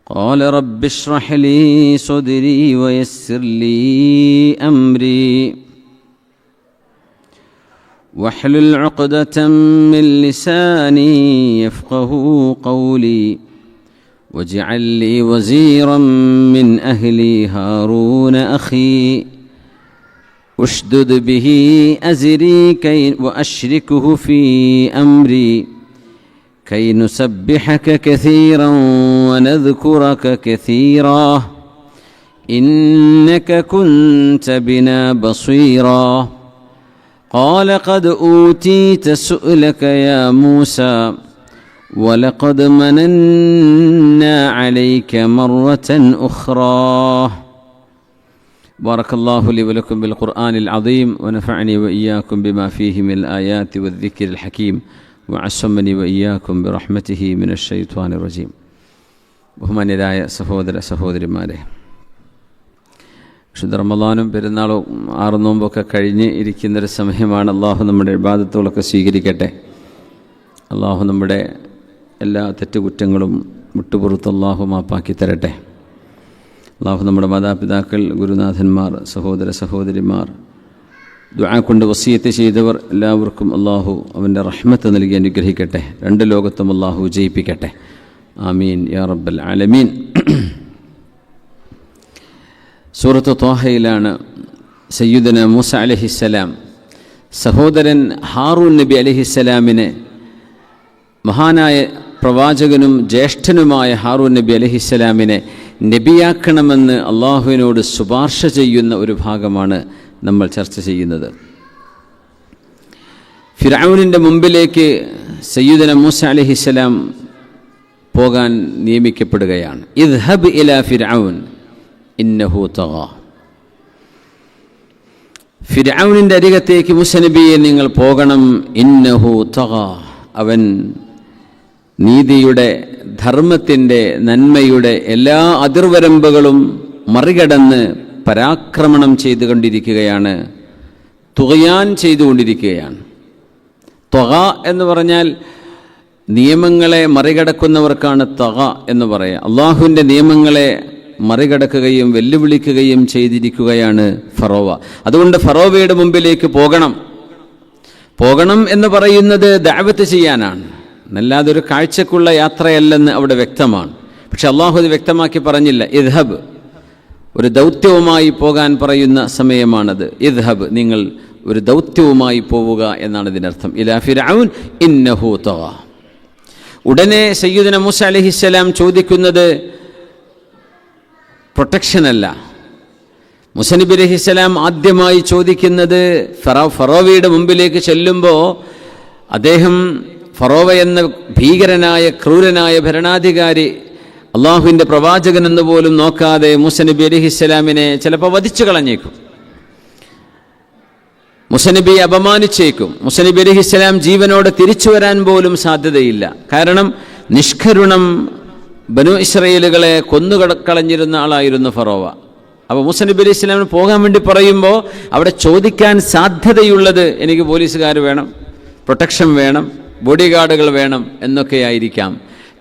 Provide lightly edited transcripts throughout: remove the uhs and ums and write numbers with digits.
قال رب اشرح لي صدري ويسر لي أمري واحلل عقدة من لساني يفقه قولي واجعل لي وزيرا من أهلي هارون أخي اشدد به أزري وأشركه في أمري كي نسبحك كثيرا ونذكرك كثيرا إنك كنت بنا بصيرا قال قد أوتيت سؤلك يا موسى ولقد مننا عليك مرة أخرى بارك الله لي ولكم بالقرآن العظيم ونفعني وإياكم بما فيه من الآيات والذكر الحكيم وعصمني وإياكم برحمته من الشيطان الرجيم. ബഹുമാന്യരായ സഹോദരന്മാരെ, വിശുദ്ധ റമളാനും പെരുന്നാളും ആറുനോമ്പൊക്കെ കഴിഞ്ഞ് ഇരിക്കുന്നൊരു സമയമാണ്. അള്ളാഹു നമ്മുടെ ഇബാദത്തുകളൊക്കെ സ്വീകരിക്കട്ടെ. അള്ളാഹു നമ്മുടെ എല്ലാ തെറ്റുകുറ്റങ്ങളും വിട്ടുപുറത്ത് അള്ളാഹു മാപ്പാക്കി തരട്ടെ. അള്ളാഹു നമ്മുടെ മാതാപിതാക്കൾ, ഗുരുനാഥന്മാർ, സഹോദരന്മാർ, ദുആ കൊണ്ട് വസിയത്ത് ചെയ്തവർ എല്ലാവർക്കും അള്ളാഹു അവൻ്റെ റഹ്മത്ത് നൽകി അനുഗ്രഹിക്കട്ടെ. രണ്ട് ലോകത്തും അള്ളാഹു വിജയിപ്പിക്കട്ടെ. ആമീൻ യാ റബ്ബൽ ആലമീൻ. സൂറത്ത് ത്വാഹയിലാണ് സയ്യിദുന മൂസ അലൈഹിസ്സലാം സഹോദരൻ ഹാറൂൻ നബി അലൈഹിസ്സലാമിനെ, മഹാനായ പ്രവാചകനും ജ്യേഷ്ഠനുമായ ഹാറൂൻ നബി അലൈഹിസ്സലാമിനെ നബിയാക്കണമെന്ന് അള്ളാഹുവിനോട് ശുപാർശ ചെയ്യുന്ന ഒരു ഭാഗമാണ് നമ്മൾ ചർച്ച ചെയ്യുന്നത്. ഫിർഔനിൻ്റെ മുമ്പിലേക്ക് സയ്യിദുന മൂസ അലൈഹിസ്സലാം പോകാൻ നിയമിക്കപ്പെടുകയാണ്. ഇദ്ഹബ് ഇലാ ഫിർഔൻ ഇന്നഹു തഗാ. ഫിർഔനിൻ്റെ അരികത്തേക്ക് മൂസ നബിയെ നിങ്ങൾ പോകണം. ഇന്നഹു തഗാ, അവൻ നീതിയുടെ, ധർമ്മത്തിൻ്റെ, നന്മയുടെ എല്ലാ അതിർവരമ്പുകളും മറികടന്ന് പരാക്രമണം ചെയ്തുകൊണ്ടിരിക്കുകയാണ്, തുഗയാൻ ചെയ്തുകൊണ്ടിരിക്കുകയാണ്. ത്വഗ എന്ന് പറഞ്ഞാൽ നിയമങ്ങളെ മറികടക്കുന്നവർക്കാണ് ത്വഗ എന്ന് പറയുക. അള്ളാഹുവിൻ്റെ നിയമങ്ങളെ മറികടക്കുകയും വെല്ലുവിളിക്കുകയും ചെയ്തിരിക്കുകയാണ് ഫറോവ. അതുകൊണ്ട് ഫറോവയുടെ മുമ്പിലേക്ക് പോകണം എന്ന് പറയുന്നത് ദഅവത്ത് ചെയ്യാനാണ്, അല്ലാതെ ഒരു കാഴ്ചക്കുള്ള യാത്രയല്ലെന്ന് അവിടെ വ്യക്തമാണ്. പക്ഷെ അള്ളാഹു അത് വ്യക്തമാക്കി പറഞ്ഞില്ല. ഇദ്ഹബ്, ഒരു ദൗത്യവുമായി പോകാൻ പറയുന്ന സമയമാണത്. ഇദ്ഹബ്, നിങ്ങൾ ഒരു ദൗത്യവുമായി പോവുക എന്നാണ് ഇതിനർത്ഥം. ഇലാ ഫിർഔൻ ഇന്നഹു തഗാ. ഉടനെ സയ്യിദുന മൂസ അലൈഹിസ്സലാം ചോദിക്കുന്നത് പ്രൊട്ടക്ഷനല്ല. മൂസ നബി അലൈഹിസ്സലാം ആദ്യമായി ചോദിക്കുന്നത് ഫറോവയുടെ മുമ്പിലേക്ക് ചെല്ലുമ്പോൾ അദ്ദേഹം ഫറോവ എന്ന ഭീകരനായ ക്രൂരനായ ഭരണാധികാരി അള്ളാഹുവിൻ്റെ പ്രവാചകൻ എന്ന് പോലും നോക്കാതെ മൂസ നബി അലൈഹിസ്സലാമിനെ ചിലപ്പോൾ വധിച്ചു കളഞ്ഞേക്കും, മൂസ നബിയെ അപമാനിച്ചേക്കും. മൂസ നബി അലൈഹിസ്സലാം ജീവനോടെ തിരിച്ചു വരാൻ പോലും സാധ്യതയില്ല. കാരണം നിഷ്കരുണം ബനു ഇസ്രായേലുകളെ കൊന്നുകളഞ്ഞിരുന്ന ആളായിരുന്നു ഫറോവ. അപ്പോൾ മൂസ നബി അലൈഹിസ്സലാമിന് പോകാൻ വേണ്ടി പറയുമ്പോൾ അവിടെ ചോദിക്കാൻ സാധ്യതയുള്ളത് എനിക്ക് പോലീസുകാർ വേണം, പ്രൊട്ടക്ഷൻ വേണം, ബോഡി ഗാർഡുകൾ വേണം എന്നൊക്കെയായിരിക്കാം.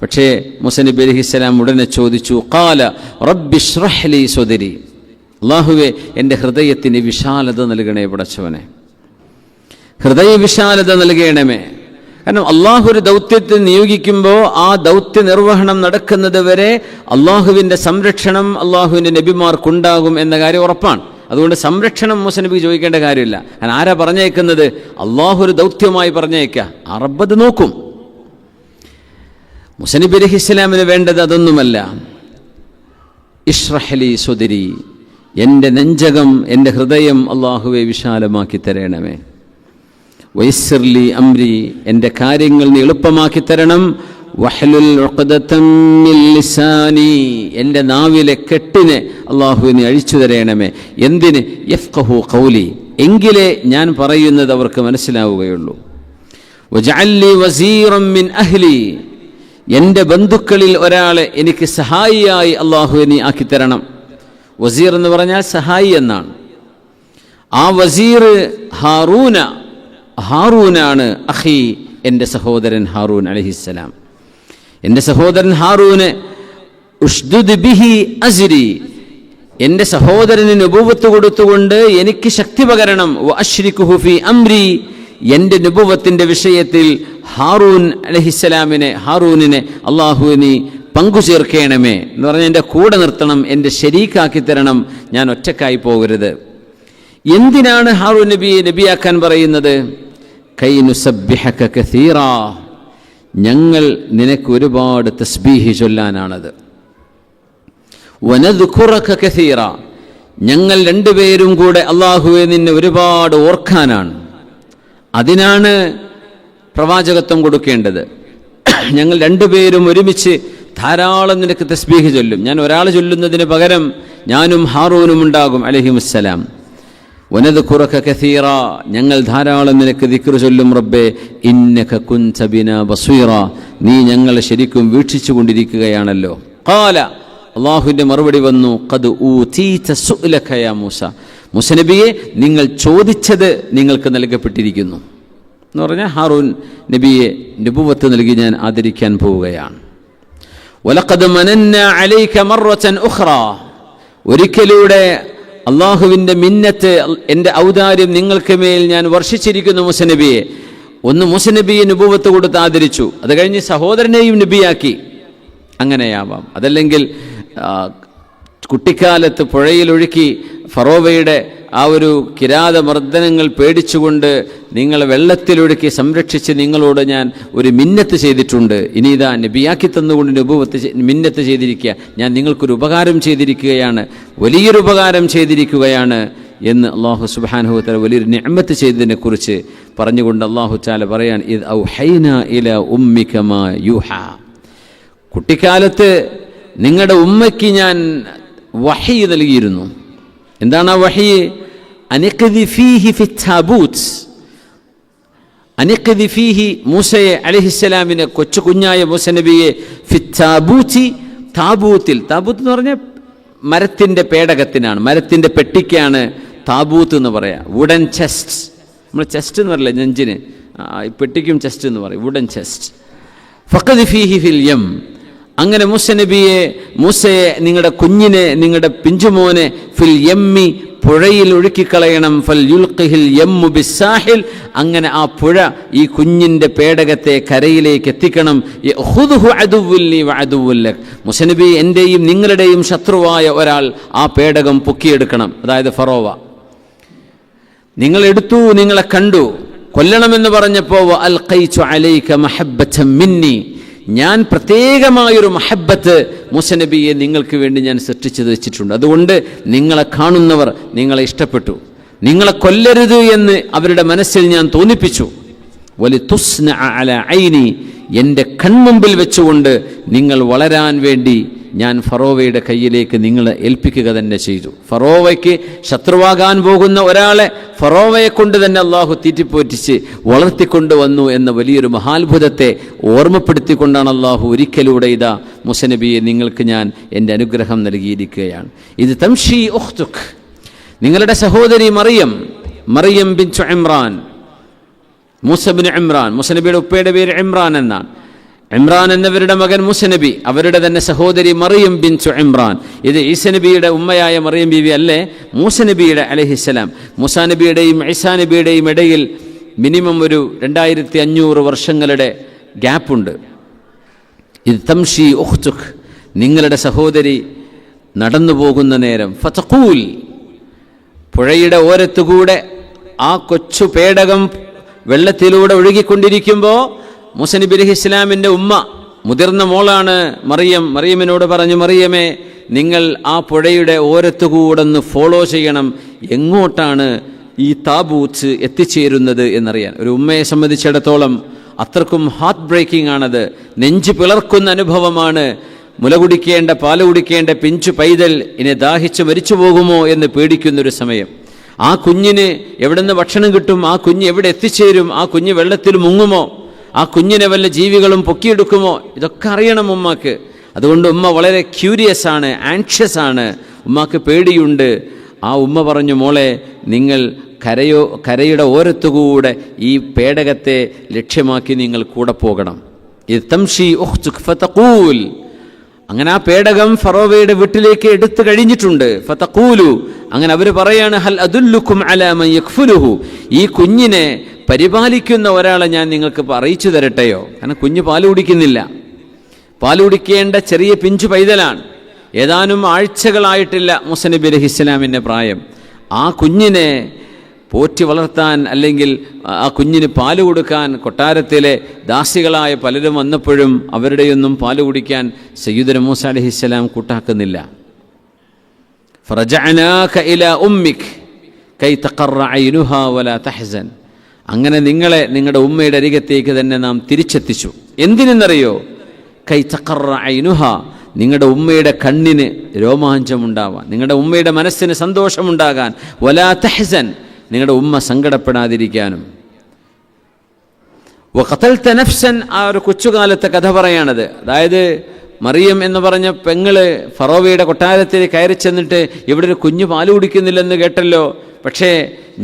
പക്ഷേ മൂസ നബി അലൈഹിസ്സലാം ഉടനെ ചോദിച്ചു, ഖാല റബ്ബി ഇശ്റഹ് ലി സദ്രി. അല്ലാഹുവേ, എൻ്റെ ഹൃദയത്തിന് വിശാലത നൽകണേ പടച്ചവനെ, ഹൃദയ വിശാലത നൽകണമേ. കാരണം അള്ളാഹു ഒരു ദൗത്യത്തിൽ നിയോഗിക്കുമ്പോൾ ആ ദൗത്യ നിർവഹണം നടക്കുന്നത് വരെ അള്ളാഹുവിൻ്റെ സംരക്ഷണം അള്ളാഹുവിൻ്റെ നബിമാർക്കുണ്ടാകും എന്ന കാര്യം ഉറപ്പാണ്. അതുകൊണ്ട് സംരക്ഷണം മൂസ നബിക്ക് ചോദിക്കേണ്ട കാര്യമില്ല. കാരണം ആരാ പറഞ്ഞേക്കുന്നത്? അള്ളാഹു ഒരു ദൗത്യമായി പറഞ്ഞേക്കുക, ആ റബ്ബ് നോക്കും. മൂസ നബി അലൈഹിസ്സലാമിന് വേണ്ടത് അതൊന്നുമല്ല. ഇശ്റഹ് ലി സദ്രി, എൻ്റെ നെഞ്ചകം, എൻ്റെ ഹൃദയം അള്ളാഹുവെ വിശാലമാക്കി തരണമേ. വയസ്സിർ ലി അംരി, എൻ്റെ കാര്യങ്ങൾ നീ എളുപ്പമാക്കി തരണം. വഹ്ലുൽ ഉഖ്ദതം മിൻ ലിസാനി, എൻ്റെ നാവിലെ കെട്ടിനെ അള്ളാഹു നീ അഴിച്ചു തരണമേ. എന്തിന്? യഫ്ഖഹു ഖൗലി, എങ്കിലേ ഞാൻ പറയുന്നത് അവർക്ക് മനസ്സിലാവുകയുള്ളൂ. വജഅൽ ലി വസീറൻ മിൻ അഹ്ലി, എൻ്റെ ബന്ധുക്കളിൽ ഒരാളെ എനിക്ക് സഹായിയായി അള്ളാഹു നീ ആക്കിത്തരണം. വസീർ എന്ന് പറഞ്ഞാൽ സഹായി എന്നാണ്. ആ വസീർ ഹാറൂനാണ്. അഖി, എൻ്റെ സഹോദരൻ ഹാറൂൻ അലൈഹിസ്സലാം, എൻ്റെ സഹോദരൻ ഹാറൂന് ഉഷ്ദുദ് ബിഹി അസ്രി, എൻ്റെ സഹോദരന് നുബുവത്ത് കൊടുത്തുകൊണ്ട് എനിക്ക് ശക്തി പകരണം. വഅശ്രികുഹു ഫീ അംരി, എൻ്റെ നുബുവത്തിൻ്റെ വിഷയത്തിൽ ഹാറൂനിനെ അള്ളാഹുവിനെ പങ്കു ചേർക്കണമേ എന്ന് പറഞ്ഞാൽ എൻ്റെ കൂടെ നിർത്തണം, എൻ്റെ ശരീക്കാക്കി തരണം, ഞാൻ ഒറ്റക്കായി പോകരുത്. എന്തിനാണ് ഹാറൂൻ നബിയെ നബിയാക്കാൻ പറയുന്നത്? കൈ നുസബ്ബിഹക കസീറാ, ഞങ്ങൾ നിനക്ക് ഒരുപാട് തസ്ബീഹ് ചൊല്ലാനാണത്. വനദ്കുറക കസീറാ, ഞങ്ങൾ രണ്ടുപേരും കൂടെ അള്ളാഹുവെ നിന്നെ ഒരുപാട് ഓർക്കാനാണ്. അതിനാണ് പ്രവാചകത്വം കൊടുക്കേണ്ടത്. ഞങ്ങൾ രണ്ടുപേരും ഒരുമിച്ച് ധാരാളം നിനക്ക് തസ്ബീഹ് ചൊല്ലും. ഞാൻ ഒരാൾ ചൊല്ലുന്നതിന് പകരം ഞാനും ഹാറൂനും ഉണ്ടാകും അലൈഹിമുസ്സലാം. വനദ്കുറക കസീറ, ഞങ്ങൾ ധാരാളം നിനക്ക് ദിക്ർ ചൊല്ലും. റബ്ബേ ഇന്നക കുൻത ബിനാ ബസീറ, നീ ഞങ്ങളെ ശരിക്കും വീക്ഷിച്ചു കൊണ്ടിരിക്കുകയാണല്ലോ. ഖാല, അള്ളാഹുവിൻ്റെ മറുപടി വന്നു, ഖദ് ഊതീത സുഅലക യാ മൂസ, മൂസ നബിയെ നിങ്ങൾ ചോദിച്ചത് നിങ്ങൾക്ക് നൽകപ്പെട്ടിരിക്കുന്നു എന്ന് പറഞ്ഞാൽ ഹാറൂൻ നബിയെ നബുവത്ത് നൽകി ഞാൻ ആദരിക്കാൻ പോവുകയാണ്. വലഖദ് മനന്നാ അലൈക മററതൻ ഉഖ്റാ, ഒരിക്കലൂടെ അള്ളാഹുവിൻ്റെ മിന്നത്ത്, എൻ്റെ ഔദാര്യം നിങ്ങൾക്ക് മേൽ ഞാൻ വർഷിച്ചിരിക്കുന്നു മൂസ നബിയെ. ഒന്ന് മൂസ നബിയെ നബുവത്ത് കൊടുത്ത് ആദരിച്ചു, അത് കഴിഞ്ഞ് സഹോദരനെയും നബിയാക്കി. അങ്ങനെയാവാം. അതല്ലെങ്കിൽ കുട്ടിക്കാലത്ത് പുഴയിലൊഴുക്കി ഫറോവയുടെ ആ ഒരു കിരാതമർദ്ദനങ്ങൾ പേടിച്ചുകൊണ്ട് നിങ്ങളെ വെള്ളത്തിലൊഴുക്കി സംരക്ഷിച്ച് നിങ്ങളോട് ഞാൻ ഒരു മിന്നത്ത് ചെയ്തിട്ടുണ്ട്. ഇനി ഇതാ നബിയാക്കി തന്നുകൊണ്ട് നബുവത്ത് മിന്നത്ത് ചെയ്തിരിക്കുക, ഞാൻ നിങ്ങൾക്കൊരു ഉപകാരം ചെയ്തിരിക്കുകയാണ്, വലിയൊരു ഉപകാരം ചെയ്തിരിക്കുകയാണ് എന്ന് അള്ളാഹു സുബ്ഹാനഹു വതആല വലിയൊരു നിഅമത്ത് ചെയ്തതിനെ കുറിച്ച് പറഞ്ഞുകൊണ്ട് അള്ളാഹു തആല പറയാൻ, ഇദ് ഔഹൈനാ ഇലാ ഉമ്മിക മാ യൂഹാ, കുട്ടിക്കാലത്ത് നിങ്ങളുടെ ഉമ്മയ്ക്ക് ഞാൻ വഹി നൽകിയിരുന്നു. എന്താണ് ആ വഹി? അനിഖ്ദി ഫീഹി ഫിത്താബൂത്ത്, അനിഖ്ദി ഫീഹി, മൂസയെ അലൈഹിസ്സലാമിനെ, കൊച്ചു കുഞ്ഞായ മൂസ നബിയെ, ഫിത്താബൂത്തി, താബൂത്തിൽ, താബൂത്ത് എന്ന് പറഞ്ഞാൽ മരത്തിൻ്റെ പേടകത്തിനാണ്, മരത്തിൻ്റെ പെട്ടിക്കാണ് താബൂത്ത് എന്ന് പറയാം. വുഡൻ ചെസ്റ്റ്, നമ്മൾ ചെസ്റ്റ് എന്ന് പറയില്ല നെഞ്ചിന്, പെട്ടിക്കും ചെസ്റ്റ് എന്ന് പറയും, വുഡൻ ചെസ്റ്റ്. ഫഖദ് ഫീഹി ഫിൽ യം, അങ്ങനെ മൂസയെ നിങ്ങളുടെ കുഞ്ഞിനെ, നിങ്ങളുടെ പിഞ്ചുമോനെ, ഫിൽ യമ്മി, പുഴയിൽ ഒഴുക്കിക്കളയണം. ഫൽ യുൽഖിഹിൽ യമ്മു ബിസ്സാഹിൽ, അങ്ങനെ ആ പുഴ ഈ കുഞ്ഞിൻ്റെ പേടകത്തെ കരയിലേക്ക് എത്തിക്കണം. യഖുദുഹു അദുവ്വുൻ ലി വഅദുവ്വുൻ ലക്, മൂസ നബി എൻ്റെയും നിങ്ങളുടെയും ശത്രുവായ ഒരാൾ ആ പേടകം പൊക്കിയെടുക്കണം. അതായത് ഫറോവ നിങ്ങൾ എടുത്തു, നിങ്ങളെ കണ്ടു, കൊല്ലണമെന്ന് പറഞ്ഞപ്പോൾ വഅൽഖൈതു അലൈക മഹബ്ബതൻ മിന്നി, ഞാൻ പ്രത്യേകമായൊരു മഹബ്ബത്ത് മൂസ നബിയെ നിങ്ങൾക്ക് വേണ്ടി ഞാൻ സൃഷ്ടിച്ചു വെച്ചിട്ടുണ്ട്. അതുകൊണ്ട് നിങ്ങളെ കാണുന്നവർ നിങ്ങളെ ഇഷ്ടപ്പെട്ടു, നിങ്ങളെ കൊല്ലരുത് എന്ന് അവരുടെ മനസ്സിൽ ഞാൻ തോന്നിപ്പിച്ചു. വലിതുസ്നഅ അലാ ഐനി, എൻ്റെ കൺമുമ്പിൽ വെച്ചുകൊണ്ട് നിങ്ങൾ വളരാൻ വേണ്ടി ഞാൻ ഫറോവയുടെ കയ്യിലേക്ക് നിങ്ങളെ ഏൽപ്പിക്കുക തന്നെ ചെയ്തു. ഫറോവയ്ക്ക് ശത്രുവാകാൻ പോകുന്ന ഒരാളെ ഫറോവയെ കൊണ്ട് തന്നെ അള്ളാഹു തീറ്റിപ്പോറ്റിച്ച് വളർത്തിക്കൊണ്ടുവന്നു എന്ന വലിയൊരു മഹാത്ഭുതത്തെ ഓർമ്മപ്പെടുത്തിക്കൊണ്ടാണ് അള്ളാഹു ഒരിക്കലൂടെ ഇതാ മൂസ നബിയെ നിങ്ങൾക്ക് ഞാൻ എൻ്റെ അനുഗ്രഹം നൽകിയിരിക്കുകയാണ്. ഇത് തംഷി ഉഖ്തുക്, നിങ്ങളുടെ സഹോദരി മറിയം ബിൻതു ഇമ്രാൻ, മൂസ ബിൻ ഇമ്രാൻ, മൂസ നബിയുടെ ഉപ്പയുടെ പേര് ഇമ്രാൻ എന്നാണ്. ഇമ്രാൻ എന്നവരുടെ മകൻ മൂസ നബി, അവരുടെ തന്നെ സഹോദരി മറിയം ബിൻതു ഇമ്രാൻ. ഇത് ഈസ നബിയുടെ ഉമ്മയായ മറിയം ബീവി അല്ലേ, മൂസ നബിയുടെ അലൈഹിസ്സലാം. മൂസ നബിയുടെയും ഈസാ നബിയുടെയും ഇടയിൽ മിനിമം ഒരു 2500 വർഷങ്ങളുടെ ഗ്യാപ്പുണ്ട്. ഇത് തംഷി ഉഖ്തുക്, നിങ്ങളുടെ സഹോദരി നടന്നു പോകുന്ന നേരം, ഫതഖൂൽ, പുഴയുടെ ഓരത്തുകൂടെ ആ കൊച്ചു പേടകം വെള്ളത്തിലൂടെ ഒഴുകിക്കൊണ്ടിരിക്കുമ്പോൾ മൂസ നബി അലൈഹിസ്സലാമിൻ്റെ ഉമ്മ, മുതിർന്ന മോളാണ് മറിയമിനോട് പറഞ്ഞു, മറിയമേ നിങ്ങൾ ആ പുഴയുടെ ഓരത്തുകൂടൊന്ന് ഫോളോ ചെയ്യണം, എങ്ങോട്ടാണ് ഈ താബൂത്ത് എത്തിച്ചേരുന്നത് എന്നറിയാൻ. ഒരു ഉമ്മയെ സംബന്ധിച്ചിടത്തോളം അത്രക്കും ഹാർട്ട് ബ്രേക്കിംഗ് ആണത്, നെഞ്ചു പിളർക്കുന്ന അനുഭവമാണ്. മുല കുടിക്കേണ്ട, പാല് കുടിക്കേണ്ട പിഞ്ചു പൈതൽ ഇനി ദാഹിച്ച് മരിച്ചു പോകുമോ എന്ന് പേടിക്കുന്നൊരു സമയം. ആ കുഞ്ഞിന് എവിടുന്ന് ഭക്ഷണം കിട്ടും, ആ കുഞ്ഞ് എവിടെ എത്തിച്ചേരും, ആ കുഞ്ഞ് വെള്ളത്തിൽ മുങ്ങുമോ, ആ കുഞ്ഞിനെ വല്ല ജീവികളും പൊക്കിയെടുക്കുമോ, ഇതൊക്കെ അറിയണം ഉമ്മക്ക്. അതുകൊണ്ട് ഉമ്മ വളരെ ക്യൂരിയസ് ആണ്, ആൻഷ്യസ് ആണ്, ഉമ്മക്ക് പേടിയുണ്ട്. ആ ഉമ്മ പറഞ്ഞു, മോളെ നിങ്ങൾ കരയുടെ ഓരത്തുകൂടെ ഈ പേടകത്തെ ലക്ഷ്യമാക്കി നിങ്ങൾ കൂടെ പോകണം. ഇത് തംഷി ഉഖ്തുക ഫതഖൂൽ, അങ്ങനെ ആ പേടകം ഫറോവയുടെ വീട്ടിലേക്ക് എടുത്തു കഴിഞ്ഞിട്ടുണ്ട്. ഫതഖൂലു, അങ്ങനെ അവർ പറയാണ്, ഹൽ അദുല്ലുക്കും അലാ മൻ യക്ഫുലുഹു, ഈ കുഞ്ഞിനെ പരിപാലിക്കുന്ന ഒരാളെ ഞാൻ നിങ്ങൾക്ക് അറിയിച്ചു തരട്ടെയോ? കാരണം കുഞ്ഞ് പാല് കുടിക്കുന്നില്ല, പാല് കുടിക്കേണ്ട ചെറിയ പിഞ്ചു പൈതലാണ്. ഏതാനും ആഴ്ചകളായിട്ടില്ല മൂസ നബി അലൈഹിസ്സലാമിൻ്റെ പ്രായം. ആ കുഞ്ഞിനെ പോറ്റി വളർത്താൻ, അല്ലെങ്കിൽ ആ കുഞ്ഞിന് പാല് കൊടുക്കാൻ കൊട്ടാരത്തിലെ ദാസികളായ പലരും വന്നപ്പോഴും അവരുടെയൊന്നും പാല് കുടിക്കാൻ സയ്യിദുനാ മൂസ അലൈഹിസ്സലാം കൂട്ടാക്കുന്നില്ല. ഫറജഅനാക ഇലാ ഉമ്മിക് കൈ തഖറ ഐനുഹാ വലാ തഹ്സൻ, അങ്ങനെ നിങ്ങളെ നിങ്ങളുടെ ഉമ്മയുടെ അരികത്തേക്ക് തന്നെ നാം തിരിച്ചെത്തിച്ചു. എന്തിനെന്നറിയോ? കൈ തഖറ ഐനുഹാ, നിങ്ങളുടെ ഉമ്മയുടെ കണ്ണിന് രോമാഞ്ചമുണ്ടാവാൻ, നിങ്ങളുടെ ഉമ്മയുടെ മനസ്സിന് സന്തോഷമുണ്ടാകാൻ, വലാ തഹ്സൻ, നിങ്ങളുടെ ഉമ്മ സങ്കടപ്പെടാതിരിക്കാനും. വഖതൽത നഫ്സൻ, ആ ഒരു കൊച്ചുകാലത്തെ കഥ പറയാണത്. അതായത് മറിയം എന്ന് പറഞ്ഞ പെങ്ങള് ഫറോവയുടെ കൊട്ടാരത്തിൽ കയറി ചെന്നിട്ട് ഇവിടെ ഒരു കുഞ്ഞു പാല് കുടിക്കുന്നില്ലെന്ന് കേട്ടല്ലോ, പക്ഷേ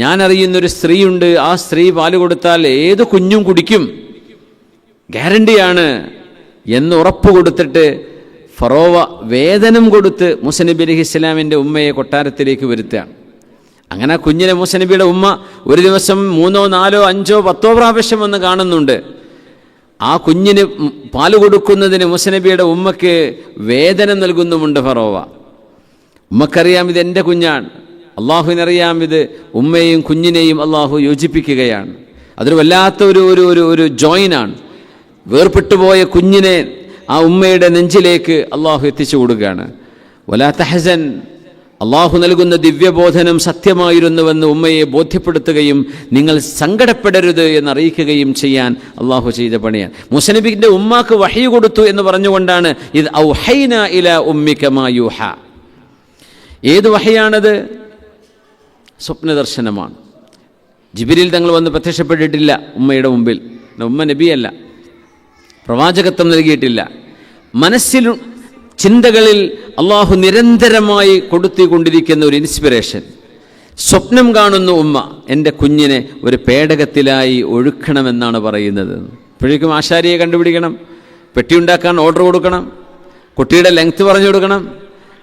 ഞാൻ അറിയുന്നൊരു സ്ത്രീയുണ്ട്, ആ സ്ത്രീ പാല് കൊടുത്താൽ ഏത് കുഞ്ഞും കുടിക്കും, ഗ്യാരണ്ടിയാണ് എന്ന് ഉറപ്പ് കൊടുത്തിട്ട് ഫറോവ വേതനം കൊടുത്ത് മൂസ നബി അലൈഹിസ്സലാമിൻ്റെ ഉമ്മയെ കൊട്ടാരത്തിലേക്ക് വരുത്തുകയാണ്. അങ്ങനെ ആ കുഞ്ഞിനെ മൂസ നബിയുടെ ഉമ്മ ഒരു ദിവസം 3, 4, 5, 10 പ്രാവശ്യം വന്ന് കാണുന്നുണ്ട്. ആ കുഞ്ഞിന് പാല് കൊടുക്കുന്നതിന് മൂസ നബിയുടെ ഉമ്മയ്ക്ക് വേതനം നൽകുന്നുമുണ്ട് ഫറോവ. ഉമ്മക്കറിയാം ഇത് എൻ്റെ കുഞ്ഞാണ്, അള്ളാഹുവിനറിയാം ഇത് ഉമ്മയെയും കുഞ്ഞിനെയും അള്ളാഹു യോജിപ്പിക്കുകയാണ്. അതൊരു വല്ലാത്ത ഒരു ജോയിനാണ്. വേർപെട്ടുപോയ കുഞ്ഞിനെ ആ ഉമ്മയുടെ നെഞ്ചിലേക്ക് അള്ളാഹു എത്തിച്ചു കൊടുക്കുകയാണ്. വലാ തഹ്സൻ, അള്ളാഹു നൽകുന്ന ദിവ്യബോധനം സത്യമായിരുന്നുവെന്ന് ഉമ്മയെ ബോധ്യപ്പെടുത്തുകയും നിങ്ങൾ സങ്കടപ്പെടരുത് എന്നറിയിക്കുകയും ചെയ്യാൻ അള്ളാഹു ചെയ്ത പണിയാണ്. മൂസ നബിയുടെ ഉമ്മാക്ക് വഹി കൊടുത്തു എന്ന് പറഞ്ഞുകൊണ്ടാണ് ഇത് ഔഹൈന ഇലാ ഉമ്മിക മാ യൂഹ. ഏത് വഹയാണത്? സ്വപ്നദർശനമാണ്. ജിബ്രീൽ തങ്ങൾ വന്ന് പ്രത്യക്ഷപ്പെട്ടിട്ടില്ല ഉമ്മയുടെ മുമ്പിൽ. ഉമ്മ നബിയല്ല, പ്രവാചകത്വം നൽകിയിട്ടില്ല. മനസ്സിൽ ചിന്തകളിൽ അള്ളാഹു നിരന്തരമായി കൊടുത്തുകൊണ്ടിരിക്കുന്ന ഒരു ഇൻസ്പിറേഷൻ. സ്വപ്നം കാണുന്നു ഉമ്മ, എൻ്റെ കുഞ്ഞിനെ ഒരു പേടകത്തിലായി ഒഴുക്കണമെന്നാണ് പറയുന്നത്. ഇപ്പോഴേക്കും ആശാരിയെ കണ്ടുപിടിക്കണം, പെട്ടിയുണ്ടാക്കാൻ ഓർഡർ കൊടുക്കണം, കുട്ടിയുടെ ലെങ്ത് പറഞ്ഞു കൊടുക്കണം,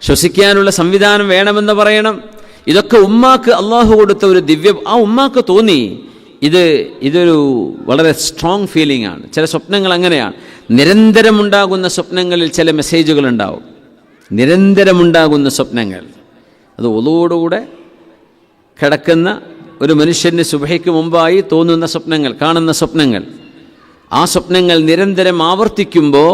ശ്വസിക്കാനുള്ള സംവിധാനം വേണമെന്ന് പറയണം. ഇതൊക്കെ ഉമ്മാക്ക് അള്ളാഹു കൊടുത്ത ഒരു ആ ഉമ്മാക്ക് തോന്നി ഇതൊരു വളരെ സ്ട്രോങ് ഫീലിംഗ് ആണ്. ചില സ്വപ്നങ്ങൾ അങ്ങനെയാണ്. നിരന്തരമുണ്ടാകുന്ന സ്വപ്നങ്ങളിൽ ചില മെസ്സേജുകൾ ഉണ്ടാവും. നിരന്തരമുണ്ടാകുന്ന സ്വപ്നങ്ങൾ, അത് ഒളോടുകൂടെ കിടക്കുന്ന ഒരു മനുഷ്യന് സുബഹിക്ക് മുമ്പായി തോന്നുന്ന സ്വപ്നങ്ങൾ, കാണുന്ന സ്വപ്നങ്ങൾ, ആ സ്വപ്നങ്ങൾ നിരന്തരം ആവർത്തിക്കുമ്പോൾ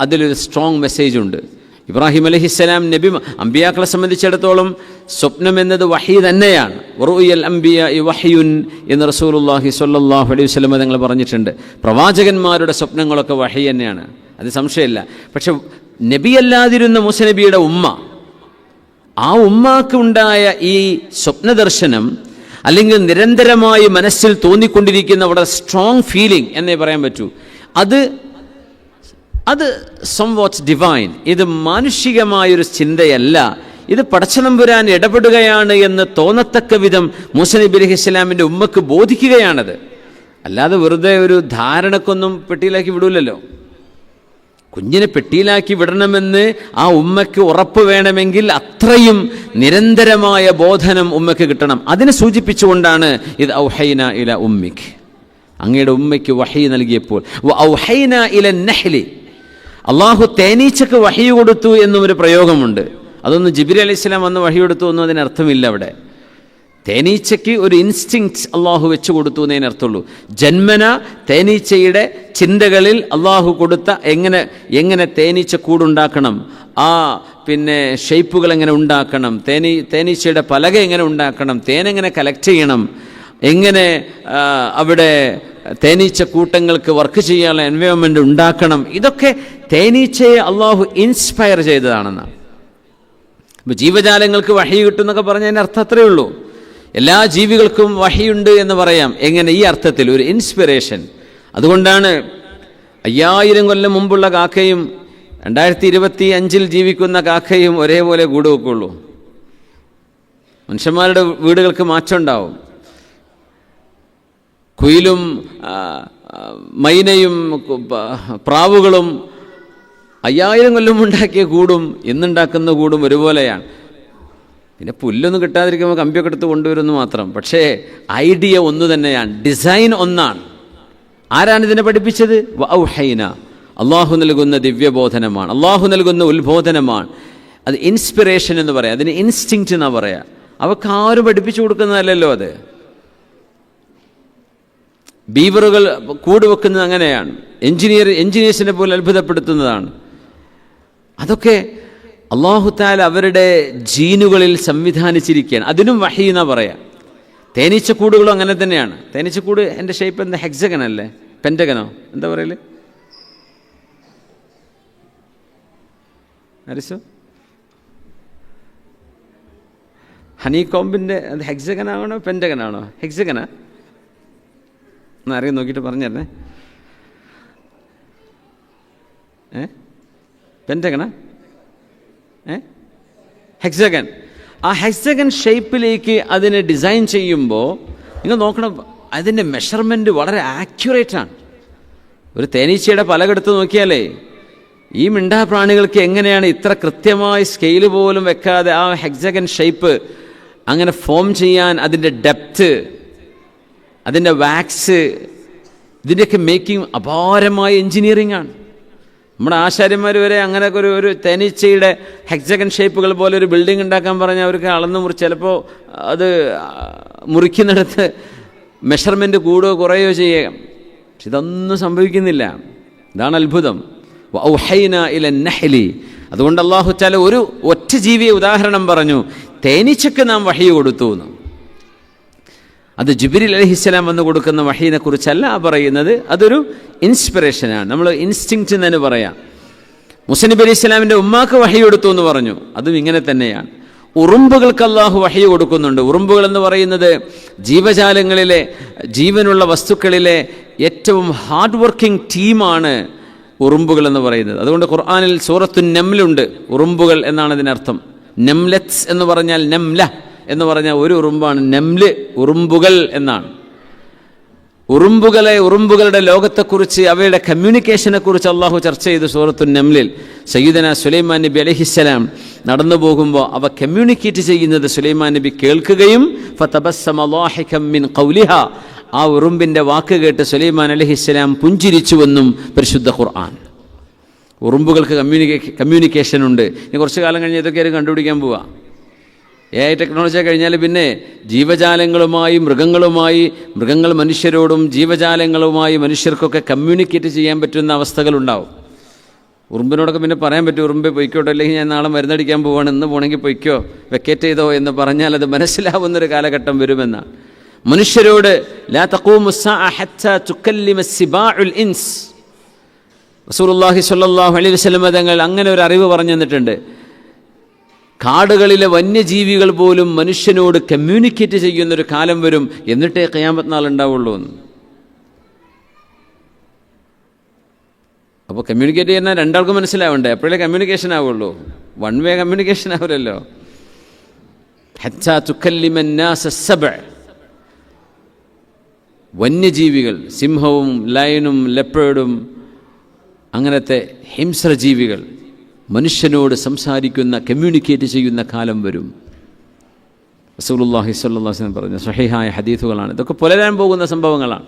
അതിലൊരു സ്ട്രോങ് മെസ്സേജ് ഉണ്ട്. ഇബ്രാഹിം അലൈഹിസ്സലാം നബി അമ്പിയാക്കളെ സംബന്ധിച്ചിടത്തോളം സ്വപ്നം എന്നത് വഹി തന്നെയാണ്. വറുയൽ അംബിയാ വഹ്യുൻ എന്ന് റസൂലുള്ളാഹി സ്വല്ലല്ലാഹു അലൈഹി വസല്ലം തങ്ങൾ പറഞ്ഞിട്ടുണ്ട്. പ്രവാചകന്മാരുടെ സ്വപ്നങ്ങളൊക്കെ വഹി തന്നെയാണ്, അത് സംശയമില്ല. പക്ഷെ നബിയല്ലാതിരുന്ന മൂസ നബിയുടെ ഉമ്മ, ആ ഉമ്മാക്ക് ഉണ്ടായ ഈ സ്വപ്നദർശനം, അല്ലെങ്കിൽ നിരന്തരമായി മനസ്സിൽ തോന്നിക്കൊണ്ടിരിക്കുന്ന വളരെ സ്ട്രോങ് ഫീലിംഗ് എന്നേ പറയാൻ പറ്റൂ, അത് സംവാട്ട്സ് ഡിവൈൻ. ഇത് മാനുഷികമായൊരു ചിന്തയല്ല, ഇത് പടച്ചതമ്പുരാൻ ഇടപെടുകയാണ് എന്ന് തോന്നത്തക്ക വിധം മൂസ നബി അലൈഹിസ്സലാമിൻ്റെ ഉമ്മക്ക് ബോധിക്കുകയാണത്. അല്ലാതെ വെറുതെ ഒരു ധാരണക്കൊന്നും പെട്ടിയിലാക്കി വിടൂലല്ലോ. കുഞ്ഞിനെ പെട്ടിയിലാക്കി വിടണമെന്ന് ആ ഉമ്മയ്ക്ക് ഉറപ്പ് വേണമെങ്കിൽ അത്രയും നിരന്തരമായ ബോധനം ഉമ്മയ്ക്ക് കിട്ടണം. അതിനെ സൂചിപ്പിച്ചുകൊണ്ടാണ് ഇത് ഔഹൈന ഇല ഉമ്മിക്, അങ്ങയുടെ ഉമ്മയ്ക്ക് വഹി നൽകിയപ്പോൾ. ഔഹൈന ഇല നഹ്ലി, അള്ളാഹു തേനീച്ചക്ക് വഹി കൊടുത്തു എന്നും ഒരു പ്രയോഗമുണ്ട്. അതൊന്നും ജിബ്രീൽ അലൈഹിസ്സലാം വന്ന് വഹി കൊടുത്തു എന്നും അതിനർത്ഥമില്ല. അവിടെ തേനീച്ചയ്ക്ക് ഒരു ഇൻസ്റ്റിങ്ക്റ്റ് അള്ളാഹു വെച്ചു കൊടുത്തു എന്നതിന് അർത്ഥമുള്ളൂ. ജന്മന തേനീച്ചയുടെ ചിന്തകളിൽ അള്ളാഹു കൊടുത്ത എങ്ങനെ തേനീച്ച കൂടുണ്ടാക്കണം, ആ ഷേപ്പുകൾ എങ്ങനെ ഉണ്ടാക്കണം, തേനീച്ചയുടെ പലക എങ്ങനെ ഉണ്ടാക്കണം, തേനെങ്ങനെ കളക്ട് ചെയ്യണം, എങ്ങനെ അവിടെ തേനീച്ച കൂട്ടങ്ങൾക്ക് വർക്ക് ചെയ്യാനുള്ള എൻവയോൺമെൻറ്റ് ഉണ്ടാക്കണം, ഇതൊക്കെ തേനീച്ചയെ അള്ളാഹു ഇൻസ്പയർ ചെയ്തതാണെന്നാണ്. ഇപ്പോൾ ജീവജാലങ്ങൾക്ക് വഹി കിട്ടുമെന്നൊക്കെ പറഞ്ഞതിൻ്റെ അർത്ഥം അത്രയേ ഉള്ളൂ. എല്ലാ ജീവികൾക്കും വഹിയുണ്ട് എന്ന് പറയാം. എങ്ങനെ? ഈ അർത്ഥത്തിൽ ഒരു ഇൻസ്പിറേഷൻ. അതുകൊണ്ടാണ് 5000 കൊല്ലം മുമ്പുള്ള കാക്കയും 2025 ജീവിക്കുന്ന കാക്കയും ഒരേപോലെ കൂട് വെക്കുള്ളൂ. മനുഷ്യന്മാരുടെ വീടുകൾക്ക് മാറ്റം ഉണ്ടാവും. കുയിലും മൈനയും പ്രാവുകളും 5000 കൊല്ലം ഉണ്ടാക്കിയ കൂടും ഇന്നുണ്ടാക്കുന്ന കൂടും ഒരുപോലെയാണ്. പിന്നെ പുല്ലൊന്നും കിട്ടാതിരിക്കുമ്പോൾ കമ്പിയൊക്കെ എടുത്ത് കൊണ്ടുവരുന്നു മാത്രം. പക്ഷേ ഐഡിയ ഒന്ന് തന്നെയാണ്, ഡിസൈൻ ഒന്നാണ്. ആരാണിതിനെ പഠിപ്പിച്ചത്? വഔഹൈന, അള്ളാഹു നൽകുന്ന ദിവ്യബോധനമാണ്, അള്ളാഹു നൽകുന്ന ഉത്ബോധനമാണ്. അത് ഇൻസ്പിറേഷൻ എന്ന് പറയാം, അതിന് ഇൻസ്റ്റിങ്ക്റ്റ് എന്നാ പറയാ. അവർക്ക് ആരും പഠിപ്പിച്ചു കൊടുക്കുന്നതല്ലല്ലോ അത്. ബീവറുകൾ കൂട് വെക്കുന്നത് അങ്ങനെയാണ്, എഞ്ചിനീയേഴ്സിനെ പോലെ അത്ഭുതപ്പെടുത്തുന്നതാണ്. അതൊക്കെ അല്ലാഹു തആല അവരുടെ ജീനുകളിൽ സംവിധാനിച്ചിരിക്കുകയാണ്. അതിനും വഹി എന്നാ പറയാം. തേനീച്ചക്കൂടുകളും അങ്ങനെ തന്നെയാണ്. തേനീച്ചക്കൂട് എൻ്റെ ഷേപ്പ് എന്താ? ഹെക്സഗൺ അല്ലേ, പെൻറ്റഗനോ, എന്താ പറയല്? അരിസോ ഹണി കോമ്പിൻ്റെ അത് ഹെക്സഗനാണോ പെൻറ്റഗനാണോ? ഹെക്സഗനാ ഒന്ന് അറിയാൻ നോക്കിയിട്ട് പറഞ്ഞു തരണേ. പെൻറ്റഗണ ഹെക്സഗൺ. ആ ഹെക്സഗൺ ഷേപ്പിലേക്ക് അതിനെ ഡിസൈൻ ചെയ്യുമ്പോൾ നിങ്ങൾ നോക്കണം, അതിൻ്റെ മെഷർമെൻറ്റ് വളരെ ആക്യുറേറ്റാണ്. ഒരു തേനീച്ചയുടെ പലകെടുത്ത് നോക്കിയാലേ ഈ മിണ്ടാപ്രാണികൾക്ക് എങ്ങനെയാണ് ഇത്ര കൃത്യമായി സ്കെയിൽ പോലും വെക്കാതെ ആ ഹെക്സഗൺ ഷേപ്പ് അങ്ങനെ ഫോം ചെയ്യാൻ, അതിൻ്റെ ഡെപ്ത്ത്, അതിൻ്റെ വാക്സ്, ഇതിൻ്റെയൊക്കെ മേക്കിംഗ് അപാരമായ എൻജിനീയറിംഗ് ആണ്. നമ്മുടെ ആശാര്യന്മാർ വരെ അങ്ങനെ ഒരു തേനീച്ചയുടെ ഹെക്സഗൺ ഷേപ്പുകൾ പോലെ ഒരു ബിൽഡിംഗ് ഉണ്ടാക്കാൻ പറഞ്ഞാൽ അവർക്ക് അളന്ന് മുറിച്ച് ചിലപ്പോൾ അത് മുറിക്കുന്നിടത്ത് മെഷർമെൻറ്റ് കൂടുകയോ കുറയോ ചെയ്യാം. പക്ഷെ ഇതൊന്നും സംഭവിക്കുന്നില്ല. ഇതാണ് അത്ഭുതം. വഔഹൈന ഇല നഹ്ലി. അതുകൊണ്ട് അല്ലാഹു തആല ഒരു ഒറ്റ ജീവിയെ ഉദാഹരണം പറഞ്ഞു, തേനീച്ചക്ക് നാം വഹി കൊടുത്തു എന്ന്. അത് ജിബ്രീൽ അലൈഹിസ്സലാം വന്ന് കൊടുക്കുന്ന വഹീനെ കുറിച്ചല്ല പറയുന്നത്, അതൊരു ഇൻസ്പിറേഷനാണ്. നമ്മൾ ഇൻസ്റ്റിങ്ക്റ്റ് എന്ന് പറയാം. മൂസാ നബി അലൈഹി സ്വലാമിൻ്റെ ഉമ്മാക്ക് വഹി കൊടുത്തു എന്ന് പറഞ്ഞു, അതും ഇങ്ങനെ തന്നെയാണ്. ഉറുമ്പുകൾക്ക് അല്ലാഹു വഹി കൊടുക്കുന്നുണ്ട്. ഉറുമ്പുകൾ എന്ന് പറയുന്നത് ജീവജാലങ്ങളിലെ, ജീവനുള്ള വസ്തുക്കളിലെ ഏറ്റവും ഹാർഡ് വർക്കിംഗ് ടീമാണ് ഉറുമ്പുകൾ എന്ന് പറയുന്നത്. അതുകൊണ്ട് ഖുർആനിൽ സൂറത്തു നംലുണ്ട്, ഉറുമ്പുകൾ എന്നാണ് ഇതിനർത്ഥം. നംലത്സ് എന്ന് പറഞ്ഞാൽ നംല എന്ന് പറഞ്ഞാൽ ഒരു ഉറുമ്പാണ്, നംല് ഉറുമ്പുകൾ എന്നാണ്. ഉറുമ്പുകളുടെ ലോകത്തെക്കുറിച്ച്, അവയുടെ കമ്മ്യൂണിക്കേഷനെ കുറിച്ച് അള്ളാഹു ചർച്ച ചെയ്തു സൂറത്തു നംലിൽ. സയ്യിദന സുലൈമാൻ നബി അലൈഹിസ്സലാം നടന്നു പോകുമ്പോൾ അവ കമ്മ്യൂണിക്കേറ്റ് ചെയ്യുന്നത് സുലൈമാൻ നബി കേൾക്കുകയും ഫതബസ്സമ ളാഹികം മിൻ ഖൗലിഹാ, ആ ഉറുമ്പിൻ്റെ വാക്ക് കേട്ട് സുലൈമാൻ അലൈഹിസ്സലാം പുഞ്ചിരിച്ചുവെന്നും പരിശുദ്ധ ഖുർആൻ. ഉറുമ്പുകൾക്ക് കമ്മ്യൂണിക്കേഷൻ ഉണ്ട്. ഇനി കുറച്ച് കാലം കഴിഞ്ഞ് ഇതൊക്കെ കണ്ടുപിടിക്കാൻ പോവുക. AI ടെക്നോളജി കഴിഞ്ഞാൽ പിന്നെ ജീവജാലങ്ങളുമായി, മൃഗങ്ങൾ മനുഷ്യരോടും ജീവജാലങ്ങളുമായി മനുഷ്യർക്കൊക്കെ കമ്മ്യൂണിക്കേറ്റ് ചെയ്യാൻ പറ്റുന്ന അവസ്ഥകളുണ്ടാവും. ഉറുമ്പിനോടൊക്കെ പിന്നെ പറയാൻ പറ്റും, ഉറുമ്പെ പൊയ്ക്കോട്ടോ, അല്ലെങ്കിൽ ഞാൻ നാളെ മരുന്നടിക്കാൻ പോവാണ്, ഇന്ന് പോകണമെങ്കിൽ പൊയ്ക്കോ, വെക്കേറ്റ് ചെയ്തോ എന്ന് പറഞ്ഞാൽ അത് മനസ്സിലാവുന്നൊരു കാലഘട്ടം വരുമെന്നാണ്. മനുഷ്യരോട് ലാ തഖൂമു സ്സാഅ ഹത്താ തുകല്ലിമ സിബാഉൽ ഇൻസ്, റസൂലുള്ളാഹി സ്വല്ലല്ലാഹു അലൈഹി വസല്ലം തങ്ങൾ അങ്ങനെ ഒരു അറിവ് പറഞ്ഞു തന്നിട്ടുണ്ട്. കാടുകളിലെ വന്യജീവികൾ പോലും മനുഷ്യനോട് കമ്മ്യൂണിക്കേറ്റ് ചെയ്യുന്നൊരു കാലം വരും, എന്നിട്ടേ ഖിയാമത്ത് നാൾ ഉണ്ടാവുള്ളൂ എന്ന്. അപ്പോൾ കമ്മ്യൂണിക്കേറ്റ് ചെയ്യുന്ന രണ്ടാൾക്കും മനസ്സിലാവണ്ടേ, അപ്പോഴേ കമ്മ്യൂണിക്കേഷൻ ആവുള്ളൂ. വൺ വേ കമ്മ്യൂണിക്കേഷൻ ആവില്ലല്ലോ. ഹത്താ തുകല്ലിമ الناس السبع, വന്യജീവികൾ, സിംഹവും ലയനും ലെപ്പേർഡും അങ്ങനത്തെ ഹിംസ്രജീവികൾ മനുഷ്യനോട് സംസാരിക്കുന്ന, കമ്മ്യൂണിക്കേറ്റ് ചെയ്യുന്ന കാലം വരും. റസൂലുള്ളാഹി സ്വല്ലല്ലാഹു അലൈഹി വസല്ലം പറഞ്ഞ സ്വഹീഹായ ഹദീസുകളാണ്. ഇതൊക്കെ പുലരാൻ പോകുന്ന സംഭവങ്ങളാണ്.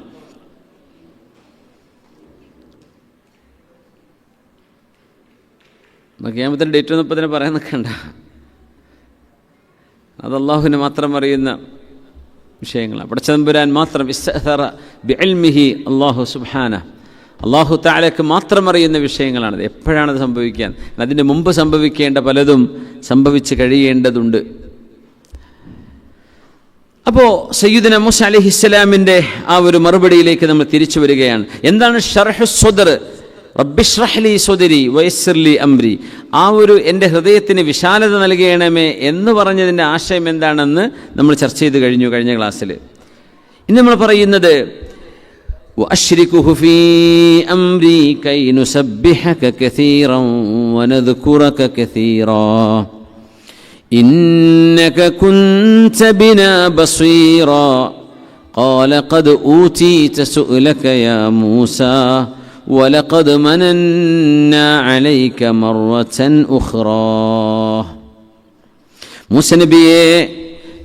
ഖിയാമത്തിന്റെ ഡേറ്റ് 30 പറയാൻ നിൽക്കണ്ട, അത് അല്ലാഹുവിന് മാത്രം അറിയുന്ന വിഷയങ്ങളാണ്. പടച്ചതമ്പുരാൻ മാത്രം ഇസ്തഅ്തറ ബിഇൽമിഹി, അല്ലാഹു സുബ്ഹാനഹു, അല്ലാഹു തആലയ്ക്ക് മാത്രം അറിയുന്ന വിഷയങ്ങളാണത്. എപ്പോഴാണത് സംഭവിക്കാൻ? അതിന് മുമ്പ് സംഭവിക്കേണ്ട പലതും സംഭവിച്ച് കഴിയേണ്ടതുണ്ട്. അപ്പോൾ സയ്യിദുന മൂസ അലൈഹിസ്സലാമിൻ്റെ ആ ഒരു മറുപടിയിലേക്ക് നമ്മൾ തിരിച്ചു വരികയാണ്. എന്താണ് ഷർഹു സ്വദർ, റബ്ബിശ്റഹ് ലി സ്വദരി വയസ്സിർ ലി അംരി, ആ ഒരു എൻ്റെ ഹൃദയത്തിന് വിശാലത നൽകണമേ എന്ന് പറഞ്ഞതിൻ്റെ ആശയം എന്താണെന്ന് നമ്മൾ ചർച്ച ചെയ്ത് കഴിഞ്ഞു കഴിഞ്ഞ ക്ലാസ്സിൽ. ഇന്ന് നമ്മൾ പറയുന്നത് وأشركه في أمري كي نسبحك كثيرا ونذكرك كثيرا إنك كنت بنا بصيرا قال قد أوتيت سؤلك يا موسى ولقد مننا عليك مرة أخرى. മൂസ നബിയെ,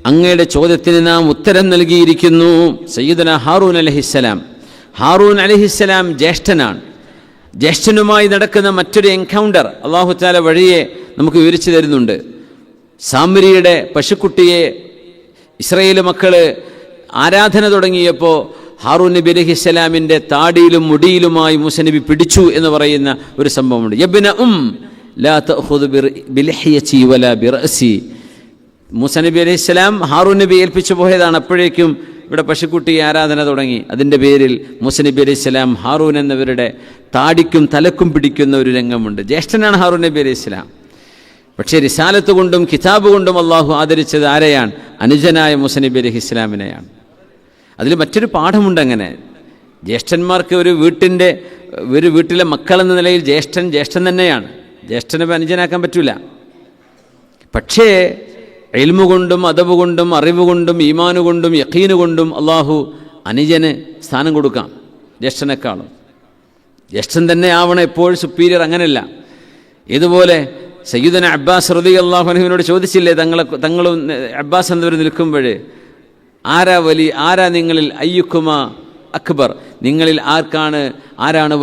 അങ്ങയുടെ ചോദ്യത്തിന് നാം ഉത്തരം നൽകിയിരിക്കുന്നു. സയ്യിദുന ഹാറൂൻ അലൈഹിസ്സലാം. ഹാറൂൻ അലൈഹിസ്സലാം ജ്യേഷ്ഠനാണ്. ജ്യേഷ്ഠനുമായി നടക്കുന്ന മറ്റൊരു എൻകൗണ്ടർ അല്ലാഹു തആല വഴിയെ നമുക്ക് വിവരിച്ചു തരുന്നുണ്ട്. സാമരിയുടെ പശുക്കുട്ടിയെ ഇസ്രായേൽ മക്കള് ആരാധന തുടങ്ങിയപ്പോൾ ഹാറൂൻ നബി അലൈഹിസ്സലാമിൻ്റെ താടിയിലും മുടിയിലുമായി മൂസ നബി പിടിച്ചു എന്ന് പറയുന്ന ഒരു സംഭവമുണ്ട്. യബ്ന ലാ തഅഖുദു ബിലിഹ്യതി വലാ ബിറഅസി. മൂസ നബി അലൈഹിസ്സലാം ഹാറൂൻ നബി ഏൽപ്പിച്ചു പോയതാണ്. അപ്പോഴേക്കും ഇവിടെ പശുക്കുട്ടി ആരാധന തുടങ്ങി. അതിൻ്റെ പേരിൽ മൂസ നബി അലൈഹിസ്സലാം ഹാറൂൻ എന്നവരുടെ താടിക്കും തലക്കും പിടിക്കുന്ന ഒരു രംഗമുണ്ട്. ജ്യേഷ്ഠനാണ് ഹാറൂൻ നബി അലൈഹിസ്സലാം. പക്ഷേ റിസാലത്ത് കൊണ്ടും കിതാബ് കൊണ്ടും അള്ളാഹു ആദരിച്ചത് ആരെയാണ്? അനുജനായ മൂസ നബി അലൈഹിസ്സലാമിനെയാണ്. അതിൽ മറ്റൊരു പാഠമുണ്ട്. അങ്ങനെ ജ്യേഷ്ഠന്മാർക്ക് ഒരു വീട്ടിലെ മക്കളെന്ന നിലയിൽ ജ്യേഷ്ഠൻ തന്നെയാണ്. ജ്യേഷ്ഠനെ അനുജനാക്കാൻ പറ്റൂല. പക്ഷേ ഇൽമു കൊണ്ടും അദബ് കൊണ്ടും അറിവ് കൊണ്ടും ഈമാന് കൊണ്ടും യഖീന് കൊണ്ടും അള്ളാഹു അനുജന് സ്ഥാനം കൊടുക്കാം ജ്യേഷ്ഠനേക്കാളും. ജ്യേഷ്ഠൻ തന്നെ ആവണം എപ്പോഴും സുപ്പീരിയർ, അങ്ങനെയല്ല. ഇതുപോലെ സയ്യിദുന അബ്ബാസ് റളിയല്ലാഹു അൻഹുവിനോട് ചോദിച്ചില്ലേ, തങ്ങളും അബ്ബാസ് എന്നവർ നിൽക്കുമ്പോൾ, ആരാ നിങ്ങളിൽ അയ്യുക്കുമാ അക്ബർ, നിങ്ങളിൽ ആരാണ്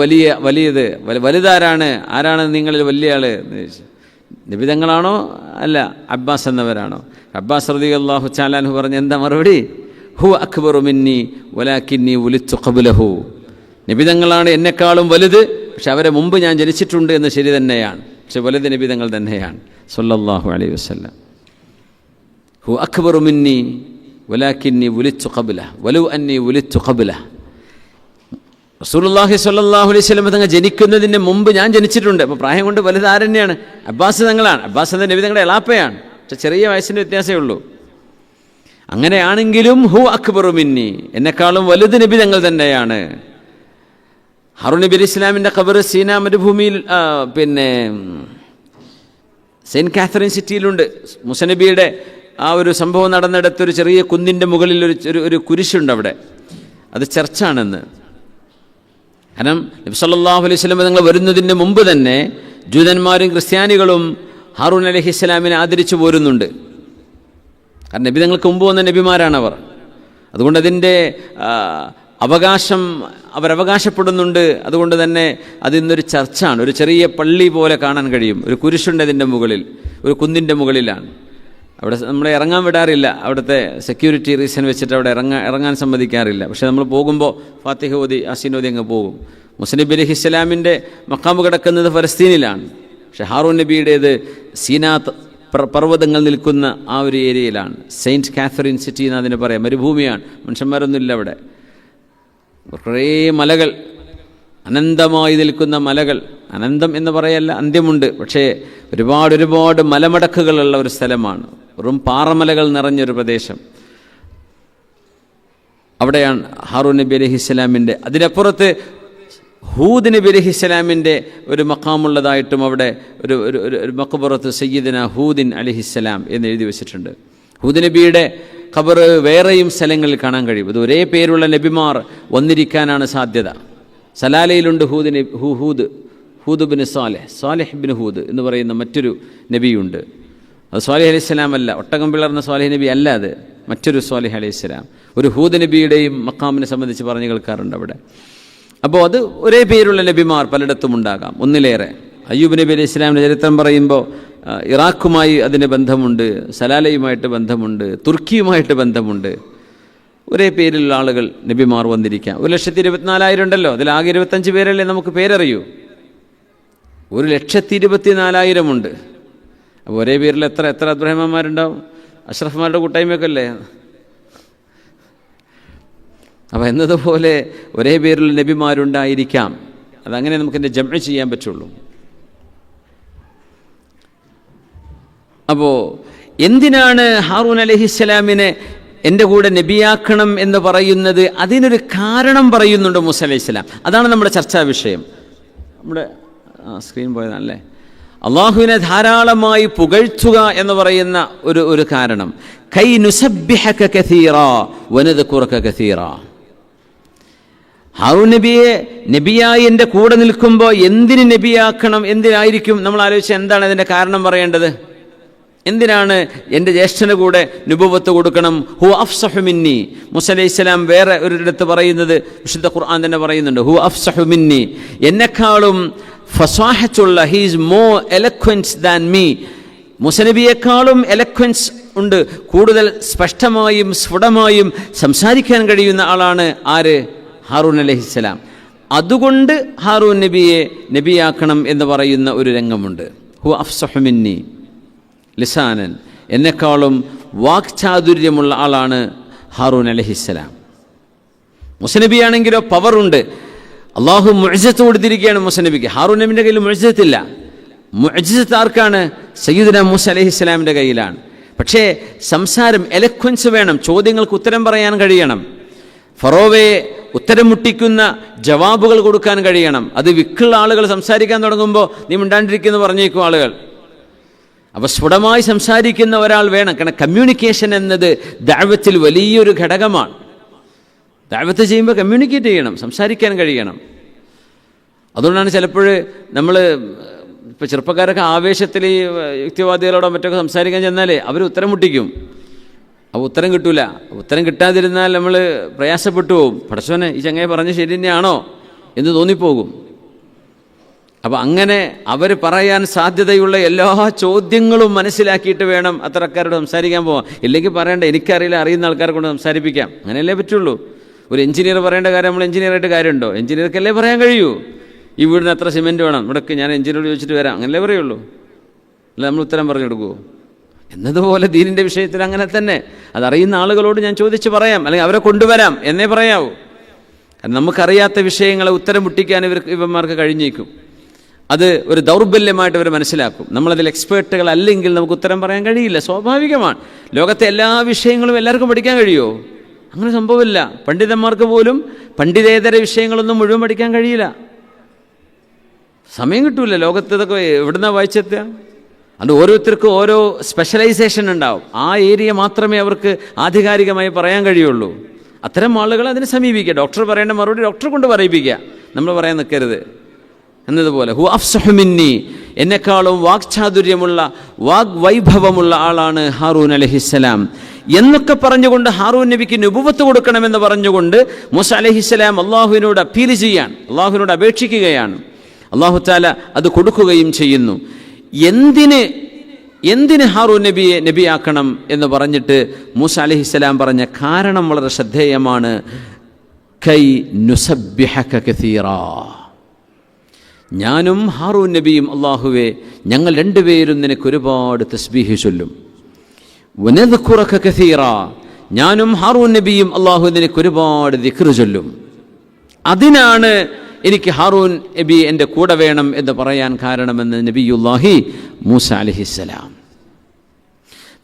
വലുതാരാണ്, ആരാണ് നിങ്ങളിൽ വലിയ ആള്? നബി തങ്ങളാണോ അല്ല അബ്ബാസ് എന്നവരാണോ? അബ്ബാസ് റളിയല്ലാഹു തആല അൻഹു പറഞ്ഞ എന്താ മറുപടി? ഹുവ അക്ബറു മിന്നി വലാകിന്നി ഉലിത്തു ഖബ്ലഹു. നബി തങ്ങളാണ് എന്നെക്കാളും വലുത്, പക്ഷെ അവരെ മുമ്പ് ഞാൻ ജനിച്ചിട്ടുണ്ട് എന്ന് ശരി തന്നെയാണ്. പക്ഷെ വലുത് നബി തങ്ങൾ തന്നെയാണ് സ്വല്ലല്ലാഹു അലൈഹി വസല്ലം. ഹുവ അക്ബറു മിന്നി വലാകിന്നി ഉലിത്തു ഖബ്ലഹു വലൗ അന്നി ഉലിത്തു ഖബ്ലഹു. റസൂലുള്ളാഹി സ്വല്ലല്ലാഹു അലൈഹി വസല്ലം തങ്ങൾ ജനിക്കുന്നതിന് മുമ്പ് ഞാൻ ജനിച്ചിട്ടുണ്ട്. അപ്പോൾ പ്രായം കൊണ്ട് വലുത് ആരെന്നെയാണ്? അബ്ബാസ് തങ്ങളാണ്. അബ്ബാസ് എന്ന നബി തങ്ങളുടെ എളാപ്പയാണ്. പക്ഷെ ചെറിയ വയസ്സിൻ്റെ വ്യത്യാസമേ ഉള്ളൂ. അങ്ങനെയാണെങ്കിലും ഹു അക്ബറു മിന്നി, എന്നെക്കാളും വലുത് നബി തങ്ങൾ തന്നെയാണ്. ഹാറൂൻ നബി അലൈഹി ഇസ്ലാമിൻ്റെ ഖബർ സീനാ മരുഭൂമിയിൽ സെയിൻറ്റ് കാത്തറിൻ സിറ്റിയിലുണ്ട്. മൂസ നബിയുടെ ആ ഒരു സംഭവം നടന്നിടത്തൊരു ചെറിയ കുന്നിൻ്റെ മുകളിൽ ഒരു കുരിശുണ്ട്. അവിടെ അത് ചർച്ചാണെന്ന്. കാരണം നബി സല്ലല്ലാഹു അലൈഹി വസല്ലം തങ്ങൾ വരുന്നതിന് മുമ്പ് തന്നെ ജൂതന്മാരും ക്രിസ്ത്യാനികളും ഹാറൂൻ അലൈഹിസ്സലാമിനെ ആദരിച്ചു പോരുന്നുണ്ട്. കാരണം നബി തങ്ങൾക്ക് മുമ്പ് വന്ന നബിമാരാണവർ. അതുകൊണ്ട് അതിൻ്റെ അവകാശം അവരവകാശപ്പെടുന്നുണ്ട്. അതുകൊണ്ട് തന്നെ അതിന്നൊരു ചർച്ചാണ്. ഒരു ചെറിയ പള്ളി പോലെ കാണാൻ കഴിയും. ഒരു കുരിശുണ്ട് അതിൻ്റെ മുകളിൽ, ഒരു കുന്നിൻ്റെ മുകളിലാണ്. അവിടെ നമ്മളെ ഇറങ്ങാൻ വിടാറില്ല. അവിടുത്തെ സെക്യൂരിറ്റി റീസൺ വെച്ചിട്ട് അവിടെ ഇറങ്ങാൻ സമ്മതിക്കാറില്ല. പക്ഷേ നമ്മൾ പോകുമ്പോൾ ഫാത്തിഹ ഓതി യാസീൻ ഓതി അങ്ങ് പോകും. മൂസ നബി അലൈഹിസ്സലാമിൻ്റെ മഖാമ് കിടക്കുന്നത് ഫലസ്തീനിലാണ്. പക്ഷേ ഹാറൂൻ നബിയുടേത് സീനാ പർവ്വതങ്ങൾ നിൽക്കുന്ന ആ ഒരു ഏരിയയിലാണ്. സെയിൻറ്റ് കാത്തറിൻ സിറ്റി എന്ന് അതിന് പറയാം. മരുഭൂമിയാണ്, മനുഷ്യന്മാരൊന്നുമില്ല അവിടെ. കുറേ മലകൾ, അനന്തമായി നിൽക്കുന്ന മലകൾ. അനന്തം എന്ന് പറയല്ല, അന്ത്യമുണ്ട്. പക്ഷേ ഒരുപാട് മലമടക്കുകളുള്ള ഒരു സ്ഥലമാണ്. വെറും പാറമലകൾ നിറഞ്ഞൊരു പ്രദേശം. അവിടെയാണ് ഹാറൂൻ നബി അലൈഹിസ്സലാമിൻ്റെ. അതിനപ്പുറത്ത് ഹൂദ് നബി അലൈഹിസ്സലാമിൻ്റെ ഒരു മഖാമുള്ളതായിട്ടും അവിടെ ഒരു മഖബറത്ത് സയ്യിദന ഹൂദിൻ അലൈഹിസ്സലാം എന്ന് എഴുതി വെച്ചിട്ടുണ്ട്. ഹൂദ് നബിയുടെ ഖബർ വേറെയും സ്ഥലങ്ങളിൽ കാണാൻ കഴിയും. ഇത് ഒരേ പേരുള്ള നബിമാർ വന്നിരിക്കാനാണ് സാധ്യത. സലാലയിലുണ്ട് Hud bin Salih bin Hud എന്ന് പറയുന്ന മറ്റൊരു നബിയുണ്ട്. അത് സ്വാലിഹ് അലൈഹിസ്സലാം അല്ല, ഒട്ടകം പിളർന്ന സ്വാലിഹ് നബി അല്ല, അത് മറ്റൊരു സ്വാലിഹ് അലൈഹിസ്സലാം. ഒരു ഹൂദ് നബിയുടെയും മഖാമിനെ സംബന്ധിച്ച് പറഞ്ഞു കേൾക്കാറുണ്ട് അവിടെ. അപ്പോൾ അത് ഒരേ പേരുള്ള നബിമാർ പലയിടത്തും ഉണ്ടാകാം, ഒന്നിലേറെ. അയ്യൂബ് നബി അലൈഹി ഇസ്ലാമിൻ്റെ ചരിത്രം പറയുമ്പോൾ ഇറാഖുമായി അതിന് ബന്ധമുണ്ട്, സലാലയുമായിട്ട് ബന്ധമുണ്ട്, തുർക്കിയുമായിട്ട് ബന്ധമുണ്ട്. ഒരേ പേരിലുള്ള ആളുകൾ നബിമാർ വന്നിരിക്കാം. 1,24,000 ഉണ്ടല്ലോ, അതിലാകെ 25 പേരല്ലേ നമുക്ക് പേരറിയൂ. 1,24,000 ഉണ്ട്. അപ്പോൾ ഒരേ പേരിൽ എത്ര അബ്ദുറഹ്മാന്മാരുണ്ടാവും? അഷ്റഫ്മാരുടെ കൂട്ടായ്മയൊക്കെ അല്ലേ? അപ്പോൾ എന്നതുപോലെ ഒരേ പേരിൽ നബിമാരുണ്ടായിരിക്കാം. അതങ്ങനെ നമുക്കെൻ്റെ ജംഅ് ചെയ്യാൻ പറ്റുള്ളൂ. അപ്പോൾ എന്തിനാണ് ഹാറൂൻ അലൈഹിസ്സലാമിനെ എൻ്റെ കൂടെ നബിയാക്കണം എന്ന് പറയുന്നത്? അതിനൊരു കാരണം പറയുന്നുണ്ട് മൂസ അലൈഹിസ്സലാം. അതാണ് നമ്മുടെ ചർച്ചാ വിഷയം. നമ്മുടെ സ്ക്രീൻ പോയതാണല്ലേ. അള്ളാഹുവിനെ ധാരാളമായി പുകഴ്ത്തുക എന്ന് പറയുന്ന ഒരു കാരണം. കൈ നുസബ്ബിഹക കസീറാ വനദ്കുറക കസീറാ. ഹാറൂൻ നബിയെ നബിയായി എൻ്റെ കൂടെ നിൽക്കുമ്പോൾ എന്തിന് നബിയാക്കണം, എന്തിനായിരിക്കും നമ്മൾ ആലോചിച്ച് എന്താണ് അതിൻ്റെ കാരണം പറയേണ്ടത്? എന്തിനാണ് എൻ്റെ ജ്യേഷ്ഠന് കൂടെ നുബുവത്ത് കൊടുക്കണം? ഹു അഫ്സഹു മിന്നി. മൂസ അലൈഹിസ്സലാം വേറെ ഒരിടത്ത് പറയുന്നത്, വിശുദ്ധ ഖുർആൻ തന്നെ പറയുന്നുണ്ട്, ഹു അഫ്സഹു മിന്നി, എന്നെക്കാളും ഫസാഹത്തുള്ള, he is more eloquence than me. Musa നബിയെക്കാളും എലക്വൻസ് ഉണ്ട്, കൂടുതൽ സ്പഷ്ടമായും സ്ഫുടമായും സംസാരിക്കാൻ കഴിയുന്ന ആളാണ് ആര്? ഹാറൂൻ അലൈഹിസ്സലാം. അതുകൊണ്ട് ഹാറൂൻ നബിയെ നബിയാക്കണം എന്ന് പറയുന്ന ഒരു രംഗമുണ്ട്. ഹു അഫ്സഹു മിന്നി ലിസാനൻ, എന്നെക്കാളും വാക്ചാതുര്യമുള്ള ആളാണ് ഹാറൂൻ അലൈഹിസ്സലാം. മുസനബിയാണെങ്കിലോ പവറുണ്ട്, അള്ളാഹു മുഅ്ജിസത്ത് കൊടുത്തിരിക്കുകയാണ് മുസനബിക്ക്. ഹാറൂൻ നബിൻ്റെ കയ്യിൽ മുഅ്ജിസത്തില്ല. മുഅ്ജിസത്ത് ആർക്കാണ്? സയ്യിദുനാ മൂസ അലൈഹിസ്സലാമിൻ്റെ കയ്യിലാണ്. പക്ഷേ സംസാരം, എലക്വൻസ് വേണം, ചോദ്യങ്ങൾക്ക് ഉത്തരം പറയാൻ കഴിയണം, ഫറോവയെ ഉത്തരം മുട്ടിക്കുന്ന ജവാബുകൾ കൊടുക്കാൻ കഴിയണം. അത് വിക്കുള്ള ആളുകൾ സംസാരിക്കാൻ തുടങ്ങുമ്പോൾ നീ മിണ്ടാണ്ടിരിക്കുന്നു പറഞ്ഞേക്കും ആളുകൾ. അപ്പോൾ സ്ഫുടമായി സംസാരിക്കുന്ന ഒരാൾ വേണം. കാരണം കമ്മ്യൂണിക്കേഷൻ എന്നത് ദഅവത്തിൽ വലിയൊരു ഘടകമാണ്. ദഅവത്ത് ചെയ്യുമ്പോൾ കമ്മ്യൂണിക്കേറ്റ് ചെയ്യണം, സംസാരിക്കാൻ കഴിയണം. അതുകൊണ്ടാണ് ചിലപ്പോൾ നമ്മൾ ഇപ്പോൾ ചെറുപ്പക്കാരൊക്കെ ആവേശത്തിൽ ഈ യുക്തിവാദികളോടോ മറ്റൊക്കെ സംസാരിക്കാൻ ചെന്നാൽ അവർ ഉത്തരം മുട്ടിക്കും. അപ്പോൾ ഉത്തരം കിട്ടൂല. ഉത്തരം കിട്ടാതിരുന്നാൽ നമ്മൾ പ്രയാസപ്പെട്ടു പോകും. പടച്ചോനെ, ഈ ചങ്ങായി പറഞ്ഞ് ശരി തന്നെയാണോ എന്ന് തോന്നിപ്പോകും. അപ്പോൾ അങ്ങനെ അവർ പറയാൻ സാധ്യതയുള്ള എല്ലാ ചോദ്യങ്ങളും മനസ്സിലാക്കിയിട്ട് വേണം അത്തരക്കാരോട് സംസാരിക്കാൻ പോകാം. ഇല്ലെങ്കിൽ പറയേണ്ട, എനിക്കറിയില്ല, അറിയുന്ന ആൾക്കാരെ കൊണ്ട് സംസാരിപ്പിക്കാം, അങ്ങനെയല്ലേ പറ്റുള്ളൂ. ഒരു എഞ്ചിനീയർ പറയേണ്ട കാര്യം നമ്മൾ എഞ്ചിനീയറായിട്ട് കാര്യമുണ്ടോ? എഞ്ചിനീയർക്കല്ലേ പറയാൻ കഴിയൂ. ഈ വീടിന് എത്ര സിമെൻറ്റ് വേണം, ഇവിടേക്ക് ഞാൻ എഞ്ചിനീയറോട് ചോദിച്ചിട്ട് വരാം, അങ്ങനല്ലേ പറയുള്ളൂ. അല്ല നമ്മൾ ഉത്തരം പറഞ്ഞു കൊടുക്കുമോ? എന്നതുപോലെ ദീനിൻ്റെ വിഷയത്തിൽ അങ്ങനെ തന്നെ. അതറിയുന്ന ആളുകളോട് ഞാൻ ചോദിച്ച് പറയാം, അല്ലെങ്കിൽ അവരെ കൊണ്ടുവരാം എന്നേ പറയാവൂ. കാരണം നമുക്കറിയാത്ത വിഷയങ്ങളെ ഉത്തരം മുട്ടിക്കാൻ ഇവന്മാർക്ക് കഴിഞ്ഞേക്കും. അത് ഒരു ദൗർബല്യമായിട്ട് അവർ മനസ്സിലാക്കും. നമ്മളതിൽ എക്സ്പേർട്ടുകൾ അല്ലെങ്കിൽ നമുക്ക് ഉത്തരം പറയാൻ കഴിയില്ല, സ്വാഭാവികമാണ്. ലോകത്തെ എല്ലാ വിഷയങ്ങളും എല്ലാവർക്കും പഠിക്കാൻ കഴിയുമോ? അങ്ങനെ സംഭവമില്ല. പണ്ഡിതന്മാർക്ക് പോലും പണ്ഡിതേതര വിഷയങ്ങളൊന്നും മുഴുവൻ പഠിക്കാൻ കഴിയില്ല, സമയം കിട്ടൂല. ലോകത്ത് ഇതൊക്കെ എവിടുന്നാ വായിച്ചെത്തുക? അത് ഓരോരുത്തർക്കും ഓരോ സ്പെഷ്യലൈസേഷൻ ഉണ്ടാവും. ആ ഏരിയ മാത്രമേ അവർക്ക് ആധികാരികമായി പറയാൻ കഴിയുള്ളൂ. അത്തരം ആളുകൾ അതിനെ സമീപിക്കുക. ഡോക്ടർ പറയേണ്ട മറുപടി ഡോക്ടറെ കൊണ്ട് പറയിപ്പിക്കുക, നമ്മൾ പറയാൻ നിൽക്കരുത് എന്നതുപോലെ. ഹു അഫ്സഹു മിന്നി, എന്നെക്കാളും വാക്ചാതുര്യമുള്ള വാഗ്വൈഭവമുള്ള ആളാണ് ഹാറൂൻ അലൈഹിസ്സലാം എന്നൊക്കെ പറഞ്ഞുകൊണ്ട് ഹാറൂൻ നബിക്ക് നുബുവത്ത് കൊടുക്കണമെന്ന് പറഞ്ഞുകൊണ്ട് മൂസ അലൈഹിസ്സലാം അള്ളാഹുവിനോട് അപ്പീൽ ചെയ്യാൻ, അള്ളാഹുവിനോട് അപേക്ഷിക്കുകയാണ്. അള്ളാഹു തആല അത് കൊടുക്കുകയും ചെയ്യുന്നു. എന്തിന് ഹാറൂൻ നബിയെ നബിയാക്കണം എന്ന് പറഞ്ഞിട്ട് മൂസ അലൈഹിസ്സലാം പറഞ്ഞ കാരണം വളരെ ശ്രദ്ധേയമാണ്. കൈ നുസബ്ബിഹക കസീറാ, ഞാനും ഹാറൂൻ നബിയും അള്ളാഹുവേ ഞങ്ങൾ രണ്ടുപേരും നിനക്ക് ഒരുപാട് തസ്ബീഹ് ചൊല്ലും. വനദ്കുറക കസീറാ, ഞാനും ഹാറൂൻ നബിയും അള്ളാഹു നിനക്ക് ഒരുപാട് ദിക്ർ ചൊല്ലും. അതിനാണ് എനിക്ക് ഹാറൂൻ നബി എൻ്റെ കൂടെ വേണം എന്ന് പറയാൻ കാരണമെന്ന് നബിയുല്ലാഹി മൂസ അലൈഹിസ്സലാം.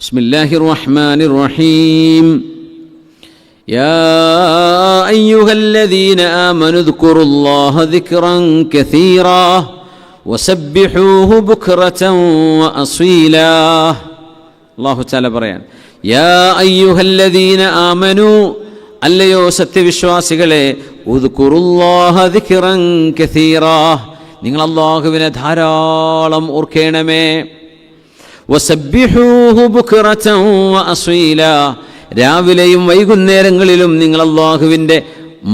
ബിസ്മില്ലാഹിർ റഹ്മാനിർ റഹീം. യാ അയ്യുഹല്ലദീന ആമനുദ്കുറുല്ലാഹ ദിക്റൻ കസീറാ വസബ്ബിഹൂഹു ബുക്റതൻ വഅസീലാ. അല്ലാഹു തആല പറയാൻ, യാ അയ്യുഹല്ലദീന ആമനു, അല്ലയോ സത്യവിശ്വാസികളെ, ഉദ്കുറുല്ലാഹ ദിക്റൻ കസീറാ, നിങ്ങൾ അല്ലാഹുവിനെ ധാരാളം ഓർക്കണമേ. വസബ്ബിഹൂഹു ബുക്റതൻ വഅസീലാ, രാവിലെയും വൈകുന്നേരങ്ങളിലും നിങ്ങൾ അല്ലാഹുവിൻ്റെ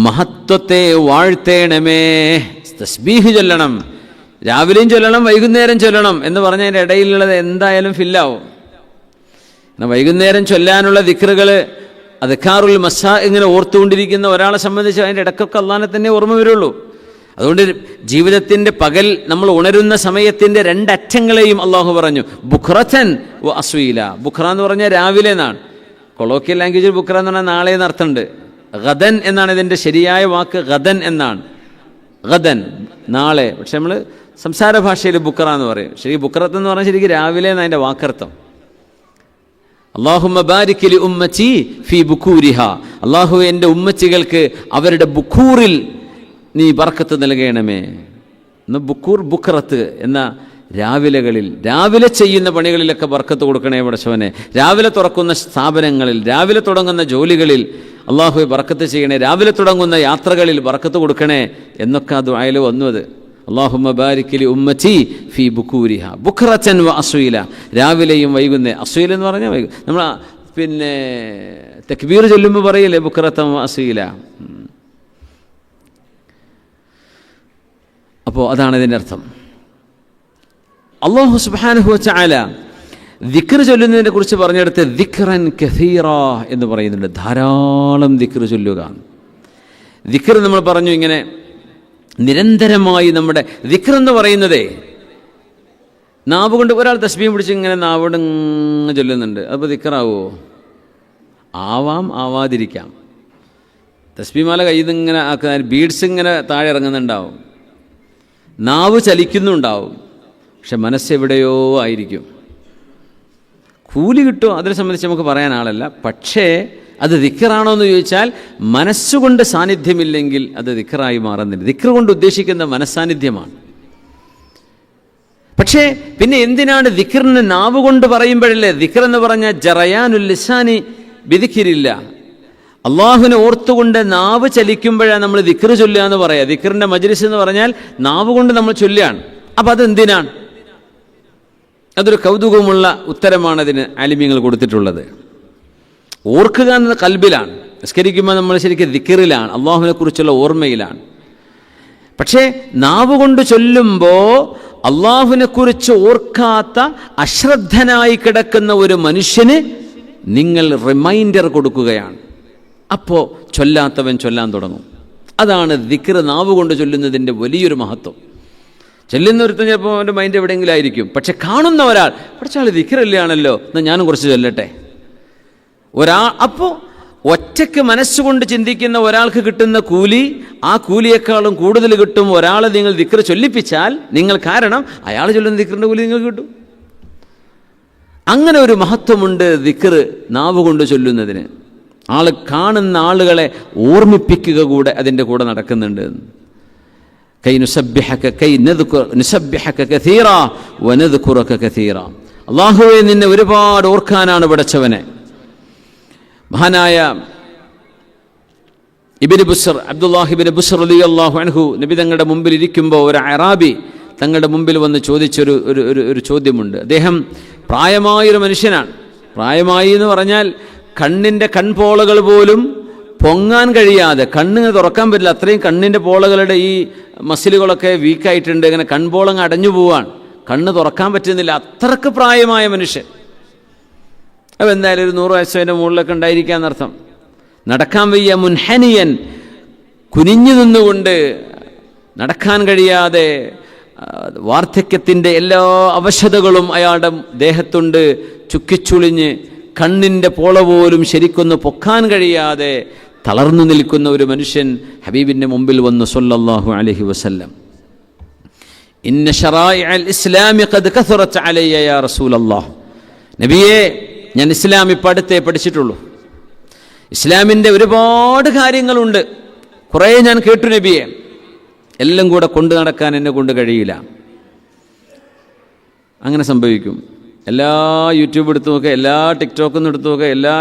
മഹത്വത്തെ വാഴ്ത്തേണമേ. തസ്ബീഹ് ചൊല്ലണം, രാവിലെയും ചൊല്ലണം വൈകുന്നേരം ചൊല്ലണം എന്ന് പറഞ്ഞതിൻ്റെ ഇടയിലുള്ളത് എന്തായാലും ഫില്ലാവും. വൈകുന്നേരം ചൊല്ലാനുള്ള ദിക്റുകൾ, അദ്കാറുൽ മസാ ഇങ്ങനെ ഓർത്തുകൊണ്ടിരിക്കുന്ന ഒരാളെ സംബന്ധിച്ച് അതിൻ്റെ ഇടയ്ക്കൊക്കെ അള്ളാഹിനെ തന്നെ ഓർമ്മ വരുള്ളൂ. അതുകൊണ്ട് ജീവിതത്തിൻ്റെ പകൽ നമ്മൾ ഉണരുന്ന സമയത്തിൻ്റെ രണ്ടറ്റങ്ങളെയും അള്ളാഹു പറഞ്ഞു ബുഖ്റതൻ വ അസ്വീല. ബുഖ്റ എന്ന് പറഞ്ഞാൽ രാവിലെ എന്നാണ്. കൊളോക്കിയൽ ലാംഗ്വേജിൽ ബുഖ്റ എന്ന് പറഞ്ഞാൽ നാളെ എന്നർത്ഥമുണ്ട്. ഗദൻ എന്നാണ് ഇതിൻ്റെ ശരിയായ വാക്ക്, ഗദൻ എന്നാണ്. ഗദൻ നാളെ, പക്ഷെ നമ്മൾ സംസാര ഭാഷയിൽ ബുഖ്റ എന്ന് പറയും. ശരി, ബുഖ്റത്ത് എന്ന് പറഞ്ഞാൽ ശരിക്കും രാവിലെ എന്നാണ് അതിൻ്റെ വാക്കർത്ഥം. അല്ലാഹുമ്മ ബാരിക് ലി ഉമ്മത്തി ഫീ ബുഖൂരിഹ, അല്ലാഹുവേ എൻ്റെ ഉമ്മത്തികൾക്ക് അവരുടെ ബുഖൂറിൽ നീ ബർക്കത്ത് നൽകണമേ. ബുഖൂർ ബുഖ്റത്ത് എന്ന രാവിലെ ചെയ്യുന്ന പണികളിലൊക്കെ ബർക്കത്ത് കൊടുക്കണേ പടച്ചവനെ. രാവിലെ തുറക്കുന്ന സ്ഥാപനങ്ങളിൽ, രാവിലെ തുടങ്ങുന്ന ജോലികളിൽ അള്ളാഹുവെ ബർക്കത്ത് ചെയ്യണേ. രാവിലെ തുടങ്ങുന്ന യാത്രകളിൽ ബർക്കത്ത് കൊടുക്കണേ എന്നൊക്കെ ആ ദുആയിൽ വന്നു. അത് അല്ലാഹുമ്മ ബാരിക് ലി ഉമ്മത്തി ഫീ ബുകൂരിഹ ബുക്റതൻ വ അസ്വീല. രാവിലെയും വൈകുന്നേരം. അസ്വീല എന്ന് പറഞ്ഞാൽ നമ്മൾ പിന്നെ തക്ബീർ ചൊല്ലുമ്പോൾ പറയില്ലേ ബുക്റതൻ വ അസ്വീല. അപ്പോൾ അതാണ് ഇതിൻ്റെ അർത്ഥം. അല്ലാഹു സുബ്ഹാനഹു വ തആല ദിക്ർ ചൊല്ലുന്നതിനെ കുറിച്ച് പറഞ്ഞെടുത്ത് ദിക്റൻ കസീറ എന്ന് പറയുന്നുണ്ട്. ധാരാളം ദിക്ർ ചൊല്ലുക. ദിക്ർ നമ്മൾ പറഞ്ഞു ഇങ്ങനെ നിരന്തരമായി നമ്മുടെ ദിക്ർ എന്ന് പറയുന്നതേ നാവ് കൊണ്ട് ഒരാൾ തസ്ബീഹ് പിടിച്ച് ഇങ്ങനെ നാവോട് ചൊല്ലുന്നുണ്ട്. അപ്പോൾ ദിക്റാവോ? ആവാം, ആവാതിരിക്കാം. തസ്ബീഹ് മാല കയ്യിൽ നിന്ന് ഇങ്ങനെ ആക്കാൻ ബീഡ്സ് ഇങ്ങനെ താഴെ ഇറങ്ങുന്നുണ്ടാവും, നാവ് ചലിക്കുന്നുണ്ടാവും, പക്ഷെ മനസ്സെവിടെയോ ആയിരിക്കും. കൂലി കിട്ടുമോ അതിനെ സംബന്ധിച്ച് നമുക്ക് പറയാൻ ആളല്ല. പക്ഷേ അത് ദിക്റാണോ എന്ന് ചോദിച്ചാൽ മനസ്സുകൊണ്ട് സാന്നിധ്യമില്ലെങ്കിൽ അത് ദിക്റായി മാറുന്നില്ല. ദിക്ർ കൊണ്ട് ഉദ്ദേശിക്കുന്ന മനസ്സാന്നിധ്യമാണ്. പക്ഷേ പിന്നെ എന്തിനാണ് ദിക്റിന് നാവ് കൊണ്ട് പറയുമ്പോഴല്ലേ? ദിക്ർ എന്ന് പറഞ്ഞാൽ ജറയാനുൽ ലിസാനി ബിദിക്രില്ല. അള്ളാഹുവിനെ ഓർത്തുകൊണ്ട് നാവ് ചലിക്കുമ്പോഴാണ് നമ്മൾ ദിക്ർ ചൊല്ലുക എന്ന് പറയാം. ദിക്റിൻ്റെ മജ്ലിസ് എന്ന് പറഞ്ഞാൽ നാവ് കൊണ്ട് നമ്മൾ ചൊല്ലുകയാണ്. അപ്പം അതെന്തിനാണ്? അതൊരു കൗതുകമുള്ള ഉത്തരമാണ് അതിന് ആലിമീങ്ങൾ കൊടുത്തിട്ടുള്ളത്. ഓർക്കുക എന്നത് കൽബിലാണ്. നിസ്കരിക്കുമ്പോൾ നമ്മൾ ശരിക്കും ദിക്റിലാണ്, അള്ളാഹുവിനെ കുറിച്ചുള്ള ഓർമ്മയിലാണ്. പക്ഷേ നാവ് കൊണ്ട് ചൊല്ലുമ്പോൾ അള്ളാഹുവിനെ കുറിച്ച് ഓർക്കാത്ത അശ്രദ്ധനായി കിടക്കുന്ന ഒരു മനുഷ്യന് നിങ്ങൾ റിമൈൻഡർ കൊടുക്കുകയാണ്. അപ്പോൾ ചൊല്ലാത്തവൻ ചൊല്ലാൻ തുടങ്ങും. അതാണ് ദിക്ർ നാവ് കൊണ്ട് ചൊല്ലുന്നതിൻ്റെ വലിയൊരു മഹത്വം. ചൊല്ലുന്ന ഒരുത്തൻ ചിലപ്പോൾ അവൻ്റെ മൈൻഡ് എവിടെയെങ്കിലും ആയിരിക്കും. പക്ഷെ കാണുന്ന ഒരാൾ പഠിച്ചാൽ ദിക്റില്ലാണല്ലോ, എന്നാൽ ഞാനും കുറച്ച് ചൊല്ലട്ടെ. അപ്പോൾ ഒറ്റയ്ക്ക് മനസ്സുകൊണ്ട് ചിന്തിക്കുന്ന ഒരാൾക്ക് കിട്ടുന്ന കൂലി ആ കൂലിയേക്കാളും കൂടുതൽ കിട്ടും ഒരാളെ നിങ്ങൾ ദിക്ർ ചൊല്ലിപ്പിച്ചാൽ. നിങ്ങൾ കാരണം അയാൾ ചൊല്ലുന്ന ദിക്റിൻ്റെ കൂലി നിങ്ങൾക്ക് കിട്ടും. അങ്ങനെ ഒരു മഹത്വമുണ്ട് ദിക്ർ നാവ് കൊണ്ട് ചൊല്ലുന്നതിന്. കാണുന്ന ആളുകളെ ഓർമ്മിപ്പിക്കുക കൂടെ അതിൻ്റെ കൂടെ നടക്കുന്നുണ്ട്. കൈ നുസബ്ബിഹക കൈ നുസബ്ബിഹക കസീറ വനദ്കുറക കസീറ. അല്ലാഹുവേ നിന്നെ ഒരുപാട് ഓർക്കാനാണ് പടച്ചവനെ. മഹാനായ ഇബ്നു ബുസ്ർ അബ്ദുല്ലാഹി ഇബ്നു ബുസ്ർ റളിയല്ലാഹു അൻഹു നബി തങ്ങളുടെ മുമ്പിൽ ഇരിക്കുമ്പോൾ ഒരു അറാബി തങ്ങളുടെ മുമ്പിൽ വന്ന് ചോദിച്ചൊരു ഒരു ചോദ്യമുണ്ട്. അദ്ദേഹം പ്രായമായൊരു മനുഷ്യനാണ്. പ്രായമായി എന്ന് പറഞ്ഞാൽ കണ്ണിൻ്റെ കൺപോളകൾ പോലും പൊങ്ങാൻ കഴിയാതെ, കണ്ണിന് തുറക്കാൻ പറ്റില്ല, അത്രയും കണ്ണിൻ്റെ പോളകളുടെ ഈ മസിലുകളൊക്കെ വീക്കായിട്ടുണ്ട്. ഇങ്ങനെ കൺപോളങ്ങ് അടഞ്ഞു പോവാണ്, കണ്ണ് തുറക്കാൻ പറ്റുന്നില്ല. അത്രക്ക് പ്രായമായ മനുഷ്യൻ. അപ്പോൾ എന്തായാലും ഒരു 100 വയസ്സിൻ്റെ മുകളിലൊക്കെ ഉണ്ടായിരിക്കാന്നർത്ഥം. നടക്കാൻ വയ്യ, മുൻഹനിയൻ, കുനിഞ്ഞു നിന്നുകൊണ്ട് നടക്കാൻ കഴിയാതെ, വാർദ്ധക്യത്തിൻ്റെ എല്ലാ അവശതകളും അയാളുടെ ദേഹത്തുണ്ട്. ചുക്കിച്ചുളിഞ്ഞ് കണ്ണിൻ്റെ പോള പോലും ശരിക്കൊന്ന് പൊക്കാൻ കഴിയാതെ തളർന്നു നിൽക്കുന്ന ഒരു മനുഷ്യൻ ഹബീബിൻ്റെ മുമ്പിൽ വന്നു സല്ലല്ലാഹു അലൈഹി വസല്ലം. ഇന്ന ശറായിഅൽ ഇസ്ലാമി ഖദ് കസറത് അലയ്യ യാ റസൂലല്ലാഹ്. നബിയേ, ഞാൻ ഇസ്ലാം ഇപ്പം അടുത്തേ പഠിച്ചിട്ടുള്ളൂ. ഇസ്ലാമിൻ്റെ ഒരുപാട് കാര്യങ്ങളുണ്ട്, കുറേ ഞാൻ കേട്ടു നബിയെ. എല്ലാം കൂടെ കൊണ്ടു നടക്കാൻ എന്നെ കൊണ്ട് കഴിയില്ല. അങ്ങനെ സംഭവിക്കും. എല്ലാ യൂട്യൂബ് എടുത്തു നോക്കുക, എല്ലാ ടിക്ടോക്കിൽ നിന്ന് എടുത്തു നോക്കുക, എല്ലാ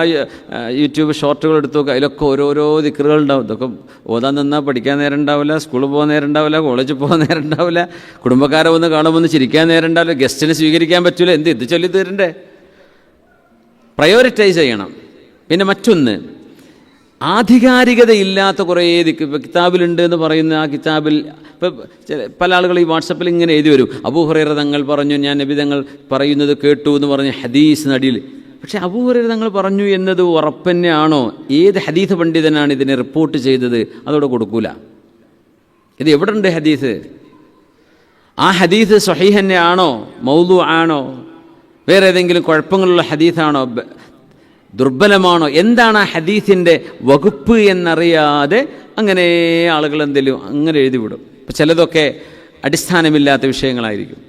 യൂട്യൂബ് ഷോർട്ടുകൾ എടുത്തു നോക്കുക, അതിലൊക്കെ ഓരോരോ ദിക്റുകൾ ഉണ്ടാവും. ഇതൊക്കെ ഓതാൻ നിന്നാൽ പഠിക്കാൻ നേരം ഉണ്ടാവില്ല, സ്കൂളിൽ പോകാൻ നേരം ഉണ്ടാവില്ല, കോളേജിൽ പോകാൻ നേരം ഉണ്ടാവില്ല, കുടുംബക്കാരെ വന്ന് കാണുമ്പോൾ ചിരിക്കാൻ നേരം ഉണ്ടാവില്ല, ഗസ്റ്റിനെ സ്വീകരിക്കാൻ പറ്റില്ല. ഇത് ചൊല്ലി തീരണ്ടേ? പ്രയോറിറ്റൈസ് ചെയ്യണം. പിന്നെ മറ്റൊന്ന്, ആധികാരികതയില്ലാത്ത കുറേ കിതാബിലുണ്ട് എന്ന് പറയുന്ന ആ കിതാബിൽ ഇപ്പം പല ആളുകൾ ഈ വാട്സപ്പിൽ ഇങ്ങനെ എഴുതി വരും, അബൂ ഹുറൈറ തങ്ങൾ പറഞ്ഞു, ഞാൻ നബി തങ്ങൾ പറയുന്നത് കേട്ടു എന്ന് പറഞ്ഞ് ഹദീസ് നടിയിൽ. പക്ഷേ അബൂ ഹുറൈറ തങ്ങൾ പറഞ്ഞു എന്നത് ഉറപ്പന്നെയാണോ? ഏത് ഹദീസ് പണ്ഡിതനാണ് ഇതിനെ റിപ്പോർട്ട് ചെയ്തത്? അതോടെ കൊടുക്കൂല. ഇത് എവിടെ ഉണ്ട് ഹദീസ്? ആ ഹദീസ് സ്വഹീഹ് തന്നെയാണോ, മൗദൂ ആണോ, വേറെ ഏതെങ്കിലും കുഴപ്പങ്ങളുള്ള ഹദീസാണോ, ദുർബലമാണോ, എന്താണ് ആ ഹദീസിൻ്റെ വകുപ്പ് എന്നറിയാതെ അങ്ങനെ ആളുകൾ എന്തെങ്കിലും അങ്ങനെ എഴുതിവിടും. ഇപ്പം ചിലതൊക്കെ അടിസ്ഥാനമില്ലാത്ത വിഷയങ്ങളായിരിക്കും.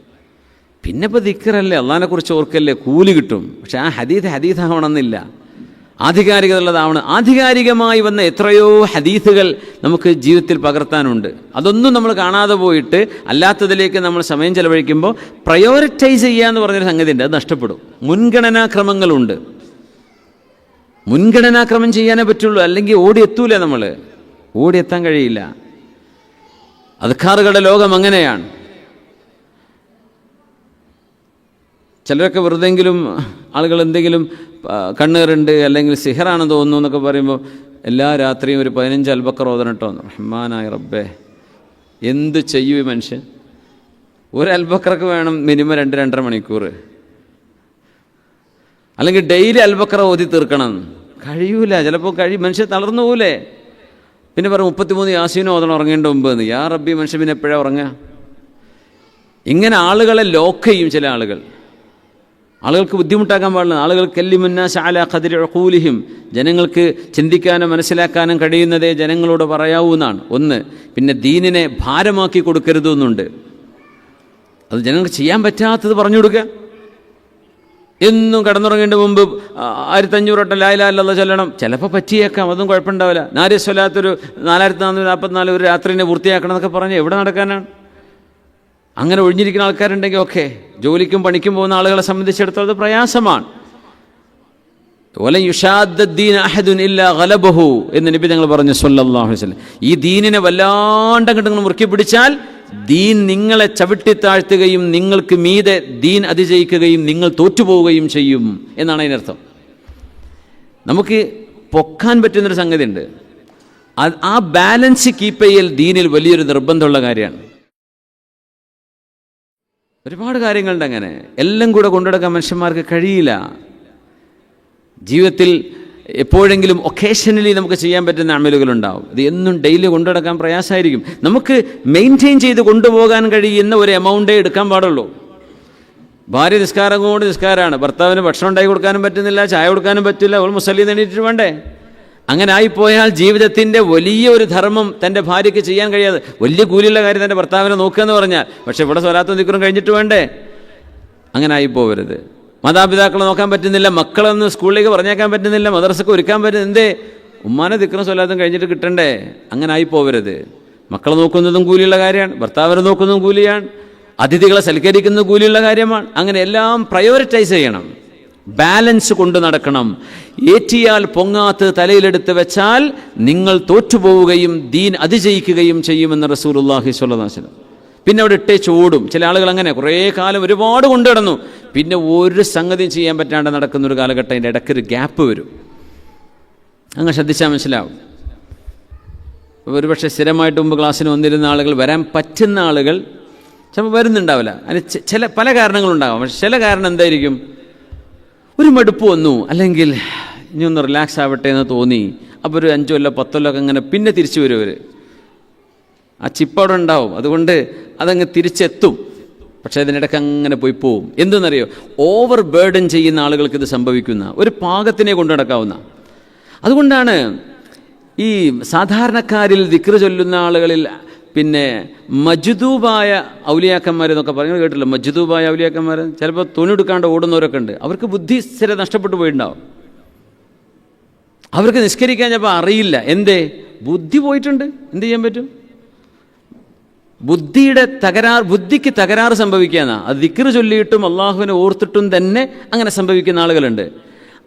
പിന്നെ ഇപ്പോൾ ദിക്റല്ലേ, അള്ളാഹിനെ കുറിച്ച് ഓർക്കല്ലേ, കൂലി കിട്ടും. പക്ഷെ ആ ഹദീസാവണമെന്നില്ല. ആധികാരികതയുള്ളതാവണം. ആധികാരികമായി വന്ന എത്രയോ ഹദീസുകൾ നമുക്ക് ജീവിതത്തിൽ പകർത്താനുണ്ട്. അതൊന്നും നമ്മൾ കാണാതെ പോയിട്ട് അല്ലാത്തതിലേക്ക് നമ്മൾ സമയം ചെലവഴിക്കുമ്പോൾ പ്രയോറിറ്റൈസ് ചെയ്യുക എന്ന് പറഞ്ഞൊരു സംഗതി ഉണ്ട്, അത് നഷ്ടപ്പെടും. മുൻഗണനാക്രമങ്ങളുണ്ട്. മുൻഗണനാക്രമം ചെയ്യാനേ പറ്റുള്ളൂ, അല്ലെങ്കിൽ ഓടിയെത്തൂല. നമ്മൾ ഓടിയെത്താൻ കഴിയില്ല. അദ്കാറുകളുടെ ലോകം അങ്ങനെയാണ്. ചിലരൊക്കെ വെറുതെങ്കിലും ആളുകൾ എന്തെങ്കിലും കണ്ണേറുണ്ട് അല്ലെങ്കിൽ സിഹറാണെന്ന് തോന്നുന്നു എന്നൊക്കെ പറയുമ്പോൾ എല്ലാ രാത്രിയും ഒരു 15 അൽബക്കർ ഓതണം കേട്ടോ. റഹ്മാനായ റബ്ബേ, എന്ത് ചെയ്യും ഈ മനുഷ്യൻ? ഒരു അൽബക്കറക്ക് വേണം മിനിമം 2-2.5 മണിക്കൂർ. അല്ലെങ്കിൽ ഡെയിലി അൽബക്കറ ഓതി തീർക്കണം. കഴിയൂല. ചിലപ്പോൾ മനുഷ്യൻ തളർന്നു പോകൂലേ. പിന്നെ പറയും 33 യാസീനോ ഓതണം ഉറങ്ങേണ്ട മുമ്പ് എന്ന്. യാ റബ്ബി, മനുഷ്യൻ പിന്നെ എപ്പോഴാണ് ഉറങ്ങുക? ഇങ്ങനെ ആളുകളെ ലോക്ക് ചെയ്യും ചില ആളുകൾ. ആളുകൾക്ക് ബുദ്ധിമുട്ടാക്കാൻ പാടില്ല. ആളുകൾക്ക് കല്ലിമുന്നാസ് അലാ ഖദ്രി ഉഖൂലിഹിം, ജനങ്ങൾക്ക് ചിന്തിക്കാനും മനസ്സിലാക്കാനും കഴിയുന്നതേ ജനങ്ങളോട് പറയാവൂ എന്നാണ് ഒന്ന്. പിന്നെ ദീനിനെ ഭാരമാക്കി കൊടുക്കരുതെന്നുണ്ട്. അത് ജനങ്ങൾക്ക് ചെയ്യാൻ പറ്റാത്തത് പറഞ്ഞു കൊടുക്കുക. എന്നും കിടന്നുറങ്ങേണ്ട മുമ്പ് 1500 വട്ടം ലാ ഇലാഹ ഇല്ലല്ലാഹ് ചൊല്ലണം. ചിലപ്പോൾ പറ്റിയേക്കാം, അതൊന്നും കുഴപ്പമുണ്ടാവില്ല. നാരി സ്വലാത്തൊരു 4444 ഒരു രാത്രിനെ പൂർത്തിയാക്കണം എന്നൊക്കെ പറഞ്ഞ് എവിടെ നടക്കാനാണ്? അങ്ങനെ ഒഴിഞ്ഞിരിക്കുന്ന ആൾക്കാരുണ്ടെങ്കിൽ ഓക്കെ. ജോലിക്കും പണിക്കും പോകുന്ന ആളുകളെ സംബന്ധിച്ചിടത്തോളം അത് പ്രയാസമാണ്. വലൻ യുശാദ്ദീന അഹദുൻ ഇല്ലാ ഗലബഹു എന്ന് നബി തങ്ങൾ പറഞ്ഞു സ്വല്ലല്ലാഹു അലൈഹി വസല്ലം. ഈ ദീനിനെ വല്ലാണ്ടങ്ങോട്ട് മുറുക്കി പിടിച്ചാൽ ദീൻ നിങ്ങളെ ചവിട്ടിത്താഴ്ത്തുകയും നിങ്ങൾക്ക് മീതെ ദീൻ അതിജയിക്കുകയും നിങ്ങൾ തോറ്റുപോവുകയും ചെയ്യും എന്നാണ് അതിനർത്ഥം. നമുക്ക് പൊക്കാൻ പറ്റുന്നൊരു സംഗതി ഉണ്ട്. ആ ബാലൻസ് കീപ്പ് ചെയ്യൽ ദീനിൽ വലിയൊരു നിർബന്ധമുള്ള കാര്യമാണ്. ഒരുപാട് കാര്യങ്ങളുണ്ട് അങ്ങനെ. എല്ലാം കൂടെ കൊണ്ടുനടക്കാൻ മനുഷ്യന്മാർക്ക് കഴിയില്ല. ജീവിതത്തിൽ എപ്പോഴെങ്കിലും ഒക്കേഷനലി നമുക്ക് ചെയ്യാൻ പറ്റുന്ന അമലുകളുണ്ടാവും. ഇത് എന്നും ഡെയിലി കൊണ്ടുനടക്കാൻ പ്രയാസമായിരിക്കും. നമുക്ക് മെയിൻറ്റെയിൻ ചെയ്ത് കൊണ്ടുപോകാൻ കഴിയുന്ന ഒരു എമൗണ്ടേ എടുക്കാൻ പാടുള്ളൂ. ഭാര്യ നിസ്കാരം കൊണ്ട് നിസ്കാരമാണ്, ഭർത്താവിന് ഭക്ഷണം ഉണ്ടാക്കി കൊടുക്കാനും പറ്റുന്നില്ല, ചായ കൊടുക്കാനും പറ്റില്ല, അവൾ മുസല്ലി നേടിയിട്ട് വേണ്ടേ? അങ്ങനെ ആയിപ്പോയാൽ ജീവിതത്തിൻ്റെ വലിയ ഒരു ധർമ്മം തൻ്റെ ഭാര്യയ്ക്ക് ചെയ്യാൻ കഴിയാതെ, വലിയ കൂലിയുള്ള കാര്യം തൻ്റെ ഭർത്താവിനെ നോക്കുക എന്ന് പറഞ്ഞാൽ, പക്ഷേ ഇവിടെ സ്വലാത്തും ദിക്റും കഴിഞ്ഞിട്ട് വേണ്ടേ? അങ്ങനെ ആയിപ്പോവരുത്. മാതാപിതാക്കളെ നോക്കാൻ പറ്റുന്നില്ല, മക്കളൊന്നും സ്കൂളിലേക്ക് പറഞ്ഞേക്കാൻ പറ്റുന്നില്ല, മദ്രസക്ക് ഒരുക്കാൻ പറ്റുന്നില്ല, എന്തേ? ഉമ്മാനെ ദിക്റും സ്വലാത്തും കഴിഞ്ഞിട്ട് കിട്ടണ്ടേ? അങ്ങനെ ആയിപ്പോവരുത്. മക്കളെ നോക്കുന്നതും കൂലിയുള്ള കാര്യമാണ്, ഭർത്താവിനെ നോക്കുന്നതും കൂലിയാണ്, അതിഥികളെ സൽക്കരിക്കുന്നത് കൂലിയുള്ള കാര്യമാണ്. അങ്ങനെ എല്ലാം പ്രയോറിറ്റൈസ് ചെയ്യണം, ബാലൻസ് കൊണ്ട് നടക്കണം. ഏറ്റിയാൽ പൊങ്ങാത്ത് തലയിലെടുത്ത് വെച്ചാൽ നിങ്ങൾ തോറ്റുപോവുകയും ദീൻ അതിജയിക്കുകയും ചെയ്യുമെന്ന് റസൂലുള്ളാഹി സ്വല്ലല്ലാഹു അലൈഹി വസല്ലം. പിന്നെ അവിടെ ഇട്ടേച്ച് ഓടും. ചില ആളുകൾ അങ്ങനെ കുറേ കാലം ഒരുപാട് കൊണ്ടു കിടന്നു, പിന്നെ ഒരു സംഗതിയും ചെയ്യാൻ പറ്റാണ്ട് നടക്കുന്നൊരു കാലഘട്ടം, അതിൻ്റെ ഇടയ്ക്കൊരു ഗ്യാപ്പ് വരും. അങ്ങ് ശ്രദ്ധിച്ചാൽ മനസ്സിലാവും. ഒരുപക്ഷെ സ്ഥിരമായിട്ട് മുമ്പ് ക്ലാസ്സിന് വന്നിരുന്ന ആളുകൾ, വരാൻ പറ്റുന്ന ആളുകൾ ചിലപ്പോൾ വരുന്നുണ്ടാവില്ല. അതിന് പല കാരണങ്ങളുണ്ടാകാം. പക്ഷെ ചില കാരണം എന്തായിരിക്കും? ഒരു മടുപ്പ് വന്നു, അല്ലെങ്കിൽ ഇനി ഒന്ന് റിലാക്സ് ആവട്ടെ എന്ന് തോന്നി. അപ്പോൾ ഒരു 5 കൊല്ലം 10 കൊല്ലമൊക്കെ അങ്ങനെ പിന്നെ തിരിച്ചു വരും. അവർ ആ ചിപ്പവിടെ ഉണ്ടാവും, അതുകൊണ്ട് അതങ്ങ് തിരിച്ചെത്തും. പക്ഷേ അതിനിടയ്ക്ക് അങ്ങനെ പോയി പോവും. എന്തെന്നറിയോ? ഓവർ ബേർഡൻ ചെയ്യുന്ന ആളുകൾക്ക് ഇത് സംഭവിക്കുന്ന ഒരു പാകത്തിനെ കൊണ്ടു നടക്കാവുന്ന. അതുകൊണ്ടാണ് ഈ സാധാരണക്കാരിൽ ദിക്ർ ചൊല്ലുന്ന ആളുകളിൽ പിന്നെ മജ്ദൂബായ ഔലിയാക്കന്മാരെന്നൊക്കെ പറഞ്ഞു കേട്ടില്ല. മജ്ദൂബായ ഔലിയാക്കന്മാർ ചിലപ്പോൾ തുണി എടുക്കാണ്ട് ഓടുന്നവരൊക്കെ ഉണ്ട്. അവർക്ക് ബുദ്ധി സ്ഥിര നഷ്ടപ്പെട്ടു പോയിട്ടുണ്ടാവും. അവർക്ക് നിസ്കരിക്കാൻ ചിലപ്പോൾ അറിയില്ല. എന്തേ? ബുദ്ധി പോയിട്ടുണ്ട്. എന്ത് ചെയ്യാൻ പറ്റും? ബുദ്ധിക്ക് തകരാറ് സംഭവിക്കാന്നാ. അത് ദിക്ർ ചൊല്ലിയിട്ടും അള്ളാഹുവിനെ ഓർത്തിട്ടും തന്നെ അങ്ങനെ സംഭവിക്കുന്ന ആളുകളുണ്ട്.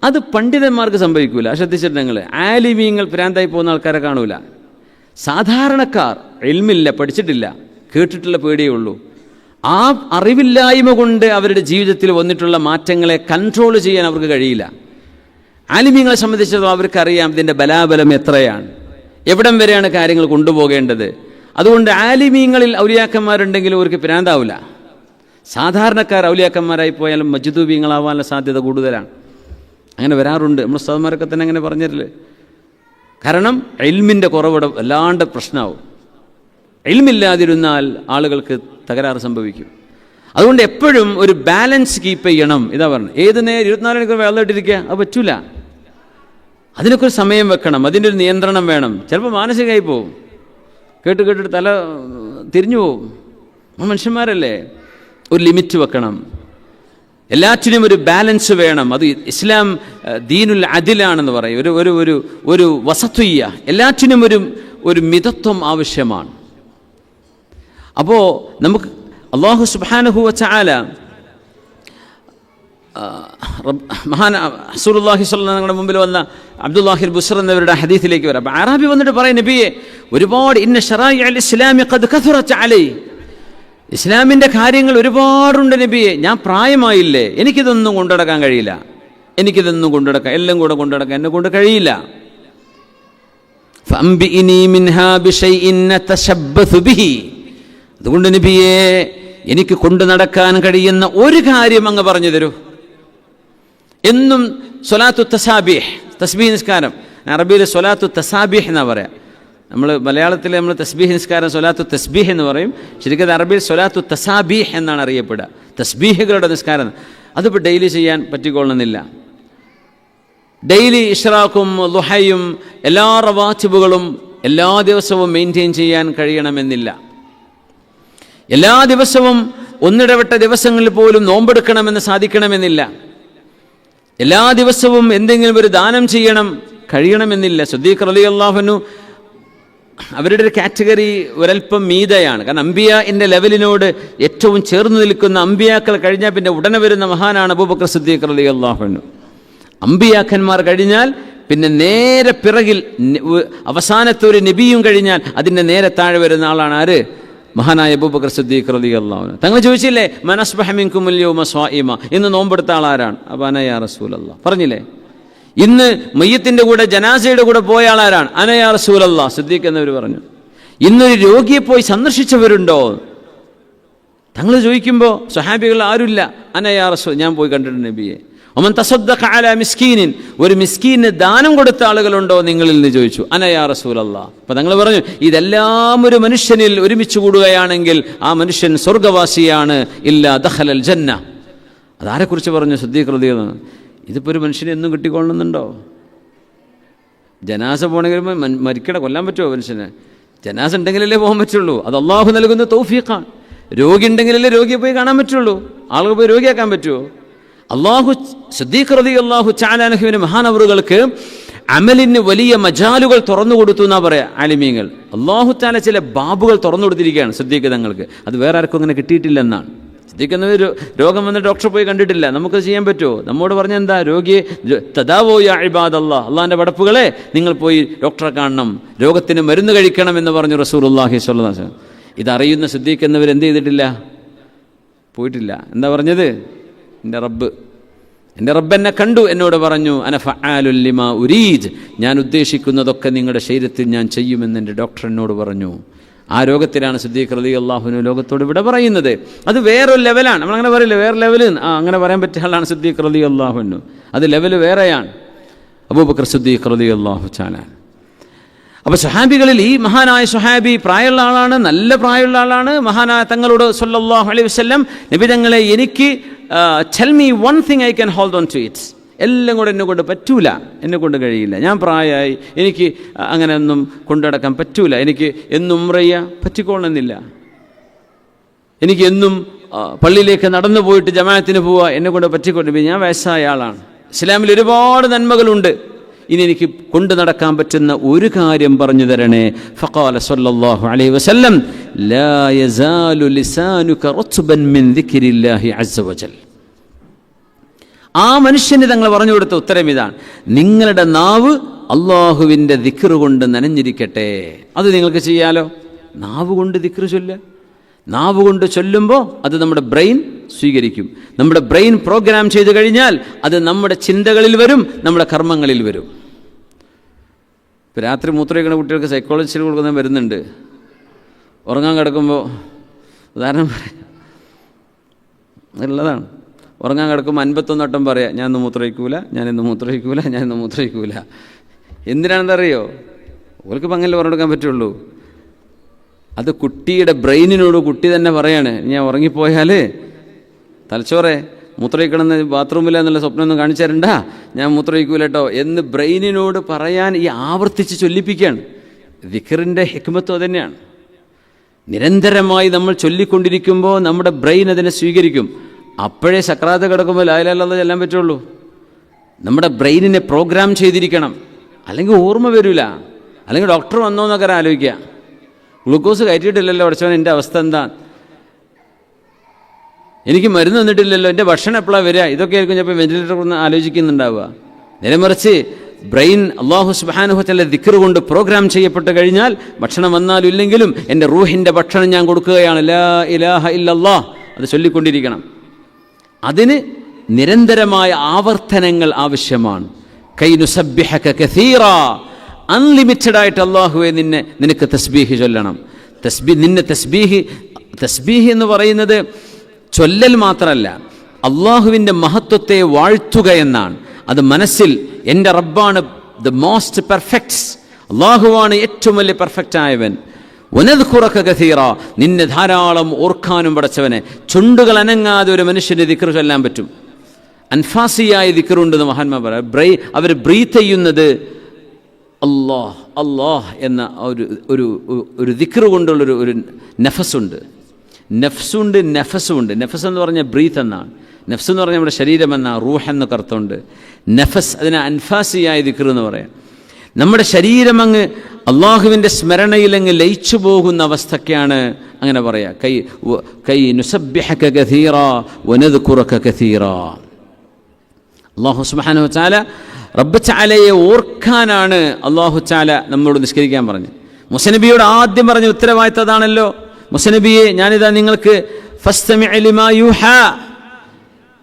അത് പണ്ഡിതന്മാർക്ക് സംഭവിക്കൂല. ശ്രദ്ധിച്ചിട്ടുണ്ടെങ്കിൽ ആലിമീങ്ങൾ ഭ്രാന്തായി പോകുന്ന ആൾക്കാരെ കാണൂല. സാധാരണക്കാർ ഇൽമില്ല, പഠിച്ചിട്ടില്ല, കേട്ടിട്ടുള്ള പേടിയേ ഉള്ളൂ. ആ അറിവില്ലായ്മ കൊണ്ട് അവരുടെ ജീവിതത്തിൽ വന്നിട്ടുള്ള മാറ്റങ്ങളെ കൺട്രോൾ ചെയ്യാൻ അവർക്ക് കഴിയില്ല. ആലിമീങ്ങളെ സംബന്ധിച്ചിടത്തോളം അവർക്കറിയാം ഇതിൻ്റെ ബലാബലം എത്രയാണ്, എവിടം വരെയാണ് കാര്യങ്ങൾ കൊണ്ടുപോകേണ്ടത്. അതുകൊണ്ട് ആലിമീങ്ങളിൽ ഔലിയാക്കന്മാരുണ്ടെങ്കിലും അവർക്ക് ഭ്രാന്താവില്ല. സാധാരണക്കാർ ഔലിയാക്കന്മാരായി പോയാലും മജ്ദൂബീങ്ങളാവാനുള്ള സാധ്യത കൂടുതലാണ്. അങ്ങനെ വരാറുണ്ട്. നമ്മൾ ഉസ്താദുമാരൊക്കെ തന്നെ അങ്ങനെ പറഞ്ഞിട്ടില്ലേ? കാരണം ഇൽമിൻ്റെ കുറവ് വല്ലാണ്ട് പ്രശ്നമാവും. ഇൽമില്ലാതിരുന്നാൽ ആളുകൾക്ക് തകരാറ് സംഭവിക്കും. അതുകൊണ്ട് എപ്പോഴും ഒരു ബാലൻസ് കീപ്പ് ചെയ്യണം. ഇതാ പറഞ്ഞു, ഏത് നേരം 24 മണിക്കൂർ വെള്ളമിട്ടിരിക്കുക, അത് പറ്റൂല. അതിനൊക്കെ ഒരു സമയം വെക്കണം, അതിൻ്റെ ഒരു നിയന്ത്രണം വേണം. ചിലപ്പോൾ മാനസികമായി പോവും, കേട്ടിട്ട് തല തിരിഞ്ഞു പോവും. മനുഷ്യന്മാരല്ലേ? ഒരു ലിമിറ്റ് വെക്കണം. എല്ലാറ്റിനും ഒരു ബാലൻസ് വേണം. അത് ഇസ്ലാം ദീനുൽ അദിലാണെന്ന് പറയും, ഒരു ഒരു ഒരു വസത്വയ്യ, എല്ലാറ്റിനും ഒരു മിതത്വം ആവശ്യമാണ്. അപ്പോൾ നമുക്ക് അല്ലാഹു സുബ്ഹാനഹു വ തആല മഹാൻ റസൂലുള്ളാഹി സ്വല്ലല്ലാഹു അലൈഹി വസല്ലം മുമ്പിൽ വന്ന അബ്ദുല്ലാഹിൽ ബുസ്ർ എന്നവരുടെ ഹദീസിലേക്ക് വരാം. അപ്പോൾ അറാബി വന്നിട്ട് പറയും, നബിയെ, ഒരുപാട് ഇന്ന ശറായിഅൽ ഇസ്ലാമി ഖദ് കഥറത് അലൈ, ഇസ്ലാമിൻ്റെ കാര്യങ്ങൾ ഒരുപാടുണ്ട് നബിയെ, ഞാൻ പ്രായമായില്ലേ, എനിക്കിതൊന്നും കൊണ്ടുനടക്കാൻ കഴിയില്ല, എനിക്കിതൊന്നും കൊണ്ടുനടക്കാൻ, എല്ലാം കൂടെ കൊണ്ടുനടക്കാൻ എന്നെ കൊണ്ട് കഴിയില്ല. ഫഅംബിഇനി മിൻഹാ ബിശൈഇൻ നതശബ്ബസു ബിഹി, അതുകൊണ്ട് നബിയെ എനിക്ക് കൊണ്ടു നടക്കാൻ കഴിയുന്ന ഒരു കാര്യം അങ്ങ് പറഞ്ഞു തരൂ. എന്നും സ്വലാത്തു തസാബീഹ്, തസ്ബീഹ് നിസ്കാരം, അറബിയിൽ സ്വലാത്തു തസാബീഹ് എന്നാ പറയാം. നമ്മൾ മലയാളത്തിൽ നമ്മൾ തസ്ബീഹ് നിസ്കാരം സ്വലാത്തു തസ്ബീഹ് എന്ന് പറയും. ശരിക്കും അറബിയിൽ സ്വലാത്തു തസാബീഹ് എന്നാണ് അറിയപ്പെടുക, തസ്ബീഹുകളുടെ നിസ്കാരം. അതിപ്പോൾ ഡെയിലി ചെയ്യാൻ പറ്റിക്കൊള്ളുന്നില്ല. ഡെയിലി ഇഷ്റാഖും ളുഹയും എല്ലാ റവാത്തിബുകളും എല്ലാ ദിവസവും മെയിൻറ്റെയിൻ ചെയ്യാൻ കഴിയണമെന്നില്ല. എല്ലാ ദിവസവും ഒന്നിടവിട്ട ദിവസങ്ങളിൽ പോലും നോമ്പെടുക്കണമെന്ന് സാധിക്കണമെന്നില്ല. എല്ലാ ദിവസവും എന്തെങ്കിലും ഒരു ദാനം ചെയ്യണം കഴിയണമെന്നില്ല. സിദ്ദീഖ് റളിയല്ലാഹു അൻഹു അവരുടെ ഒരു കാറ്റഗറി ഒരൽപ്പം മീതയാണ്. കാരണം അംബിയാഇന്റെ ലെവലിനോട് ഏറ്റവും ചേർന്ന് നിൽക്കുന്ന അംബിയാക്കൾ കഴിഞ്ഞാൽ പിന്നെ ഉടനെ വരുന്ന മഹാനാണ് അബൂബക്കർ സിദ്ദീഖ് റളിയല്ലാഹു അൻഹു. അംബിയാക്കന്മാർ കഴിഞ്ഞാൽ പിന്നെ നേരെ പിറകിൽ അവസാനത്തെ ഒരു നബിയും കഴിഞ്ഞാൽ അതിൻ്റെ നേരെ താഴെ വരുന്ന ആളാണ് ആര്? മഹാനായ അബൂബക്കർ സിദ്ദീഖ് റളിയല്ലാഹു അൻഹു. തങ്ങൾ ചോദിച്ചില്ലേ, മൻ അസ്ബഹ മിൻകുമുൽ യൗമ സ്വായിമ, ഇന്ന് നോമ്പെടുത്ത ആൾ ആരാണ്? അപ്പോൾ അന യാ റസൂലല്ലാഹ് പറഞ്ഞില്ലേ. ഇന്ന് മയ്യത്തിൻ്റെ കൂടെ ജനാസയുടെ കൂടെ പോയ ആൾ ആരാണ്? അന യാ റസൂലല്ലാഹ് സിദ്ദീഖ് എന്നവർ പറഞ്ഞു. ഇന്നൊരു രോഗിയെ പോയി സന്ദർശിച്ചവരുണ്ടോ? തങ്ങൾ ചോദിക്കുമ്പോൾ സ്വഹാബികൾ ആരുമില്ല. അന യാ റസൂൽ, ഞാൻ പോയി കണ്ടിട്ടുണ്ട് നബിയെ. ഒമൻ തസദ്ദഖ അലാ മിസ്കീനിൻ, ഒരു മിസ്കീന് ദാനം കൊടുത്ത ആളുകളുണ്ടോ നിങ്ങളിൽ നിന്ന് ചോദിച്ചു. അന യാ റസൂലല്ലാഹ്. അപ്പോൾ തങ്ങൾ പറഞ്ഞു, ഇതെല്ലാം ഒരു മനുഷ്യനിൽ ഒരുമിച്ച് കൂടുകയാണെങ്കിൽ ആ മനുഷ്യൻ സ്വർഗവാസിയാണ്, ഇല്ലാ ദഖലൽ ജന്ന. അതാരെക്കുറിച്ച് പറഞ്ഞു? സിദ്ദീഖ് റളിയല്ലാഹു അൻഹു. ഇതിപ്പോൾ ഒരു മനുഷ്യനെ എന്നും കിട്ടിക്കൊള്ളുന്നുണ്ടോ? ജനാസ പോകണമെങ്കിൽ മരിക്കട കൊല്ലാൻ പറ്റുമോ മനുഷ്യന്? ജനാസ ഉണ്ടെങ്കിലല്ലേ പോകാൻ പറ്റുള്ളൂ. അത് അള്ളാഹു നൽകുന്ന തൗഫീഖാണ്. രോഗി ഉണ്ടെങ്കിലല്ലേ രോഗിയെ പോയി കാണാൻ പറ്റുള്ളൂ. ആളുകൾ പോയി രോഗിയാക്കാൻ പറ്റുമോ? അള്ളാഹു സിദ്ദീഖ് റളിയല്ലാഹു തആല അൻഹുവിന്റെ മഹാനവറുകൾക്ക് അമലിന് വലിയ മജാലുകൾ തുറന്നു കൊടുത്തു എന്നാ പറയാ ആലിമീങ്ങൾ. അള്ളാഹു തആല ചില ബാബുകൾ തുറന്നു കൊടുത്തിരിക്കുകയാണ് സിദ്ദീഖ് തങ്ങൾക്ക്. അത് വേറെ ആർക്കും അങ്ങനെ കിട്ടിയിട്ടില്ലെന്നാണ്. സിദ്ദീഖ് എന്നൊരു രോഗം വന്ന് ഡോക്ടറെ പോയി കണ്ടിട്ടില്ല. നമുക്ക് ചെയ്യാൻ പറ്റുമോ? നമ്മോട് പറഞ്ഞെന്താ? രോഗിയെ തദാവോ യാ ഇബാദല്ലാഹ്, അള്ളാഹിൻ്റെ പടപ്പുകളെ നിങ്ങൾ പോയി ഡോക്ടറെ കാണണം, രോഗത്തിന് മരുന്ന് കഴിക്കണം എന്ന് പറഞ്ഞു റസൂലുള്ളാഹി സ്വല്ലല്ലാഹു അലൈഹി വസല്ലം. ഇതറിയുന്ന സിദ്ദീഖ് എന്നവർ എന്ത് ചെയ്തിട്ടില്ല? പോയിട്ടില്ല. എന്താ പറഞ്ഞത്? എൻ്റെ റബ്ബ് എന്നെ കണ്ടു, എന്നോട് പറഞ്ഞു അന ഫഅാലുൽ ലിമാ ഉരീദ്, ഞാൻ ഉദ്ദേശിക്കുന്നതൊക്കെ നിങ്ങളുടെ ശരീരത്തിൽ ഞാൻ ചെയ്യുമെന്ന് എൻ്റെ ഡോക്ടർ എന്നോട് പറഞ്ഞു. ആ രോഗത്തിലാണ് സിദ്ദീഖ് റളിയല്ലാഹു അൻഹു ലോകത്തോട് ഇവിടെ പറയുന്നത്. അത് വേറൊരു ലെവലാണ്. നമ്മളങ്ങനെ പറയില്ല, വേറെ ലെവല്. അങ്ങനെ പറയാൻ പറ്റിയ ആളാണ് സിദ്ദീഖ് റളിയല്ലാഹു അൻഹു. അത് ലെവല് വേറെയാണ്. അബൂബക്കർ സിദ്ദീഖ് റളിയല്ലാഹു തആല. അപ്പോൾ സ്വഹാബികളിൽ ഈ മഹാനായ സ്വഹാബി പ്രായമുള്ള ആളാണ്, നല്ല പ്രായമുള്ള ആളാണ്. മഹാനായ തങ്ങളോട് സല്ലല്ലാഹു അലൈഹി വസല്ലം, നബി തങ്ങളെ എനിക്ക് tell me one thing I can hold on to it, എല്ലാം കൂടെ എന്നെ കൊണ്ട് പറ്റൂല, എന്നെ കൊണ്ട് കഴിയില്ല, ഞാൻ പ്രായമായി, എനിക്ക് അങ്ങനെ ഒന്നും കൊണ്ടുനടക്കാൻ പറ്റൂല, എനിക്ക് എന്നും ഉംറയ്യ പറ്റിക്കൊള്ളുന്നില്ല, എനിക്ക് എന്നും പള്ളിയിലേക്ക് നടന്നു പോയിട്ട് ജമാഅത്തിന് പോവുക എന്നെ കൊണ്ട് പറ്റിക്കൊണ്ടിരിക്കും, ഞാൻ വയസ്സായ ആളാണ്, ഇസ്ലാമിൽ ഒരുപാട് നന്മകളുണ്ട്, ഇനി എനിക്ക് കൊണ്ടു നടക്കാൻ പറ്റുന്ന ഒരു കാര്യം പറഞ്ഞു തരണേ. ഫഖാല സല്ലല്ലാഹു അലൈഹി വസല്ലം ലാ യസാലു ലിസാനുക റത്ബൻ മിൻ ദിക്രില്ലാഹി അസ്സ വജൽ. ആ മനുഷ്യന് തങ്ങൾ പറഞ്ഞു കൊടുത്ത ഉത്തരം ഇതാണ്: നിങ്ങളുടെ നാവ് അള്ളാഹുവിൻ്റെ ദിക്റ് കൊണ്ട് നനഞ്ഞിരിക്കട്ടെ. അത് നിങ്ങൾക്ക് ചെയ്യാലോ. നാവ് കൊണ്ട് ദിക്റ് ചൊല്ലുക. നാവ് കൊണ്ട് ചൊല്ലുമ്പോൾ അത് നമ്മുടെ ബ്രെയിൻ സ്വീകരിക്കും. നമ്മുടെ ബ്രെയിൻ പ്രോഗ്രാം ചെയ്തു കഴിഞ്ഞാൽ അത് നമ്മുടെ ചിന്തകളിൽ വരും, നമ്മുടെ കർമ്മങ്ങളിൽ വരും. ഇപ്പോൾ രാത്രി മൂത്രമൊഴിക്കുന്ന കുട്ടികൾക്ക് സൈക്കോളജിസ്റ്റ് കൊടുക്കുന്ന വരുന്നുണ്ട്. ഉറങ്ങാൻ കിടക്കുമ്പോൾ ഉദാഹരണം പറയാം, ഉള്ളതാണ്. ഉറങ്ങാൻ കിടക്കുമ്പോൾ 51 വട്ടം പറയാം, ഞാൻ ഇന്ന് മൂത്രമൊഴിക്കൂല, ഞാനിന്ന് മൂത്രമൊഴിക്കൂല, ഞാനിന്ന് മൂത്രമൊഴിക്കൂല. എന്തിനാണെന്നറിയോ? ഓർക്കിപ്പോൾ അങ്ങനെ പറഞ്ഞു കൊടുക്കാൻ പറ്റുള്ളൂ. അത് കുട്ടിയുടെ ബ്രെയിനിനോട് കുട്ടി തന്നെ പറയാണ്, ഞാൻ ഉറങ്ങിപ്പോയാൽ തലച്ചോറെ മൂത്രമൊഴിക്കണമെന്ന് ബാത്റൂമില്ല എന്നുള്ള സ്വപ്നമൊന്നും കാണിച്ചു തരണ്ട, ഞാൻ മൂത്രമൊഴിക്കൂല കേട്ടോ എന്ന് ബ്രെയിനിനോട് പറയാൻ ഈ ആവർത്തിച്ച് ചൊല്ലിപ്പിക്കുകയാണ്. ദിക്റിൻ്റെ ഹിക്മത്ത് തന്നെയാണ്. നിരന്തരമായി നമ്മൾ ചൊല്ലിക്കൊണ്ടിരിക്കുമ്പോൾ നമ്മുടെ ബ്രെയിൻ അതിനെ സ്വീകരിക്കും. അപ്പോഴേ സക്രാത്ത് കിടക്കുമ്പോൾ ലാ ഇലാഹ ഇല്ലല്ലാഹ് ചെല്ലാൻ പറ്റുള്ളൂ. നമ്മുടെ ബ്രെയിനിനെ പ്രോഗ്രാം ചെയ്തിരിക്കണം, അല്ലെങ്കിൽ ഓർമ്മ വരില്ല. അല്ലെങ്കിൽ ഡോക്ടർ വന്നോ എന്നൊക്കെ ആലോചിക്കുക. ഗ്ലൂക്കോസ് കയറ്റിയിട്ടില്ലല്ലോ പഠിച്ചവൻ, എൻ്റെ അവസ്ഥ എന്താ, എനിക്ക് മരുന്ന് തന്നിട്ടില്ലല്ലോ, എൻ്റെ ഭക്ഷണം എപ്പോഴാണ് വരിക, ഇതൊക്കെ ആയിരിക്കും ചിലപ്പോൾ വെന്റിലേറ്റർ ഒന്ന് ആലോചിക്കുന്നുണ്ടാവുക. നേരെ മറിച്ച് ബ്രെയിൻ അല്ലാഹു സുബ്ഹാനഹു വ തആല ദിക്ർ കൊണ്ട് പ്രോഗ്രാം ചെയ്യപ്പെട്ട് കഴിഞ്ഞാൽ ഭക്ഷണം വന്നാലും ഇല്ലെങ്കിലും എൻ്റെ റൂഹിൻ്റെ ഭക്ഷണം ഞാൻ കൊടുക്കുകയാണ്, ലാ ഇലാഹ ഇല്ലല്ലാഹ്, അത് ചൊല്ലിക്കൊണ്ടിരിക്കണം. അതിന് നിരന്തരമായ ആവർത്തനങ്ങൾ ആവശ്യമാണ്. കൈ നുസബ്ബിഹക കസീറാ, അൺലിമിറ്റഡ് ആയിട്ട് അല്ലാഹുവേ നിനക്ക് തസ്ബീഹ് ചൊല്ലണം. തസ്ബീഹ് എന്ന് പറയുന്നത് ചൊല്ലൽ മാത്രമല്ല, അള്ളാഹുവിൻ്റെ മഹത്വത്തെ വാഴ്ത്തുക എന്നാണ്. അത് മനസ്സിൽ എൻ്റെ റബ്ബാണ് ദ മോസ്റ്റ് പെർഫെക്റ്റ്, അള്ളാഹുവാണ് ഏറ്റവും വലിയ പെർഫെക്റ്റ് ആയവൻ. വനദ്കുറക കസീറ, നിന്നെ ധാരാളം ഓർക്കാനും പടച്ചവനെ. ചുണ്ടുകൾ അനങ്ങാതെ ഒരു മനുഷ്യന് ദിക്ർ ചൊല്ലാൻ പറ്റും. അൻഫാസിയായ ദിക്റുണ്ടെന്ന് മഹാന്മാർ പറയാം. അവർ ബ്രീത്ത് ചെയ്യുന്നത് അല്ലാഹ് അല്ലാഹ് എന്ന ഒരു ദിക്ർ കൊണ്ടുള്ളൊരു നഫസുണ്ട്. നഫസുണ്ട്. നഫസ് എന്ന് പറഞ്ഞാൽ ബ്രീത്ത് എന്നാണ്. നഫ്സ് എന്ന് പറഞ്ഞാൽ നമ്മുടെ ശരീരം എന്നാണ്. റൂഹ് എന്നൊക്കെ അർത്ഥമുണ്ട്. നഫസ്, അതിനെ അൻഫാസിയായ ദിക്ർ എന്ന് പറയാം. നമ്മുടെ ശരീരം അങ്ങ് അള്ളാഹുവിൻ്റെ സ്മരണയിലങ്ങ് ലയിച്ചു പോകുന്ന അവസ്ഥയ്ക്കാണ് അങ്ങനെ പറയാം. കൈ നുസബ്ബിഹക കസീറ വനദ്കുറക കസീറ. അല്ലാഹു സുബ്ഹാനഹു വ തആല റബ്ബ് തആലയെ ഓർക്കാനാണ് അല്ലാഹു തആല നമ്മളോട് നിസ്കരിക്കാൻ പറഞ്ഞു. മുസനബിയോട് ആദ്യം പറഞ്ഞ ഉത്തരവാദിത്തം അതാണല്ലോ. മുസനബിയെ, ഞാനിതാ നിങ്ങൾക്ക് ഫസ്തമിഅ ലിമാ യൂഹാ,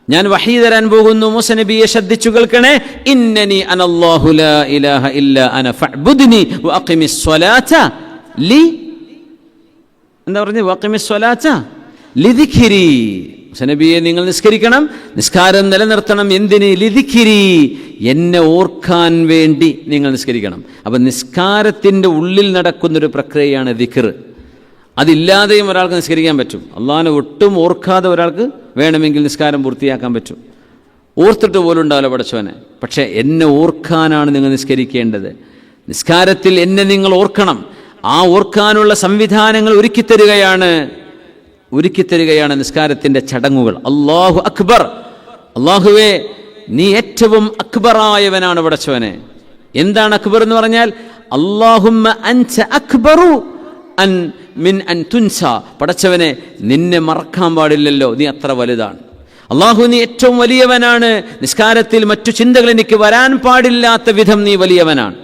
ഞാൻ വഹീ തരാൻ പോകുന്നു, മുസനബിയെ ശ്രദ്ധിച്ചു കേൾക്കണേ. ഇന്നനി അനല്ലാഹു ലാ ഇലാഹ ഇല്ലാ അന ഫഅ്ബുദ്നി വഅഖിമിസ് സ്വലാത ലി, എന്താ പറഞ്ഞു, വഅഖിമിസ് സ്വലാത ലിദിക്രി. മുസനബിയെ, നിങ്ങൾ നിസ്കരിക്കണം, നിസ്കാരം നിലനിർത്തണം. എന്തിന്? ലിദിക്രി, എന്നെ ഓർക്കാൻ വേണ്ടി നിങ്ങൾ നിസ്കരിക്കണം. അപ്പം നിസ്കാരത്തിൻ്റെ ഉള്ളിൽ നടക്കുന്നൊരു പ്രക്രിയയാണ് ദിക്ർ. അതില്ലാതെയും ഒരാൾക്ക് നിസ്കരിക്കാൻ പറ്റും. അള്ളാഹിനെ ഒട്ടും ഓർക്കാതെ ഒരാൾക്ക് വേണമെങ്കിൽ നിസ്കാരം പൂർത്തിയാക്കാൻ പറ്റും. ഓർത്തിട്ട് പോലും ഉണ്ടാവില്ല പടച്ചവനെ. പക്ഷേ എന്നെ ഓർക്കാനാണ് നിങ്ങൾ നിസ്കരിക്കേണ്ടത്. നിസ്കാരത്തിൽ എന്നെ നിങ്ങൾ ഓർക്കണം. ആ ഓർക്കാനുള്ള സംവിധാനങ്ങൾ ഒരുക്കിത്തരികയാണ് നിസ്കാരത്തിൻ്റെ ചടങ്ങുകൾ. അല്ലാഹു അക്ബർ, അല്ലാഹുവേ നീ ഏറ്റവും അക്ബറായവനാണ് പടച്ചവനെ. എന്താണ് അക്ബർ എന്ന് പറഞ്ഞാൽ? അല്ലാഹുമ്മ അൻത അക്ബറു മിൻ അൻ തുൻസ, പടച്ചവനെ നിന്നെ മറക്കാൻ പാടില്ലല്ലോ, നീ അത്ര വലുതാണ്. അല്ലാഹു, നീ ഏറ്റവും വലിയവനാണ്. നിസ്കാരത്തിൽ മറ്റു ചിന്തകൾ എനിക്ക് വരാൻ പാടില്ലാത്ത വിധം നീ വലിയവനാണ്.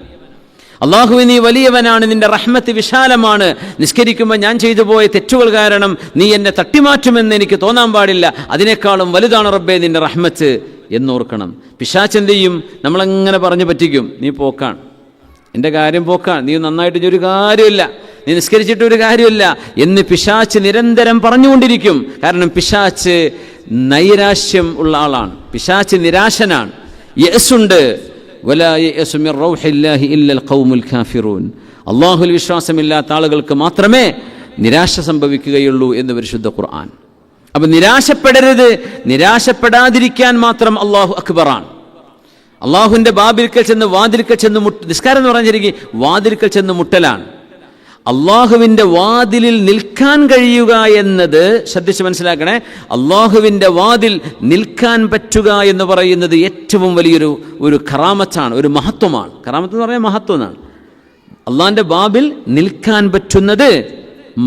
അല്ലാഹു, നീ വലിയവനാണ്, നിന്റെ റഹ്മത്ത് വിശാലമാണ്. നിസ്കരിക്കുമ്പോൾ ഞാൻ ചെയ്തു പോയ തെറ്റുകൾ കാരണം നീ എന്നെ തട്ടിമാറ്റുമെന്ന് എനിക്ക് തോന്നാൻ പാടില്ല. അതിനേക്കാളും വലുതാണ് റബ്ബേ നിന്റെ റഹ്മത്ത് എന്നോർക്കണം. പിശാച് എന്ത് ചെയ്യും? നമ്മളങ്ങനെ പറഞ്ഞു പറ്റിക്കും. നീ പോക്കാണ്, എൻ്റെ കാര്യം പോക്കാണ്, നീ നന്നായിട്ട് ഒരു കാര്യമില്ല, നീ നിസ്കരിച്ചിട്ട് ഒരു കാര്യമില്ല എന്ന് പിശാച് നിരന്തരം പറഞ്ഞുകൊണ്ടിരിക്കും. കാരണം പിശാച് നൈരാശ്യം ഉള്ള ആളാണ്. പിശാച് നിരാശനാണ്. യഅസുണ്ട്. വലാ യഅസു മിർ റൗഹില്ലാഹി ഇല്ലൽ ഖൗമുൽ കാഫിറൂൻ. അല്ലാഹുവിൽ വിശ്വാസമില്ലാത്ത ആളുകൾക്ക് മാത്രമേ നിരാശ സംഭവിക്കുകയുള്ളൂ എന്ന് പരിശുദ്ധ ഖുർആൻ. അപ്പം നിരാശപ്പെടരുത്. നിരാശപ്പെടാതിരിക്കാൻ മാത്രം അല്ലാഹു അക്ബറാണ്. അള്ളാഹുവിൻ്റെ ബാബിൽക്കൽ ചെന്ന് വാതിൽക്കൽ ചെന്ന് നിസ്കാരം എന്ന് പറഞ്ഞിരിക്കും വാതിൽക്കൽ ചെന്ന് മുട്ടലാണ്. അള്ളാഹുവിൻ്റെ വാതിലിൽ നിൽക്കാൻ കഴിയുക എന്നത് ശ്രദ്ധിച്ച് മനസ്സിലാക്കണേ. അള്ളാഹുവിൻ്റെ വാതിൽ നിൽക്കാൻ പറ്റുക എന്ന് പറയുന്നത് ഏറ്റവും വലിയൊരു കറാമത്താണ്, ഒരു മഹത്വമാണ്. കറാമത്ത് എന്ന് പറഞ്ഞാൽ മഹത്വം എന്നാണ്. അള്ളാഹിൻ്റെ ബാബിൽ നിൽക്കാൻ പറ്റുന്നത്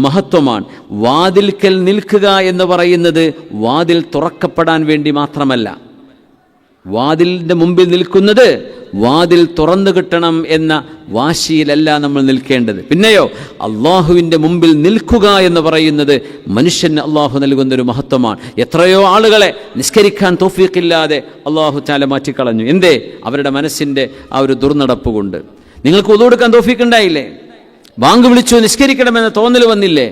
മഹത്വമാണ്. വാതിൽക്കൽ നിൽക്കുക എന്ന് പറയുന്നത് വാതിൽ തുറക്കപ്പെടാൻ വേണ്ടി മാത്രമല്ല. വാതിലിൻ്റെ മുമ്പിൽ നിൽക്കുന്നത് വാതിൽ തുറന്നു കിട്ടണം എന്ന വാശിയിലല്ല നമ്മൾ നിൽക്കേണ്ടത്. പിന്നെയോ അള്ളാഹുവിൻ്റെ മുമ്പിൽ നിൽക്കുക എന്ന് പറയുന്നത് മനുഷ്യന് അള്ളാഹു നൽകുന്നൊരു മഹത്വമാണ്. എത്രയോ ആളുകളെ നിസ്കരിക്കാൻ തൗഫീഖില്ലാതെ അള്ളാഹു തആല മാറ്റിക്കളഞ്ഞു. എന്തേ? അവരുടെ മനസ്സിൻ്റെ ആ ഒരു ദുർനടപ്പ് കൊണ്ട്. നിങ്ങൾക്ക് ഉദു എടുക്കാൻ തൗഫീഖ് ഉണ്ടായില്ലേ? ബാങ്ക് വിളിച്ചു നിസ്കരിക്കണമെന്ന് തോന്നൽ വന്നില്ലേ?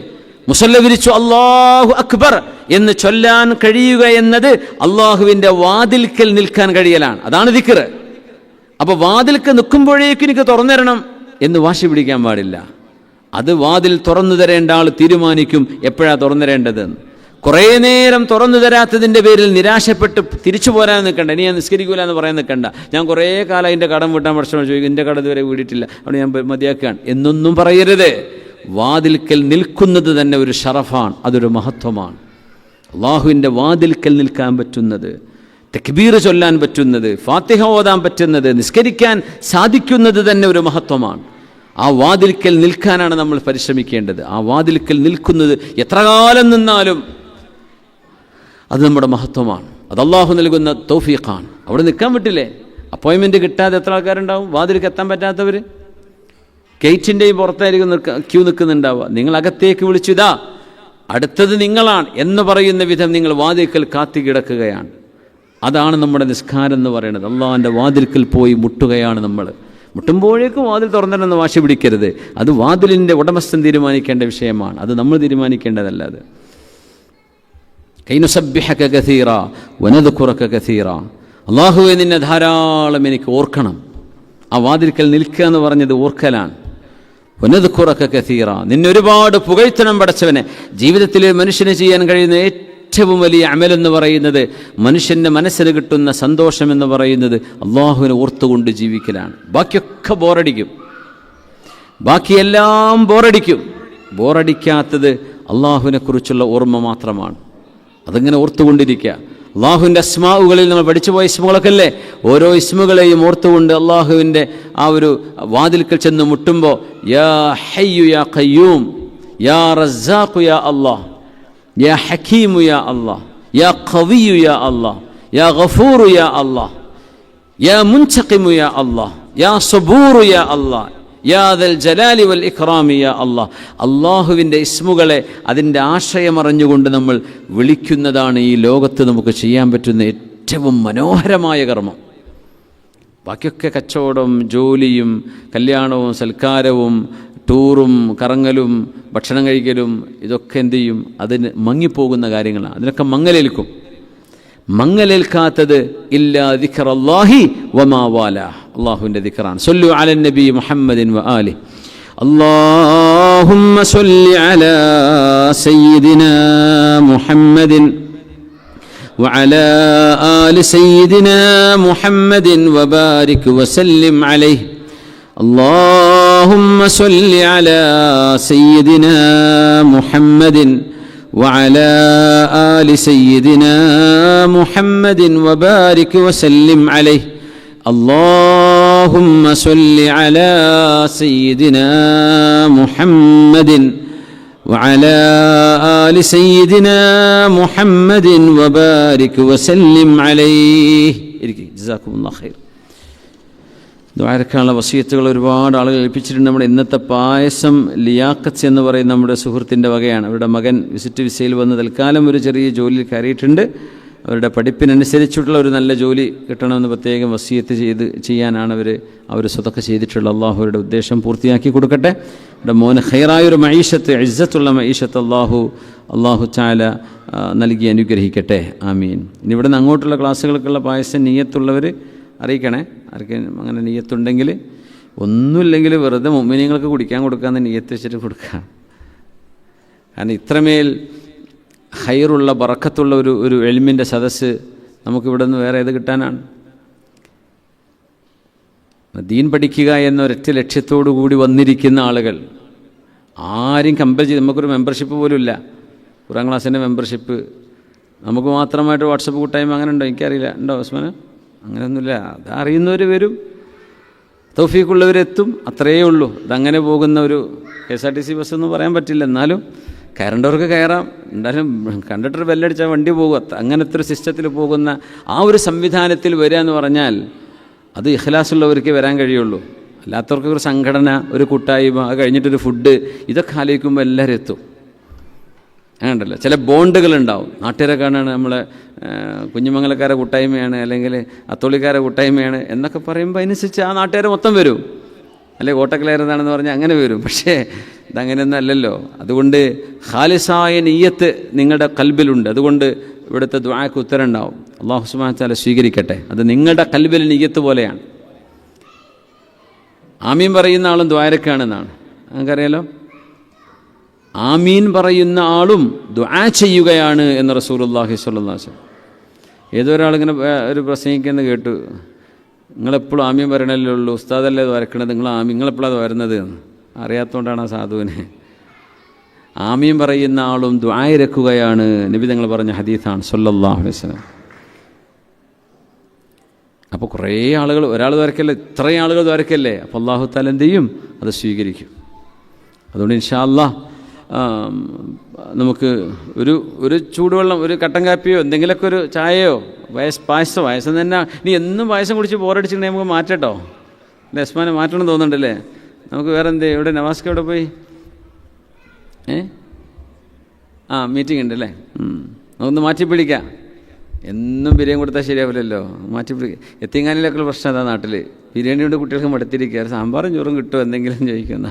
മുസല്ല വിരിച്ചു അല്ലാഹു അക്ബർ എന്ന് ചൊല്ലാൻ കഴിയുക എന്നത് അള്ളാഹുവിൻ്റെ വാതിൽക്കൽ നിൽക്കാൻ കഴിയലാണ്. അതാണ് ദിക്ർ. അപ്പോൾ വാതിൽക്ക് നിൽക്കുമ്പോഴേക്കും എനിക്ക് തുറന്നു തരണം എന്ന് വാശി പിടിക്കാൻ പാടില്ല. അത് വാതിൽ തുറന്നു തരേണ്ട ആൾ തീരുമാനിക്കും എപ്പോഴാണ് തുറന്നു തരേണ്ടതെന്ന്. കുറേ നേരം തുറന്നു തരാത്തതിൻ്റെ പേരിൽ നിരാശപ്പെട്ട് തിരിച്ചു പോരാൻ നിൽക്കണ്ട. ഇനി ഞാൻ നിസ്കരിക്കൂല എന്ന് പറയാൻ നിൽക്കണ്ട. ഞാൻ കുറേ കാലം അതിൻ്റെ കടം വീട്ടാൻ പഠിച്ചോ ചോദിക്കും, എൻ്റെ കടം ഇതുവരെ വീടിയിട്ടില്ല, അവിടെ ഞാൻ മതിയാക്കുകയാണ് എന്നൊന്നും പറയരുത്. വാതിൽക്കൽ നിൽക്കുന്നത് തന്നെ ഒരു ഷറഫാണ്, അതൊരു മഹത്വമാണ്. അള്ളാഹുവിൻ്റെ വാതിൽക്കൽ നിൽക്കാൻ പറ്റുന്നത്, തക്ബീർ ചൊല്ലാൻ പറ്റുന്നത്, ഫാത്തിഹ ഓതാൻ പറ്റുന്നത്, നിസ്കരിക്കാൻ സാധിക്കുന്നത് തന്നെ ഒരു മഹത്വമാണ്. ആ വാതിൽക്കൽ നിൽക്കാനാണ് നമ്മൾ പരിശ്രമിക്കേണ്ടത്. ആ വാതിൽക്കൽ നിൽക്കുന്നത് എത്ര കാലം നിന്നാലും അത് നമ്മുടെ മഹത്വമാണ്. അത് അള്ളാഹു നൽകുന്ന തൗഫീഖാണ്. അവിടെ നിൽക്കാൻ പറ്റില്ലേ? അപ്പോയിൻമെൻറ്റ് കിട്ടാതെ എത്ര ആൾക്കാരുണ്ടാവും വാതിലേക്ക് എത്താൻ പറ്റാത്തവർ? ഗേറ്റിൻ്റെയും പുറത്തായിരിക്കും ക്യൂ നിൽക്കുന്നുണ്ടാവുക. നിങ്ങൾ അകത്തേക്ക് വിളിച്ചു, ഇതാ അടുത്തത് നിങ്ങളാണ് എന്ന് പറയുന്ന വിധം നിങ്ങൾ വാതിൽക്കൽ കാത്തി കിടക്കുകയാണ്. അതാണ് നമ്മുടെ നിസ്കാരം എന്ന് പറയുന്നത്. അള്ളാഹുവിൻ്റെ വാതിൽക്കൽ പോയി മുട്ടുകയാണ് നമ്മൾ. മുട്ടുമ്പോഴേക്കും വാതിൽ തുറന്നിട്ടെന്ന് വാശി പിടിക്കരുത്. അത് വാതിലിൻ്റെ ഉടമസ്ഥൻ തീരുമാനിക്കേണ്ട വിഷയമാണ്, അത് നമ്മൾ തീരുമാനിക്കേണ്ടതല്ല. അത് കൈനുസബ്ബിഹക കസീറ വനദ്കുറക കസീറ, അള്ളാഹുവെ നിന്നെ ധാരാളം എനിക്ക് ഓർക്കണം. ആ വാതിൽക്കൽ നിൽക്കുക എന്ന് പറഞ്ഞത് ഓർക്കലാണ്. വനദ്കുറക കസീറ, നിന്നെ ഒരുപാട് പുകഴ്ത്തണം പടച്ചവനെ. ജീവിതത്തിൽ മനുഷ്യന് ചെയ്യാൻ കഴിയുന്ന ഏറ്റവും വലിയ അമലെന്ന് പറയുന്നത്, മനുഷ്യൻ്റെ മനസ്സിന് കിട്ടുന്ന സന്തോഷം എന്ന് പറയുന്നത് അള്ളാഹുവിനെ ഓർത്തുകൊണ്ട് ജീവിക്കലാണ്. ബാക്കിയൊക്കെ ബോറടിക്കും, ബാക്കിയെല്ലാം ബോറടിക്കും. ബോറടിക്കാത്തത് അള്ളാഹുവിനെക്കുറിച്ചുള്ള ഓർമ്മ മാത്രമാണ്. അതിങ്ങനെ ഓർത്തുകൊണ്ടിരിക്കുക. അള്ളാഹുവിൻ്റെ അസ്മാഉകളിൽ നമ്മൾ പഠിച്ചുപോയ ഇസ്മുകളൊക്കെ അല്ലേ, ഓരോ ഇസ്മുകളെയും ഓർത്തുകൊണ്ട് അള്ളാഹുവിൻ്റെ ആ ഒരു വാതിൽക്കൽ ചെന്ന് മുട്ടുമ്പോൾ യാ ഹയ്യു യാ ഖയ്യൂം, യാ റസ്സാഖു യാ അല്ലാഹ്, യാ ഹക്കീമു യാ അല്ലാഹ്, യാ ഖവിയ്യു യാ അല്ലാഹ്, യാ ഗഫൂറു യാ അല്ലാഹ്, യാ മുൻതഖിമു യാ അല്ലാഹ്, യാ സബൂറു യാ അല്ലാഹ്, യാ ദൽ ജലാലി വൽ ഇക്റാമി യാ അല്ലാഹ്. അള്ളാഹുവിൻ്റെ ഇസ്മുകളെ അതിൻ്റെ ആശയമറിഞ്ഞുകൊണ്ട് നമ്മൾ വിളിക്കുന്നതാണ് ഈ ലോകത്ത് നമുക്ക് ചെയ്യാൻ പറ്റുന്ന ഏറ്റവും മനോഹരമായ കർമ്മം. ബാക്കിയൊക്കെ കച്ചവടം, ജോലിയും, കല്യാണവും, സൽക്കാരവും, ടൂറും, കറങ്ങലും, ഭക്ഷണം കഴിക്കലും, ഇതൊക്കെ എന്തു ചെയ്യും? അതിന് മങ്ങിപ്പോകുന്ന കാര്യങ്ങളാണ്. അതിനൊക്കെ മങ്ങലേൽക്കും. മങ്ങലേൽക്കാത്തത് ഇല്ലാ ദിക്റല്ലാഹി വമാ വാലാ, അല്ലാഹുവിൻ്റെ ദിക്റാണ്. സല്ലു അലൻ നബി മുഹമ്മദിൻ വ ആലിഹി. അല്ലാഹുമ്മ സല്ലി അലാ സയ്യിദിനാ മുഹമ്മദിൻ وعلى آل سيدنا محمد وبارك وسلم عليه. اللهم صل على سيدنا محمد وعلى آل سيدنا محمد وبارك وسلم عليه. اللهم صل على سيدنا محمد وعلى آل سيدنا محمد وبارك وسلم عليه. جزاكم الله خير. ദുആയിരക്കാനുള്ള വസിയത്തുകൾ ഒരുപാട് ആളുകൾ ഏൽപ്പിച്ചിട്ടുണ്ട്. നമ്മുടെ ഇന്നത്തെ പായസം ലിയാഖത്ത് എന്ന് പറയുന്ന നമ്മുടെ സുഹൃത്തിൻ്റെ വകയാണ്. അവരുടെ മകൻ വിസിറ്റ് വിസയിൽ വന്ന് തൽക്കാലം ഒരു ചെറിയ ജോലിയിൽ കയറിയിട്ടുണ്ട്. അവരുടെ പഠിപ്പിനനുസരിച്ചിട്ടുള്ള ഒരു നല്ല ജോലി കിട്ടണമെന്ന് പ്രത്യേകം വസിയത്ത് ചെയ്യാനാണ് അവർ സ്വതക്ക ചെയ്തിട്ടുള്ള. അള്ളാഹു അവരുടെ ഉദ്ദേശം പൂർത്തിയാക്കി കൊടുക്കട്ടെ. അവരുടെ മോന് ഖൈറായൊരു മഈശത്ത്, ഇസ്സത്തുള്ള മഈശത്ത് അള്ളാഹു തആല നൽകി അനുഗ്രഹിക്കട്ടെ. ആമീൻ. ഇനി ഇവിടെ നിന്ന് അങ്ങോട്ടുള്ള ക്ലാസ്സുകൾക്കുള്ള പായസം നിയ്യത്തുള്ളവർ അറിയിക്കണേ. ആർക്കും അങ്ങനെ നിയ്യത്തുണ്ടെങ്കിൽ, ഒന്നുമില്ലെങ്കിൽ വെറുതെ മുഅ്മിനീങ്ങൾക്ക് കുടിക്കാൻ കൊടുക്കാമെന്ന് നിയ്യത്ത് വെച്ചിട്ട് കൊടുക്കാം. കാരണം ഇത്രമേൽ ഖൈറുള്ള ബറക്കത്തുള്ള ഒരു ഇൽമിൻ്റെ സദസ്സ് നമുക്കിവിടെ നിന്ന് വേറെ ഏത് കിട്ടാനാണ്? ദീൻ പഠിക്കുക എന്നൊരൊറ്റ ലക്ഷ്യത്തോടു കൂടി വന്നിരിക്കുന്ന ആളുകൾ ആരും കമ്പൽ ചെയ്ത്, നമുക്കൊരു മെമ്പർഷിപ്പ് പോലും ഇല്ല. ഖുർആൻ ക്ലാസ്സിൻ്റെ മെമ്പർഷിപ്പ് നമുക്ക് മാത്രമായിട്ട് വാട്സപ്പ് കൂട്ടായ്മ അങ്ങനെ ഉണ്ടോ? എനിക്കറിയില്ല. ഉണ്ടോ ഉസ്മാന്? അങ്ങനെയൊന്നുമില്ല. അത് അറിയുന്നവർ വരും, തൗഫീഖുള്ളവരെത്തും, അത്രയേ ഉള്ളൂ. ഇതങ്ങനെ പോകുന്ന ഒരു KSRTC ബസ്സൊന്നും പറയാൻ പറ്റില്ല. എന്നാലും കയറേണ്ടവർക്ക് കയറാം. എന്തായാലും കണ്ടക്ടർ ബെല്ലടിച്ചാൽ വണ്ടി പോകും. അങ്ങനത്തെ ഒരു സിസ്റ്റത്തിൽ പോകുന്ന ആ ഒരു സംവിധാനത്തിൽ വരിക എന്ന് പറഞ്ഞാൽ അത് ഇഖ്ലാസുള്ളവർക്ക് വരാൻ കഴിയുള്ളൂ. അല്ലാത്തവർക്ക് ഒരു സംഘടന, ഒരു കൂട്ടായ്മ, അത് കഴിഞ്ഞിട്ടൊരു ഫുഡ്, ഇതൊക്കെ ആലോചിക്കുമ്പോൾ എല്ലാവരും എത്തും. അങ്ങനെയുണ്ടല്ലോ, ചില ബോണ്ടുകളുണ്ടാവും. നാട്ടുകാരെ കാണാണ് നമ്മളെ കുഞ്ഞുമംഗലക്കാരെ കൂട്ടായ്മയാണ്, അല്ലെങ്കിൽ അത്തോളിക്കാരെ കൂട്ടായ്മയാണ് എന്നൊക്കെ പറയുമ്പോൾ അതിനനുസരിച്ച് ആ നാട്ടുകാരെ മൊത്തം വരും. അല്ലെങ്കിൽ കോട്ടക്കലേറുന്നതാണെന്ന് പറഞ്ഞാൽ അങ്ങനെ വരും. പക്ഷേ ഇതങ്ങനെയൊന്നും അല്ലല്ലോ. അതുകൊണ്ട് ഖാലിസായ നിയ്യത്ത് നിങ്ങളുടെ കൽബിലുണ്ട്. അതുകൊണ്ട് ഇവിടുത്തെ ദുആക്ക് ഉത്തരം ഉണ്ടാവും. അല്ലാഹു സുബ്ഹാനഹു വ തആല സ്വീകരിക്കട്ടെ. അത് നിങ്ങളുടെ കൽബിൽ നിയ്യത്ത് പോലെയാണ്. ആമീൻ പറയുന്ന ആളും ദ്വാരക്കാണെന്നാണ് നമുക്കറിയാലോ. ആമീൻ പറയുന്ന ആളും ദുആ ചെയ്യുകയാണ് എന്ന് റസൂലുള്ളാഹി സ്വല്ലല്ലാഹു അലൈഹി വസല്ലം. ഏതൊരാളിങ്ങനെ ഒരു പ്രസംഗിക്കുന്നത് കേട്ടു, നിങ്ങളെപ്പോഴും ആമീൻ പറയണല്ലേ ഉള്ളൂ, ഉസ്താദല്ലേ വരക്കണത്, നിങ്ങളെപ്പോഴാണ് അത് വരുന്നത് എന്ന് അറിയാത്തതുകൊണ്ടാണ് ആ സാധുവിനെ. ആമീൻ പറയുന്ന ആളും ദുആയിരക്കുകയാണ്. നബി തങ്ങൾ പറഞ്ഞ ഹദീസാണ് സല്ലല്ലാഹു അലൈഹി വസല്ലം. അപ്പോൾ കുറേ ആളുകൾ, ഒരാൾ ദ്വാരക്കല്ലേ, ഇത്രയും ആളുകൾ ദ്വാരക്കല്ലേ, അപ്പോൾ അല്ലാഹു തആല എന്ത് ചെയ്യും? അത് സ്വീകരിക്കും. അതുകൊണ്ട് ഇൻഷാ അല്ലാഹ് നമുക്ക് ഒരു ചൂടുവെള്ളം, ഒരു കട്ടൻ കാപ്പിയോ എന്തെങ്കിലുമൊക്കെ, ഒരു ചായയോ, പായസം തന്നെ. ഇനി എന്നും പായസം കുടിച്ച് ബോറടിച്ചിട്ടുണ്ടെങ്കിൽ നമുക്ക് മാറ്റട്ടോ അല്ലേ? ഉസ്മാനെ മാറ്റണം തോന്നുന്നുണ്ടല്ലേ? നമുക്ക് വേറെ എന്തേ? ഇവിടെ നവാസ്ക എവിടെ പോയി? മീറ്റിംഗ് ഉണ്ട് അല്ലേ? നമുക്കൊന്ന് മാറ്റിപ്പിടിക്കാം. എന്നും ബിരിയാണി കൊടുത്താൽ ശരിയാവില്ലല്ലോ, മാറ്റിപ്പിടിക്കുക. എത്തിങ്ങാനിലൊക്കെ പ്രശ്നം അതാ നാട്ടിൽ. ബിരിയാണി കൊണ്ട് കുട്ടികൾക്ക് മടുത്തിരിക്കുക, സാമ്പാറും ചോറും കിട്ടുമോ എന്തെങ്കിലും ചോദിക്കുന്ന.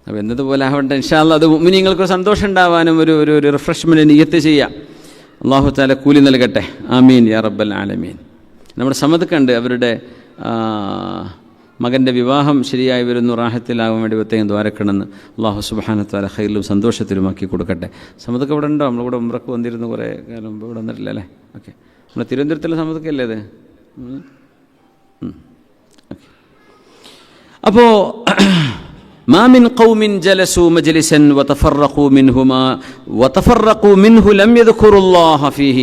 അപ്പോൾ എന്നതുപോലെ ആവട്ടെ ഇൻഷാ അല്ലാഹ്. അത് മുഅ്മിനീങ്ങൾക്ക് സന്തോഷം ഉണ്ടാവാനും ഒരു റിഫ്രഷ്മെൻറ്റ് നിയ്യത്ത് ചെയ്യാം. അല്ലാഹു തആല കൂലി നൽകട്ടെ. ആമീൻ യാ റബ്ബൽ ആലമീൻ. നമ്മുടെ സമദുക്കുണ്ട്, അവരുടെ മകൻ്റെ വിവാഹം ശരിയായി വരുന്നു, റാഹത്തിലാകാൻ വേണ്ടി പ്രത്യേകം ദ്വാരക്കണമെന്ന്. അല്ലാഹു സുബ്ഹാനഹു വ തആല ഖൈറിലും സന്തോഷത്തിലുമാക്കി കൊടുക്കട്ടെ. സമദുക്ക് ഇവിടെ ഉണ്ടോ? നമ്മളിവിടെ ഉംറക്ക് വന്നിരുന്നു കുറേ കാലം മുമ്പ്. ഇവിടെ വന്നിട്ടില്ല അല്ലേ? ഓക്കെ. നമ്മുടെ തിരുവനന്തപുരത്തുള്ള സമദുക്കല്ലേ അത്? ഓക്കെ. അപ്പോൾ ما من قوم جلسوا مجلسا وتفرقوا منه لم يذكروا الله فيه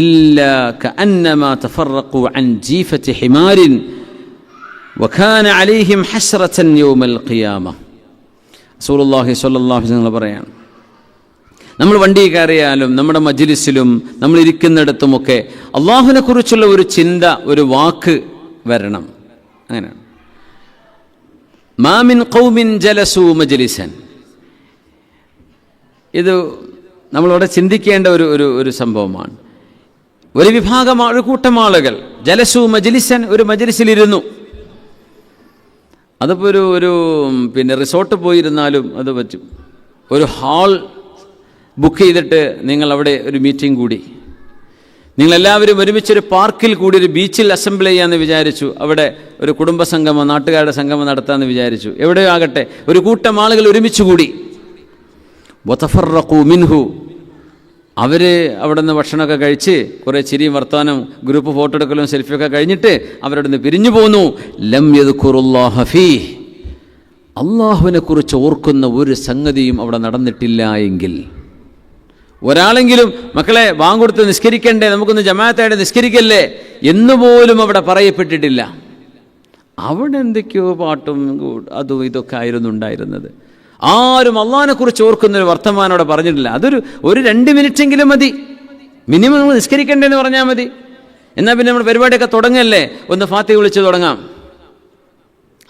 إلا كأنما تفرقوا عن جيفة حمار وكان عليهم حسرة يوم القيامة. رسول الله صلى الله عليه وسلم പറയാണ്, നമ്മൾ വണ്ടി കയറിയാലും നമ്മുടെ മജ്ലിസിലും നമ്മൾ ഇരിക്കുന്നിടത്തുമൊക്കെ അള്ളാഹുവിനെ കുറിച്ചുള്ള ഒരു ചിന്ത, ഒരു വാക്ക് വരണം. അങ്ങനെയാണ്. മാമിൻ ഖൗമിൻ ജലസു മജ്ലിസൻ. ഇത് നമ്മളവിടെ ചിന്തിക്കേണ്ട ഒരു സംഭവമാണ്. ഒരു വിഭാഗം, ഒരു കൂട്ടം ആളുകൾ ജലസു മജ്ലിസൻ, ഒരു മജ്ലിസിലിരുന്നു. അതിപ്പോൾ ഒരു റിസോർട്ട് പോയിരുന്നാലും അത് പറ്റും. ഒരു ഹാൾ ബുക്ക് ചെയ്തിട്ട് നിങ്ങൾ അവിടെ ഒരു മീറ്റിംഗ് കൂടി, നിങ്ങളെല്ലാവരും ഒരുമിച്ചൊരു പാർക്കിൽ കൂടി, ഒരു ബീച്ചിൽ അസംബിൾ ചെയ്യാമെന്ന് വിചാരിച്ചു. അവിടെ ഒരു കുടുംബസംഗമം, നാട്ടുകാരുടെ സംഗമം നടത്താമെന്ന് വിചാരിച്ചു. എവിടെയോ ആകട്ടെ, ഒരു കൂട്ടം ആളുകൾ ഒരുമിച്ച് കൂടി. വതഫറഖു മിൻഹു, അവർ അവിടെ നിന്ന് ഭക്ഷണമൊക്കെ കഴിച്ച് കുറേ ചിരിയും വർത്താനം, ഗ്രൂപ്പ് ഫോട്ടോ എടുക്കലും സെൽഫിയൊക്കെ കഴിഞ്ഞിട്ട് അവരവിടെ നിന്ന് പിരിഞ്ഞു പോന്നു. ലം യദ്കുറുല്ലാഹ ഫീഹ്, അള്ളാഹുവിനെ കുറിച്ച് ഓർക്കുന്ന ഒരു സംഗതിയും അവിടെ നടന്നിട്ടില്ല എങ്കിൽ, ഒരാളെങ്കിലും മക്കളെ ബാങ്ക് കൊടുത്ത് നിസ്കരിക്കണ്ടേ, നമുക്കൊന്ന് ജമാഅത്തായിട്ട് നിസ്കരിക്കല്ലേ എന്നുപോലും അവിടെ പറയപ്പെട്ടിട്ടില്ല. അവിടെ എന്തൊക്കെയോ പാട്ടും അതും ഇതൊക്കെ ആയിരുന്നു ഉണ്ടായിരുന്നത്. ആരും അള്ളാഹിനെ കുറിച്ച് ഓർക്കുന്നൊരു വർത്തമാനം അവിടെ പറഞ്ഞിട്ടില്ല. അതൊരു 2 മിനിറ്റെങ്കിലും മതി, മിനിമം നമ്മൾ നിസ്കരിക്കണ്ടേന്ന് പറഞ്ഞാൽ മതി. എന്നാൽ പിന്നെ നമ്മുടെ പരിപാടിയൊക്കെ തുടങ്ങല്ലേ, ഒന്ന് ഫാത്തിഹ വിളിച്ച് തുടങ്ങാം.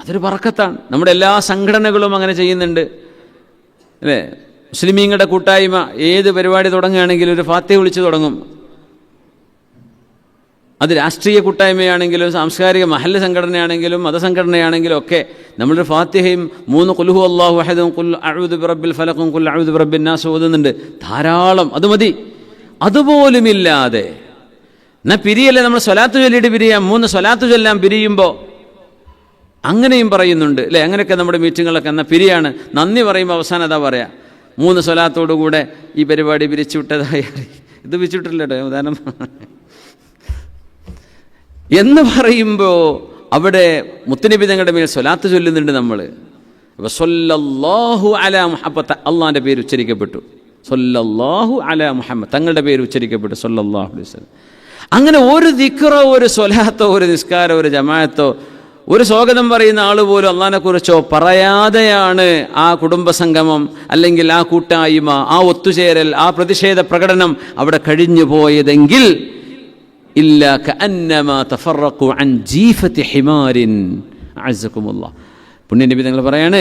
അതൊരു ബറക്കത്താണ്. നമ്മുടെ എല്ലാ സംഘടനകളും അങ്ങനെ ചെയ്യുന്നുണ്ട് അല്ലേ? മുസ്ലിമീങ്ങളുടെ കൂട്ടായ്മ ഏത് പരിപാടി തുടങ്ങുകയാണെങ്കിലും ഒരു ഫാത്തിഹ വിളിച്ച് തുടങ്ങും. അത് രാഷ്ട്രീയ കൂട്ടായ്മയാണെങ്കിലും സാംസ്കാരിക മഹല്ല് സംഘടനയാണെങ്കിലും മതസംഘടനയാണെങ്കിലും ഒക്കെ നമ്മളൊരു ഫാത്തിഹയും 3 ഖുൽ ഹു അല്ലാഹു അഹദും ഖുൽ അഊദു ബിറബ്ബിൽ ഫലഖും ഖുൽ അഊദു ബിറബ്ബിൻ നാസ് ഓതുന്നുണ്ട്. ധാരാളം, അത് മതി. അതുപോലുമില്ലാതെ എന്നാൽ പിരിയല്ലേ, നമ്മൾ സ്വലാത്ത് ചൊല്ലിയിട്ട് പിരിയാം, 3 സ്വലാത്ത് ചൊല്ലാം പിരിയുമ്പോൾ, അങ്ങനെയും പറയുന്നുണ്ട് അല്ലേ? അങ്ങനെയൊക്കെ നമ്മുടെ മീറ്റിങ്ങുകളൊക്കെ എന്നാൽ പിരിയാണ്. നന്ദി പറയുമ്പോൾ അവസാനം അതാ പറയാം, 3 സ്വലാത്തോടുകൂടെ ഈ പരിപാടി പിരിച്ചു വിട്ടതായി. ഇത് പിരിച്ചുവിട്ടില്ല കേട്ടോ, ഉദാഹരണം എന്ന് പറയുമ്പോൾ അവിടെ മുത്തുനബി തങ്ങളുടെ മേൽ സ്വലാത്ത് ചൊല്ലുന്നുണ്ട് നമ്മൾ. സ്വല്ലല്ലാഹു അലാ മുഹമ്മദ്, അള്ളാഹിൻ്റെ പേര് ഉച്ചരിക്കപ്പെട്ടു. സ്വല്ലല്ലാഹു അലാ മുഹമ്മദ്, തങ്ങളുടെ പേര് ഉച്ചരിക്കപ്പെട്ടു. സ്വല്ലല്ലാഹു അലൈഹി വസല്ലം. അങ്ങനെ ഒരു ദിക്റോ, ഒരു സ്വലാത്തോ, ഒരു നിസ്കാരോ, ഒരു ജമാഅത്തോ, ഒരു സ്വാഗതം പറയുന്ന ആൾ പോലും അള്ളാഹിനെ കുറിച്ചോ പറയാതെയാണ് ആ കുടുംബസംഗമം അല്ലെങ്കിൽ ആ കൂട്ടായ്മ, ആ ഒത്തുചേരൽ, ആ പ്രതിഷേധ പ്രകടനം അവിടെ കഴിഞ്ഞു പോയതെങ്കിൽ ഇല്ല കഅന്നമാ തഫറഖു അൻ ജീഫതി ഹിമാരിൻ അഅസകുമുല്ലാഹ്. പുണ്യനബി തങ്ങൾ പറയാണ്,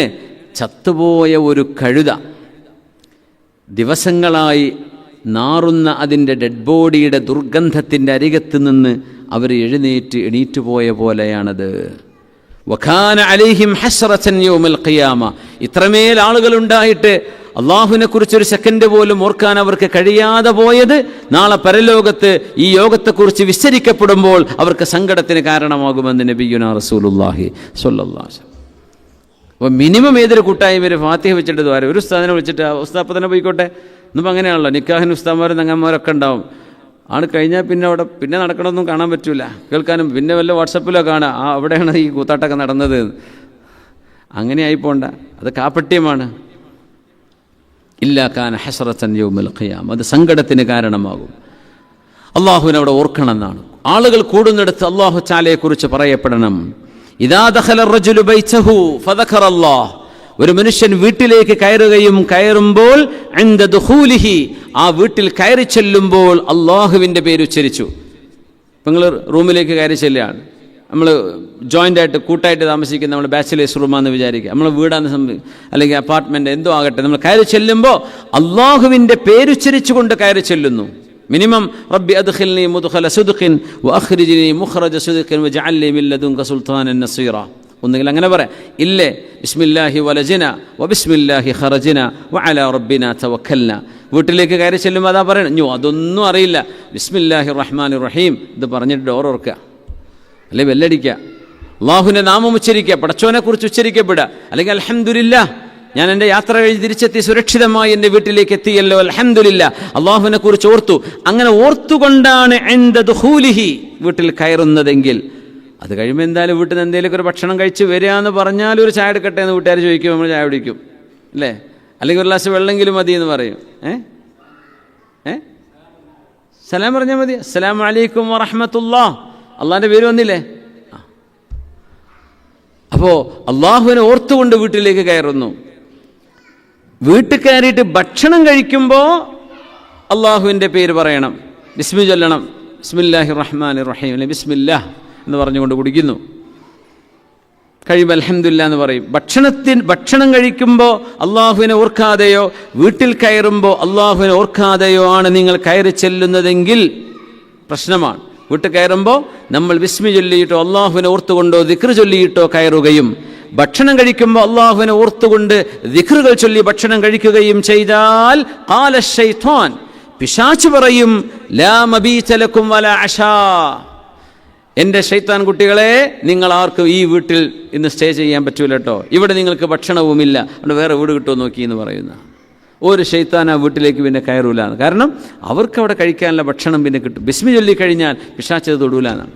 ചത്തുപോയ ഒരു കഴുത ദിവസങ്ങളായി നാറുന്ന അതിൻ്റെ ഡെഡ് ബോഡിയുടെ ദുർഗന്ധത്തിൻ്റെ അരികത്ത് നിന്ന് അവർ എണീറ്റ് പോയ പോലെയാണത്. വകാന അലൈഹിം ഹസ്റതൻ യൗമൽ ഖിയാമ. ഇത്രമേൽ ആളുകളുണ്ടായിട്ട് അള്ളാഹുവിനെ കുറിച്ചൊരു സെക്കൻഡ് പോലും ഓർക്കാൻ അവർക്ക് കഴിയാതെ പോയത് നാളെ പരലോകത്ത് ഈ യോഗത്തെക്കുറിച്ച് വിസ്തരിക്കപ്പെടുമ്പോൾ അവർക്ക് സങ്കടത്തിന് കാരണമാകുമെന്ന് നബിയുനാ റസൂലുള്ളാഹി സ്വല്ലല്ലാഹു അലൈഹി വസല്ലം. അപ്പോൾ മിനിമം ഏതൊരു കൂട്ടായ്മ ഫാത്തിഹ വെച്ചിട്ട് ദ്വാരം, ഒരു ഉസ്താദിനെ വിളിച്ചിട്ട് ഉസ്താദ് അപ്പം തന്നെ പോയിക്കോട്ടെ. ഇന്നിപ്പോൾ അങ്ങനെയാണല്ലോ, നിക്കാഹിന് ഉസ്താദ്മാരും തങ്ങന്മാരൊക്കെ ഉണ്ടാവും. ആണ് കഴിഞ്ഞാൽ പിന്നെ അവിടെ പിന്നെ നടക്കണമെന്നും കാണാൻ പറ്റില്ല, കേൾക്കാനും. പിന്നെ വല്ല വാട്സപ്പിലോ കാണാം, അവിടെയാണ് ഈ കൂത്താട്ടൊക്കെ നടന്നത്. അങ്ങനെ ആയിപ്പോണ്ട, അത് കാപ്പട്യമാണ്. ഇല്ലാ കാന ഹസ്റത്തൻ യൗമൽ ഖിയാമ, അത് സങ്കടത്തിന് കാരണമാകും. അള്ളാഹുവിനെ അവിടെ ഓർക്കണം എന്നാണ്. ആളുകൾ കൂടുന്നിടത്ത് അള്ളാഹു തആലയെക്കുറിച്ച് പറയപ്പെടണം. ഇദാ ദഖല റജുലു ബൈതഹു ഫദഖറല്ലാഹ്, ഒരു മനുഷ്യൻ വീട്ടിലേക്ക് കയറുമ്പോൾ ഇൻദ ദുഖൂലിഹി, ആ വീട്ടിൽ കയറി ചെല്ലുമ്പോൾ അള്ളാഹുവിൻ്റെ പേര് ഉച്ചരിച്ചു. ഇപ്പം നിങ്ങൾ റൂമിലേക്ക് കയറി ചെല്ലുകയാണ്, നമ്മൾ ജോയിൻ്റായിട്ട് കൂട്ടായിട്ട് താമസിക്കുന്ന നമ്മൾ ബാച്ചിലേഴ്സ് റൂമാണെന്ന് വിചാരിക്കുക, നമ്മൾ വീടാന്ന് അല്ലെങ്കിൽ അപ്പാർട്ട്മെൻറ്റ് എന്തോ ആകട്ടെ, നമ്മൾ കയറി ചെല്ലുമ്പോൾ അള്ളാഹുവിൻ്റെ പേരുച്ചരിച്ചുകൊണ്ട് കയറി ചെല്ലുന്നു. മിനിമം റബ്ബി അദ്ഖിൽനി മുദ്ഖല സിദ്ഖിൻ വഅഖ്രിജ്നി മുഖ്റജ സിദ്ഖിൻ വജഅൽനി മിൻ ലദുൻക സുൽത്താനൻ നസീറ. ഒന്നുകിൽ അങ്ങനെ പറയാം, ഇല്ലേ ബിസ്മില്ലാഹി വലജിന വബിസ്മില്ലാഹി ഖറജിന വഅലാ റബ്ബിന തവക്കൽന. വീട്ടിലേക്ക് കയറി ചെല്ലുമ്പോൾ അതാ പറയണം. അതൊന്നും അറിയില്ല, ബിസ്മില്ലാഹി റഹ്മാനിർ റഹീം ഇത് പറഞ്ഞിട്ട് ഡോർ ഓർക്കുക, അല്ലെ ബെല്ലടിക്കുക, അള്ളാഹുവിൻ്റെ നാമം ഉച്ചരിക്കുക, പടച്ചോനെക്കുറിച്ച് ഉച്ചരിക്കപ്പെടുക, അല്ലെങ്കിൽ അൽഹംദുലില്ലാ ഞാൻ എൻ്റെ യാത്ര കഴിഞ്ഞ് തിരിച്ചെത്തി സുരക്ഷിതമായി എൻ്റെ വീട്ടിലേക്ക് എത്തിയല്ലോ, അൽഹംദുലില്ലാ അള്ളാഹുവിനെ കുറിച്ച് ഓർത്തു. അങ്ങനെ ഓർത്തുകൊണ്ടാണ് ഇൻദ ദുഖൂലിഹി വീട്ടിൽ കയറുന്നതെങ്കിൽ, അത് കഴിയുമ്പോൾ എന്തായാലും വീട്ടിൽ നിന്ന് എന്തെങ്കിലും ഒരു ഭക്ഷണം കഴിച്ച് വരിക എന്ന് പറഞ്ഞാൽ ഒരു ചായ എടുക്കട്ടെ എന്ന് വീട്ടുകാർ ചോദിക്കും, നമ്മൾ ചായ കുടിക്കും അല്ലേ, അല്ലെങ്കിൽ ഒരു ഗ്ലാസ് വെള്ളമെങ്കിലും മതി എന്ന് പറയും. സലാം പറഞ്ഞാൽ മതി, അസ്സലാമു അലൈക്കും വറഹ്മത്തുള്ളാഹ്, അള്ളാഹിൻ്റെ പേര് വന്നില്ലേ. അപ്പോൾ അള്ളാഹുവിനെ ഓർത്തുകൊണ്ട് വീട്ടിലേക്ക് കയറുന്നു. വീട്ടിൽ കയറിയിട്ട് ഭക്ഷണം കഴിക്കുമ്പോൾ അള്ളാഹുവിൻ്റെ പേര് പറയണം, ബിസ്മി ചൊല്ലണം, ബിസ്മില്ലാഹി റഹ്മാനിർ റഹീം അല്ലെങ്കിൽ ബിസ്മില്ലാഹ് എന്ന് പറഞ്ഞുകൊണ്ട് കുടിക്കുന്നു. കഴിയുമ്പോൾ അൽഹംദുലില്ലാ എന്ന് പറയും. ഭക്ഷണം കഴിക്കുമ്പോൾ അള്ളാഹുവിനെ ഓർക്കാതെയോ വീട്ടിൽ കയറുമ്പോൾ അള്ളാഹുവിനെ ഓർക്കാതെയോ ആണ് നിങ്ങൾ കയറി ചെല്ലുന്നതെങ്കിൽ പ്രശ്നമാണ്. വീട്ടിൽ കയറുമ്പോൾ നമ്മൾ ബിസ്മി ചൊല്ലിയിട്ടോ അള്ളാഹുവിനെ ഓർത്തുകൊണ്ടോ ദിക്ർ ചൊല്ലിയിട്ടോ കയറുകയും, ഭക്ഷണം കഴിക്കുമ്പോൾ അള്ളാഹുവിനെ ഓർത്തുകൊണ്ട് ദിക്റുകൾ ചൊല്ലി ഭക്ഷണം കഴിക്കുകയും ചെയ്താൽ ഖാല ശൈത്വാൻ, പിശാച് പറയും, ലാ മബീത ലക്കും വലാ അശാ, എൻ്റെ ശൈത്താൻ കുട്ടികളെ നിങ്ങൾ ആർക്കും ഈ വീട്ടിൽ ഇന്ന് സ്റ്റേ ചെയ്യാൻ പറ്റൂല കേട്ടോ, ഇവിടെ നിങ്ങൾക്ക് ഭക്ഷണവുമില്ല, അവിടെ വേറെ വീട് കിട്ടുമോ നോക്കി എന്ന് പറയുന്ന ഒരു ശൈത്താൻ ആ വീട്ടിലേക്ക് പിന്നെ കയറൂല. കാരണം അവർക്ക് അവിടെ കഴിക്കാനുള്ള ഭക്ഷണം പിന്നെ കിട്ടും. ബിസ്മി ചൊല്ലി കഴിഞ്ഞാൽ പിശാച് തൊടൂല എന്നാണ്.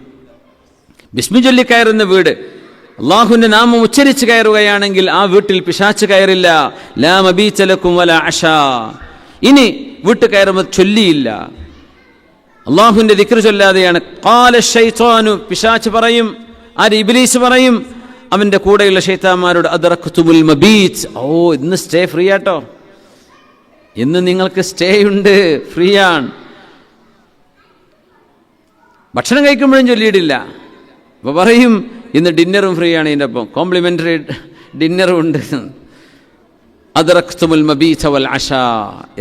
ബിസ്മി ചൊല്ലി കയറുന്ന വീട്, അള്ളാഹുവിൻ്റെ നാമം ഉച്ചരിച്ച് കയറുകയാണെങ്കിൽ ആ വീട്ടിൽ പിശാച് കയറില്ല. ലാ മബീത ലക്കും വലാ അശാ. ഇനി വീട്ടിൽ കയറുമ്പോൾ ചൊല്ലിയില്ല, അള്ളാഹുവിൻ്റെ ദിക്ർ ചൊല്ലാതെയാണ്, ഖാല ശൈത്വാനു, പിശാച് പറയും, ആര് ഇബ്ലീസ് പറയും അവൻ്റെ കൂടെയുള്ള ശൈത്താന്മാരോട്, അദ്റക്തുമുൽ മബീത്, ഓ ഇന്ന് സ്റ്റേ ഫ്രീ ആട്ടോ, ഇന്ന് നിങ്ങൾക്ക് സ്റ്റേ ഉണ്ട്, ഫ്രീ ആണ്. ഭക്ഷണം കഴിക്കുമ്പോഴും ചൊല്ലിയിട്ടില്ല. അപ്പോൾ പറയും ഇന്ന് ഡിന്നറും ഫ്രീ ആണ്, ഇതിൻ്റെ ഒപ്പം കോംപ്ലിമെൻ്ററി ഡിന്നറും ഉണ്ട്. അദ്റക്തുമുൽ മബീത വൽ അശാ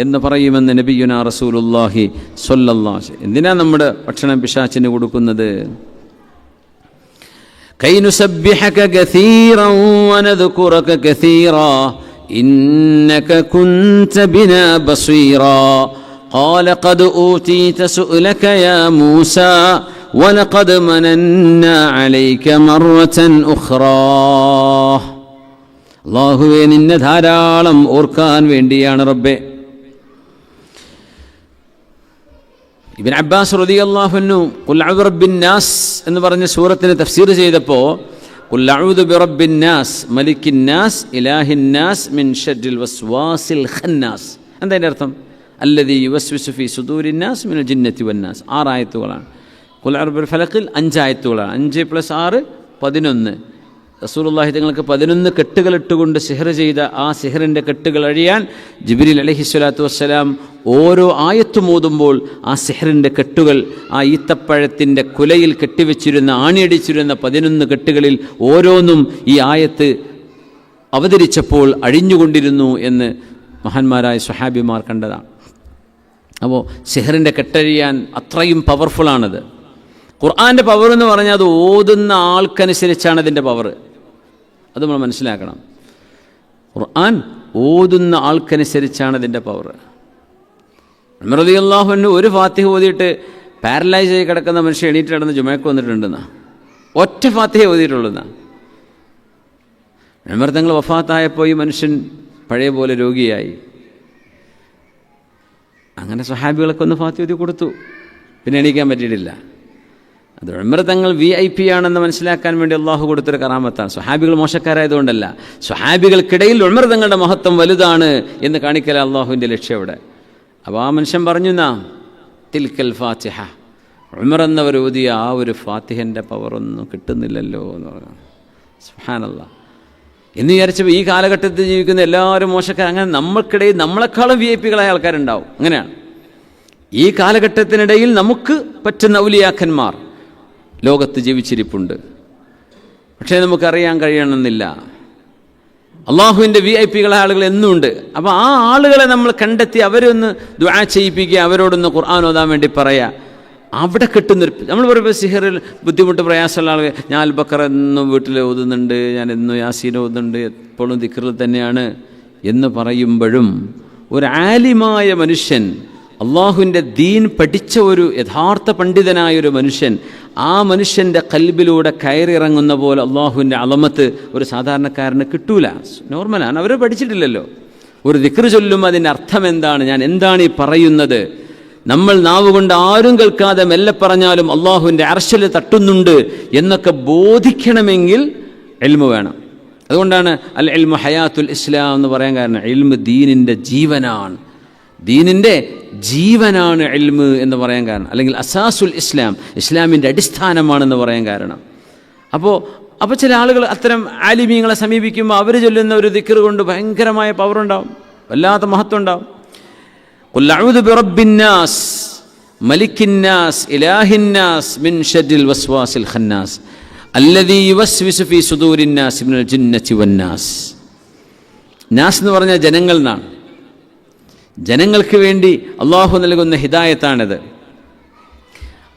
എന്ന് പറയുമെന്ന് നബിയുനാ റസൂലുള്ളാഹി സ്വല്ലല്ലാഹു അലൈഹി വസല്ലം. എന്തിനാ നമ്മുടെ ഭക്ഷണം പിശാചിന് കൊടുക്കുന്നത്? കൈ നുസബ്ബിഹക കസീറൻ വനദ്കുറക കസീറാ ഇന്നക കുൻത ബിനാ ബസീറാ ഖാല ഖദ് ഊതീത സുഅലക യാ മൂസാ വലഖദ് മനന്നാ അലൈക മർറതൻ ഉഖ്റാ. അല്ലാഹുവേ നിന്നെ ധാരാളം ഓർക്കാൻ വേണ്ടിയാണ് റബ്ബേ. ഇബ്നു അബ്ബാസ് റളിയല്ലാഹു അൻഹു ഖുൽ അഊദു ബിറബ്ബിന്നാസ് എന്ന് പറഞ്ഞ സൂറത്തിന് തഫ്സീർ ചെയ്തപ്പോൾ ഖുൽ അഊദു ബിറബ്ബിന്നാസ് മലിക്കിന്നാസ് ഇലാഹിന്നാസ് മിൻ ശർരിൽ വസ്വാസിൽ ഖന്നാസ്. എന്താ അതിൻ്റെ അർത്ഥം? അല്ലദീ യുവസ്വിസു ഫീ സുദൂരിന്നാസ് മിനൽ ജിന്നത്തി വന്നാസ്. 6 ആയത്തുകളാണ്. ഖുൽ അഊദു ബിൽ ഫലഖിൽ 5 ആയത്തുകളാണ്. 5 + 6 11. റസൂലുള്ളാഹി തങ്ങൾക്ക് 11 കെട്ടുകൾ ഇട്ടുകൊണ്ട് സിഹർ ചെയ്ത ആ സിഹറിൻ്റെ കെട്ടുകൾ അഴിയാൻ ജിബ്രീൽ അലൈഹിസ്സലാത്തു വസ്സലാം ഓരോ ആയത്തും ഓതുമ്പോൾ ആ സിഹറിൻ്റെ കെട്ടുകൾ ആ ഈത്തപ്പഴത്തിൻ്റെ കുലയിൽ കെട്ടിവെച്ചിരുന്ന ആണിയടിച്ചിരുന്ന 11 കെട്ടുകളിൽ ഓരോന്നും ഈ ആയത്ത് അവതരിച്ചപ്പോൾ അഴിഞ്ഞുകൊണ്ടിരുന്നു എന്ന് മഹാന്മാരായ സ്വഹാബിമാർ കണ്ടതാണ്. അപ്പോൾ സിഹറിൻ്റെ കെട്ടഴിയാൻ അത്രയും പവർഫുള്ളാണത്. ഖുർആൻ്റെ പവർ എന്ന് പറഞ്ഞാൽ അത് ഓതുന്ന ആൾക്കനുസരിച്ചാണ് അതിൻ്റെ പവർ. അത് നമ്മൾ മനസ്സിലാക്കണം. ഖുർആൻ ഓതുന്ന ആൾക്കനുസരിച്ചാണ് അതിൻ്റെ പവർ. ഉമർ റളിയല്ലാഹു അൻഹു ഒരു ഫാത്തിഹ ഓതിയിട്ട് പാരലൈസ് ആയി കിടക്കുന്ന മനുഷ്യൻ എണീറ്റ് നടന്ന് ജുമയ്ക്ക് വന്നിട്ടുണ്ടെന്നാ. ഒറ്റ ഫാത്തിഹ ഓതിയിട്ടുള്ളതെന്നാ. ഉമർ തങ്ങൾ വഫാത്തായപ്പോൾ ഈ മനുഷ്യൻ പഴയ പോലെ രോഗിയായി. അങ്ങനെ സ്വഹാബികളൊക്കെ ഒന്ന് ഫാത്തിഹ ഓതി കൊടുത്തു, പിന്നെ എണീക്കാൻ പറ്റിയിട്ടില്ല. അത് ഉമർ തങ്ങൾ VIP ആണെന്ന് മനസ്സിലാക്കാൻ വേണ്ടി അള്ളാഹു കൊടുത്തൊരു കറാമത്താണ്. സ്വഹാബികൾ മോശക്കാരായതുകൊണ്ടല്ല, സ്വഹാബികൾക്കിടയിൽ ഉമർ തങ്ങളുടെ മഹത്വം വലുതാണ് എന്ന് കാണിക്കല അള്ളാഹുവിൻ്റെ ലക്ഷ്യം അവിടെ. അപ്പോൾ ആ മനുഷ്യൻ പറഞ്ഞു, തിൽക്കൽ ഫാത്തിഹ, ഉമർ എന്നവർ ഓതിയ ആ ഒരു ഫാത്തിഹൻ്റെ പവറൊന്നും കിട്ടുന്നില്ലല്ലോ എന്ന് പറഞ്ഞു. സുബ്ഹാനല്ലാഹ്. എന്ന് വിചാരിച്ചപ്പോൾ ഈ കാലഘട്ടത്തിൽ ജീവിക്കുന്ന എല്ലാവരും മോശക്കാർ, അങ്ങനെ നമ്മൾക്കിടയിൽ നമ്മളെക്കാളും VIP-കളായ ആൾക്കാരുണ്ടാവും. അങ്ങനെയാണ് ഈ കാലഘട്ടത്തിനിടയിൽ നമുക്ക് പറ്റുന്ന ഔലിയാക്കന്മാർ ലോകത്ത് ജീവിച്ചിരിപ്പുണ്ട്. പക്ഷേ നമുക്കറിയാൻ കഴിയണമെന്നില്ല. അള്ളാഹുവിൻ്റെ VIP-കളായ ആളുകൾ എന്നുമുണ്ട്. അപ്പോൾ ആ ആളുകളെ നമ്മൾ കണ്ടെത്തി അവരൊന്ന് ദുആ ചെയ്യിപ്പിക്കുക, അവരോടൊന്ന് ഖുർആൻ ഓതാൻ വേണ്ടി പറയുക. അവിടെ കിട്ടുന്നൊരു, നമ്മൾ പറയുമ്പോൾ സിഹറിൽ ബുദ്ധിമുട്ട് പ്രയാസമുള്ള ആളുകൾ, ഞാൻ അൽ ബഖറ എന്നും വീട്ടിൽ ഓതുന്നുണ്ട്, ഞാൻ എന്നും യാസീൻ ഓതുന്നുണ്ട്, എപ്പോഴും ദിക്റിൽ തന്നെയാണ് എന്ന് പറയുമ്പോഴും ഒരു ആലിമായ മനുഷ്യൻ, അള്ളാഹുവിൻ്റെ ദീൻ പഠിച്ച ഒരു യഥാർത്ഥ പണ്ഡിതനായൊരു മനുഷ്യൻ, ആ മനുഷ്യൻ്റെ ഖൽബിലൂടെ കയറിയിറങ്ങുന്ന പോലെ അള്ളാഹുവിൻ്റെ അളമത്ത് ഒരു സാധാരണക്കാരന് കിട്ടൂല. നോർമലാണ്, അവർ പഠിച്ചിട്ടില്ലല്ലോ. ഒരു ദിക്ർ ചൊല്ലുമ്പോൾ അതിൻ്റെ അർത്ഥം എന്താണ്, ഞാൻ എന്താണ് ഈ പറയുന്നത്, നമ്മൾ നാവുകൊണ്ട് ആരും കേൾക്കാതെ മെല്ലെ പറഞ്ഞാലും അള്ളാഹുവിൻ്റെ അർശിൽ തട്ടുന്നുണ്ട് എന്നൊക്കെ ബോധിക്കണമെങ്കിൽ ഇൽമു വേണം. അതുകൊണ്ടാണ് അൽ ഇൽമു ഹയാത്തുൽ ഇസ്ലാം എന്ന് പറയാൻ കാരണം. ഇൽമു ദീനിൻ്റെ ജീവനാണ്, ദീനിൻ്റെ ജീവനാണ് ഇൽമ് എന്ന് പറയാൻ കാരണം. അല്ലെങ്കിൽ അസാസുൽ ഇസ്ലാം, ഇസ്ലാമിൻ്റെ അടിസ്ഥാനമാണെന്ന് പറയാൻ കാരണം. അപ്പോൾ ചില ആളുകൾ അത്തരം ആലിമീങ്ങളെ സമീപിക്കുമ്പോൾ അവർ ചൊല്ലുന്ന ഒരു ദിക്ർ കൊണ്ട് ഭയങ്കരമായ പവറുണ്ടാവും, വല്ലാത്ത മഹത്വം ഉണ്ടാവും. ഖുൽ അഊദു ബിറബ്ബിന്നാസ് മലിക്കിന്നാസ് ഇലാഹിന്നാസ് മിൻ ശർരിൽ വസ്വാസിൽ ഖന്നാസ് അല്ലദീ യുവസ്വിസു ഫീ സുദൂരിന്നാസ് മിനൽ ജിന്നത്തി വന്നാസ്. നാസ് എന്ന് പറഞ്ഞാൽ ജനങ്ങൾ എന്നാണ്. ജനങ്ങൾക്ക് വേണ്ടി അള്ളാഹു നൽകുന്ന ഹിദായത്താണിത്.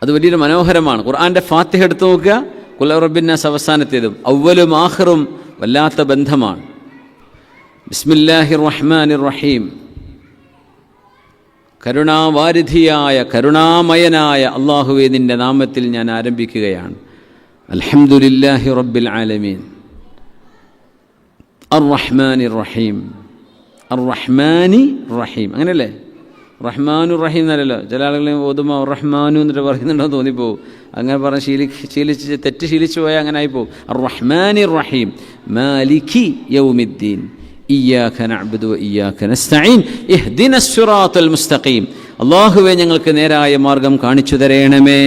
അത് വലിയൊരു മനോഹരമാണ്. ഖുർആൻ്റെ ഫാത്തിഹ എടുത്ത് നോക്കുക, ഖുൽ റബ്ബിന്നാസ് അവസാനത്തേതും അവ്വലും ആഖിറും വല്ലാത്ത ബന്ധമാണ്. ബിസ്മില്ലാഹിർ റഹ്മാനിർ റഹീം, കരുണാവാരിധിയായ കരുണാമയനായ അള്ളാഹുവേ നിൻ്റെ നാമത്തിൽ ഞാൻ ആരംഭിക്കുകയാണ്. അൽഹംദുലില്ലാഹി റബ്ബിൽ ആലമീൻ അർ റഹ്മാനിർ റഹീം, അർ റഹ്മാനി റഹീം. അങ്ങനെയല്ലേ? റഹ്മാനു റഹീം എന്നല്ലല്ലോ. ചില ആളുകൾ ഓതുമ്പോൾ റഹ്മാനു എന്നിട്ട് പറയുന്നുണ്ടോ തോന്നിപ്പോവും. അങ്ങനെ പറഞ്ഞ് ശീലിച്ച് തെറ്റ് ശീലിച്ചു പോയാൽ അങ്ങനെ ആയിപ്പോവും. അർ റഹ്മാനി റഹീം മാലികി യൗമിദ്ദീൻ ഇയ്യാക നഅ്ബുദു വ ഇയ്യാക നസ്തഈൻ ഇഹ്ദിനസ് സിറാത്തൽ മുസ്തഖീം. അല്ലാഹുവേ ഞങ്ങൾക്ക് നേരായ മാർഗം കാണിച്ചു തരേണമേ,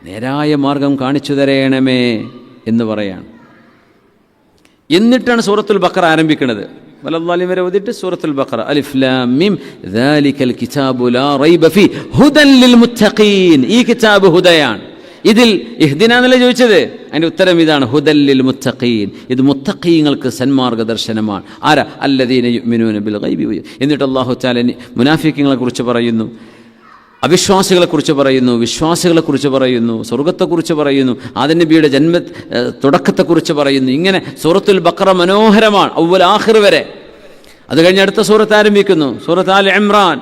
നേരായ മാർഗം കാണിച്ചു തരേണമേ എന്ന് പറയാണ്. എന്നിട്ടാണ് സൂറത്തുൽ ബഖറ ആരംഭിക്കുന്നത്. വലല്ലാലിം വരെ ഓതിയിട്ട് സൂറത്തുൽ ബഖറ അലിഫ് ലാം മീം ദാലികൽ കിതാബു ലാ റൈബ ഫീ ഹുദൻ ലിൽ മുത്തഖീൻ. ഈ കിതാബ് ഹുദയാണ്. ഇതിൽ ഇഹ്ദിന എന്നല്ലേ ചോദിച്ചത്, അതിൻ്റെ ഉത്തരം ഇതാണ്, ഹുദൻ ലിൽ മുത്തഖീൻ. ഇത് മുത്തഖീങ്ങൾക്ക് സന്മാർഗദർശനമാണ്. ആരാ? അല്ലദീന യുഅ്മിനൂന ബിൽ ഗൈബി. എന്നിട്ട് അല്ലാഹു തആല മുനാഫിഖീങ്ങളെ കുറിച്ച് പറയുന്നു, അവിശ്വാസികളെക്കുറിച്ച് പറയുന്നു, വിശ്വാസികളെക്കുറിച്ച് പറയുന്നു, സ്വർഗത്തെക്കുറിച്ച് പറയുന്നു, ആദം നബിയുടെ തുടക്കത്തെക്കുറിച്ച് പറയുന്നു. ഇങ്ങനെ സൂറത്തുൽ ബഖറ മനോഹരമാണ്, അവ്വൽ ആഖിർ വരെ. അത് കഴിഞ്ഞ് അടുത്ത സൂറത്ത് ആരംഭിക്കുന്നു, സൂറത്ത് ആൽ ഇംറാൻ,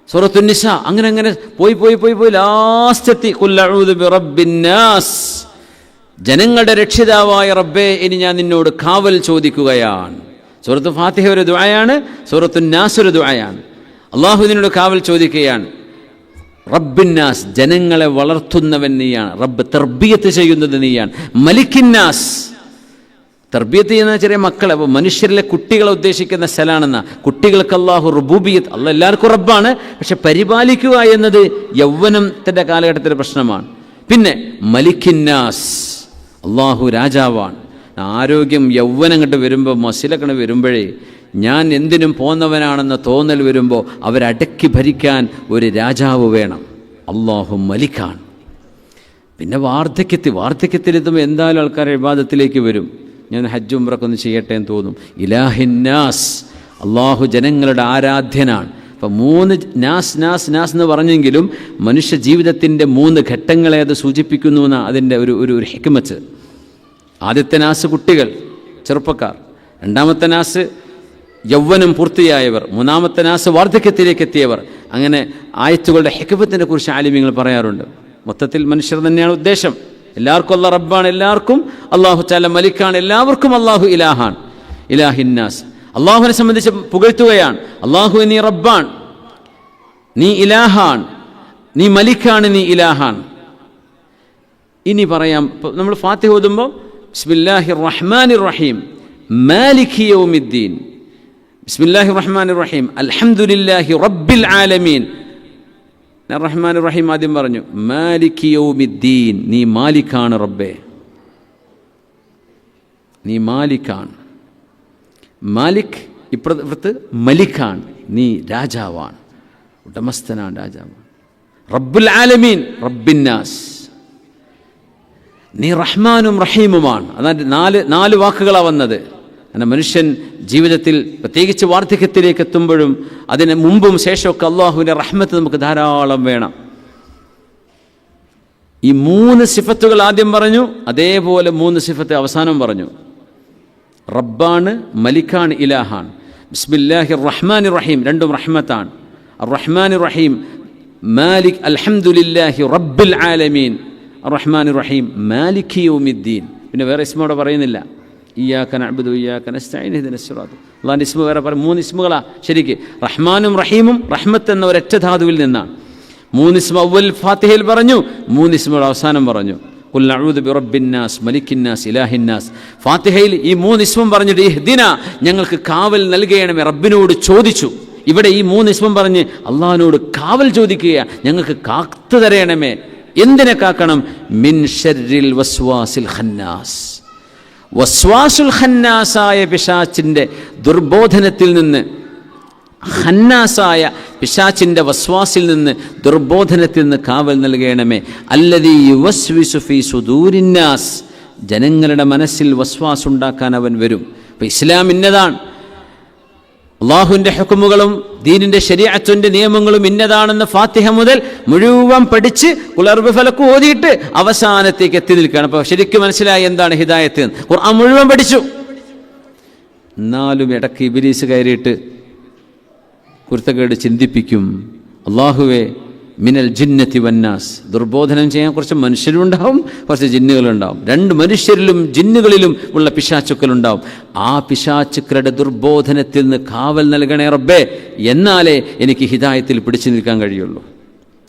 സൂറത്തുൻ നിസ. അങ്ങനെ അങ്ങനെ പോയി ലാസ്റ്റ് എത്തി ഖുൽ അഊദു ബിറബ്ബിന്നാസ്, ജനങ്ങളുടെ രക്ഷിതാവായ റബ്ബേ ഇനി ഞാൻ നിന്നോട് കാവൽ ചോദിക്കുകയാണ്. സൂറത്ത് ഫാത്തിഹ ഒരു ദുആയാണ്, സൂറത്തുൻ നാസ് ഒരു ദുആയാണ്. അല്ലാഹു നിന്നോട് കാവൽ ചോദിക്കുകയാണ്. റബ്ബിന്നാസ്, ജനങ്ങളെ വളർത്തുന്നവൻ നീയാണ്. റബ്ബ് തർബിയത്ത് ചെയ്യുന്നത് നീയാണ്. മലിക്കിന്നാസ്, തർബിയത്ത് ചെയ്യുന്ന ചെറിയ മക്കളെ, അപ്പോൾ മനുഷ്യരിലെ കുട്ടികളെ ഉദ്ദേശിക്കുന്ന സ്ഥലമാണെന്ന. കുട്ടികൾക്ക് അല്ലാഹു റുബൂബിയത്ത്, അല്ലാഹ് എല്ലാവർക്കും റബ്ബാണ്, പക്ഷെ പരിപാലിക്കുക എന്നത് യൗവനത്തിൻ്റെ കാലഘട്ടത്തിലെ പ്രശ്നമാണ്. പിന്നെ മലിക്കിന്നാസ്, അല്ലാഹു രാജാവാണ്. ആരോഗ്യം യൗവനം കണ്ട് വരുമ്പോൾ, മസിലക്കണ് വരുമ്പോഴേ ഞാൻ എന്തിനും പോന്നവനാണെന്ന തോന്നൽ വരുമ്പോൾ അവരടക്കി ഭരിക്കാൻ ഒരു രാജാവ് വേണം. അല്ലാഹു മലിക്കാണ്. പിന്നെ വാർദ്ധക്യത്തിലെത്തുമ്പോൾ എന്തായാലും ആൾക്കാർ ഇബാദത്തിലേക്ക് വരും. ഞാൻ ഹജ്ജ് ഉംറക്കൊന്ന് ചെയ്യട്ടെ എന്ന് തോന്നും. ഇലാഹിന്നാസ്, അള്ളാഹു ജനങ്ങളുടെ ആരാധ്യനാണ്. അപ്പം 3 നാസ് എന്ന് പറഞ്ഞെങ്കിലും മനുഷ്യ ജീവിതത്തിൻ്റെ 3 ഘട്ടങ്ങളെ അത് സൂചിപ്പിക്കുന്നു എന്നാണ് അതിൻ്റെ ഒരു ഹിക്മത്ത്. ആദ്യത്തെ നാസ് കുട്ടികൾ, ചെറുപ്പക്കാർ. രണ്ടാമത്തെ നാസ് യൗവനം പൂർത്തിയായവർ. മൂന്നാമത്തെ നാസ് വാർദ്ധക്യത്തിലേക്ക് എത്തിയവർ. അങ്ങനെ ആയത്തുകളുടെ ഹിക്മത്തിനെ കുറിച്ച് ആലിമീങ്ങൾ പറയാറുണ്ട്. മൊത്തത്തിൽ മനുഷ്യർ തന്നെയാണ് ഉദ്ദേശം. എല്ലാവർക്കും അല്ലാഹ് റബ്ബാണ്, എല്ലാവർക്കും അല്ലാഹു തആല മലിക്കാണ്, എല്ലാവർക്കും അല്ലാഹു ഇലാഹാൻ. ഇലാഹിന്നാസ്, അല്ലാഹുവിനെ സംബന്ധിച്ച് പുകഴ്ത്തുകയാണ്. അല്ലാഹു നീ റബ്ബാൻ, നീ ഇലാഹാൻ, നീ മലിക്കാണ്, നീ ഇലാഹാൻ. ഇനി പറയാം. നമ്മൾ ഫാത്തിഹ ഓതുമ്പോൾ ബിസ്മില്ലാഹിർ റഹ്മാനിർ റഹീം മാലികി യൗമിദ്ദീൻ, ബിസ്മില്ലാഹിർ റഹ്മാനിർ റഹീം അൽഹംദുലില്ലാഹി റബ്ബിൽ ആലമീൻ. റഹ്മാനിർ റഹീം ആദ്യം പറഞ്ഞു, മാലികി യൗമിദ്ദീൻ, നീ മാലിക്കാണ് റബ്ബേ, നീ മാലിക്കാണ്. മാലിക് ഇപ്പുറത്ത് മലിക്കാണ്, നീ രാജാവാണ്, ഉടമസ്ഥനാണ്, രാജാവാണ്. റബ്ബുൽ ആലമീൻ, റബ്ബിന്നാസ്, നീ റഹ്മാനും റഹീമുമാണ്. അതായത് നാല് വാക്കുകളാണ് വന്നത്. അങ്ങനെ മനുഷ്യൻ ജീവിതത്തിൽ പ്രത്യേകിച്ച് വാർദ്ധക്യത്തിലേക്ക് എത്തുമ്പോഴും അതിന് മുമ്പും ശേഷമൊക്കെ അള്ളാഹുവിൻ്റെ റഹ്മത്ത് നമുക്ക് ധാരാളം വേണം. ഈ 3 സിഫത്തുകൾ ആദ്യം പറഞ്ഞു, അതേപോലെ 3 സിഫത്ത് അവസാനം പറഞ്ഞു. റബ്ബാണ്, മലിക്കാണ്, ഇലാഹാണ്. ബിസ്മില്ലാഹിർ റഹ്മാനിർ റഹീം, രണ്ടും റഹ്മത്താണ്. അർ-റഹ്മാനിർ റഹീം മാലിക് അൽഹംദുലില്ലാഹി റബ്ബിൽ ആലമീൻ, അർ-റഹ്മാനിർ റഹീം മാലികി യൗമിദ്ദീൻ. പിന്നെ വേറെ ഇസ്മോടെ പറയുന്നില്ല. ഇയ്യാക നഅ്ബുദു വഇയ്യാക നസ്തഈൻ ഇഹ്ദിനസ് സിറാത്ത്. അല്ലാഹുവിൻ്റെ ഇസ്മ വേറെ പറയും. 3 ഇസ്മുകളാ ശരിക്ക്. റഹ്മാനും റഹീമും റഹ്മത്ത് എന്ന ഒരൊറ്റ ധാതുവിൽ നിന്നാണ്. 3 ഇസ്മ അവൽ ഫാത്തിഹയിൽ പറഞ്ഞു, 3 ഇസ്മുകൾ അവസാനം പറഞ്ഞു. ഖുൽ അഊദു ബിറബ്ബിന്നാസ് മലിക്കിന്നാസ് ഇലാഹിന്നാസ്. ഫാത്തിഹയിൽ ഈ 3 ഇസ്മും പറഞ്ഞിട്ട് ഇഹ്ദിന, ഞങ്ങൾക്ക് കാവൽ നൽകണമേ, റബ്ബിനോട് ചോദിച്ചു. ഇവിടെ ഈ 3 ഇസ്മും പറഞ്ഞ് അള്ളാഹിനോട് കാവൽ ചോദിക്കുക, ഞങ്ങൾക്ക് കാത്തു തരണമേ. എന്തിനെ കാക്കണം? മിൻ ശർരിൽ വസ്വാസിൽ ഖന്നാസ്, വസ്വാസുൽ ഖന്നാസായ പിശാചിൻ്റെ ദുർബോധനത്തിൽ നിന്ന്, ഖന്നാസായ പിശാചിൻ്റെ വസ്വാസിൽ നിന്ന്, ദുർബോധനത്തിൽ നിന്ന് കാവൽ നൽകണമേ. അല്ലദീ യുവസ്വിസു ഫീ സുദൂരിന്നാസ്, ജനങ്ങളുടെ മനസ്സിൽ വസ്വാസ് ഉണ്ടാക്കാൻ അവൻ വരും. അപ്പോൾ ഇസ്ലാം ഇന്നതാണ്, അള്ളാഹുവിൻ്റെ ഹുക്മുകളും ദീനിൻ്റെ ശരീഅത്തിൻ്റെ നിയമങ്ങളും ഇന്നതാണെന്ന് ഫാത്തിഹ മുതൽ മുഴുവൻ പഠിച്ച് ഖുൽ അഊദു ബിഫലഖ് ഓതിയിട്ട് അവസാനത്തേക്ക് എത്തി നിൽക്കുകയാണ്. അപ്പോൾ ശരിക്കും മനസ്സിലായി എന്താണ് ഹിദായത്ത്. ഖുർആൻ മുഴുവൻ പഠിച്ചു, എന്നാലും ഇടയ്ക്ക് ഇബ്ലീസ് കയറിയിട്ട് കുരുത്തക്കേട് ചിന്തിപ്പിക്കും. അള്ളാഹുവേ മിനൽ ജിന്നത്തി വന്നാസ്, ദുർബോധനം ചെയ്യാൻ കുറച്ച് മനുഷ്യരുണ്ടാവും, കുറച്ച് ജിന്നുകളുണ്ടാവും. 2 മനുഷ്യരിലും ജിന്നുകളിലും ഉള്ള പിശാചുക്കളുണ്ടാവും. ആ പിശാചുക്കളുടെ ദുർബോധനത്തിൽ നിന്ന് കാവൽ നൽകണേ റബ്ബേ, എന്നാലേ എനിക്ക് ഹിദായത്തിൽ പിടിച്ചു നിൽക്കാൻ കഴിയുള്ളൂ.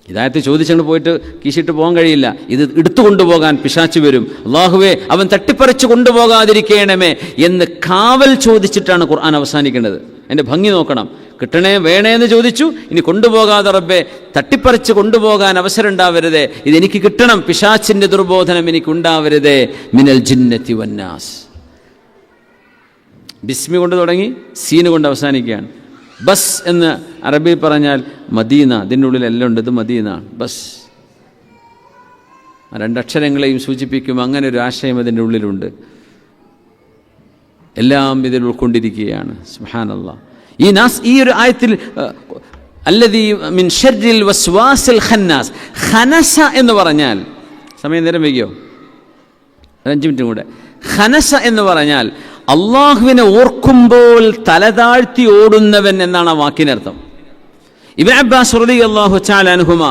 ഹിദായത്ത് ചോദിച്ചുകൊണ്ട് പോയിട്ട് കീശിട്ട് പോകാൻ കഴിയില്ല. ഇത് എടുത്തു കൊണ്ടുപോകാൻ പിശാച് വരും. അള്ളാഹുവേ അവൻ തട്ടിപ്പറിച്ച് കൊണ്ടുപോകാതിരിക്കണമേ എന്ന് കാവൽ ചോദിച്ചിട്ടാണ് ഖുർആൻ അവസാനിക്കേണ്ടത്. എൻ്റെ ഭംഗി നോക്കണം. കിട്ടണേ വേണേ എന്ന് ചോദിച്ചു, ഇനി കൊണ്ടുപോകാതെ റബ്ബേ തട്ടിപ്പറിച്ച് കൊണ്ടുപോകാൻ അവസരം ഉണ്ടാവരുതേ, ഇതെനിക്ക് കിട്ടണം, പിശാചിൻ്റെ ദുർബോധനം എനിക്കുണ്ടാവരുതേ. മിനൽ ജിന്നത്തി വന്നാസ്. ബിസ്മി കൊണ്ട് തുടങ്ങി സീന് കൊണ്ട് അവസാനിക്കുകയാണ്. ബസ് എന്ന് അറബി പറഞ്ഞാൽ മദീന, ഇതിൻ്റെ ഉള്ളിൽ എല്ലാം ഉണ്ട്, ഇത് മദീന ബസ്. 2 അക്ഷരങ്ങളെയും സൂചിപ്പിക്കും. അങ്ങനെ ഒരു ആശയം അതിൻ്റെ ഉള്ളിലുണ്ട്. എല്ലാം ഇതിൽ ഉൾക്കൊണ്ടിരിക്കുകയാണ്. സുബ്ഹാനല്ലാഹ്. ഈ ഒരു ആയത്തിൽ അല്ലദീ മിൻ ശർരിൽ വസ്വാസിൽ ഖന്നാസ്, ഖനസ എന്ന് പറഞ്ഞാൽ, സമയം നേരം വൈകിയോ? 5 മിനിറ്റും കൂടെ. ഖനസ എന്ന് പറഞ്ഞാൽ അള്ളാഹുവിനെ ഓർക്കുമ്പോൾ തലതാഴ്ത്തി ഓടുന്നവൻ എന്നാണ് ആ വാക്കിനർത്ഥം. ഇബ്നു അബ്ബാസ് റളിയല്ലാഹു തആല അൻഹുമാ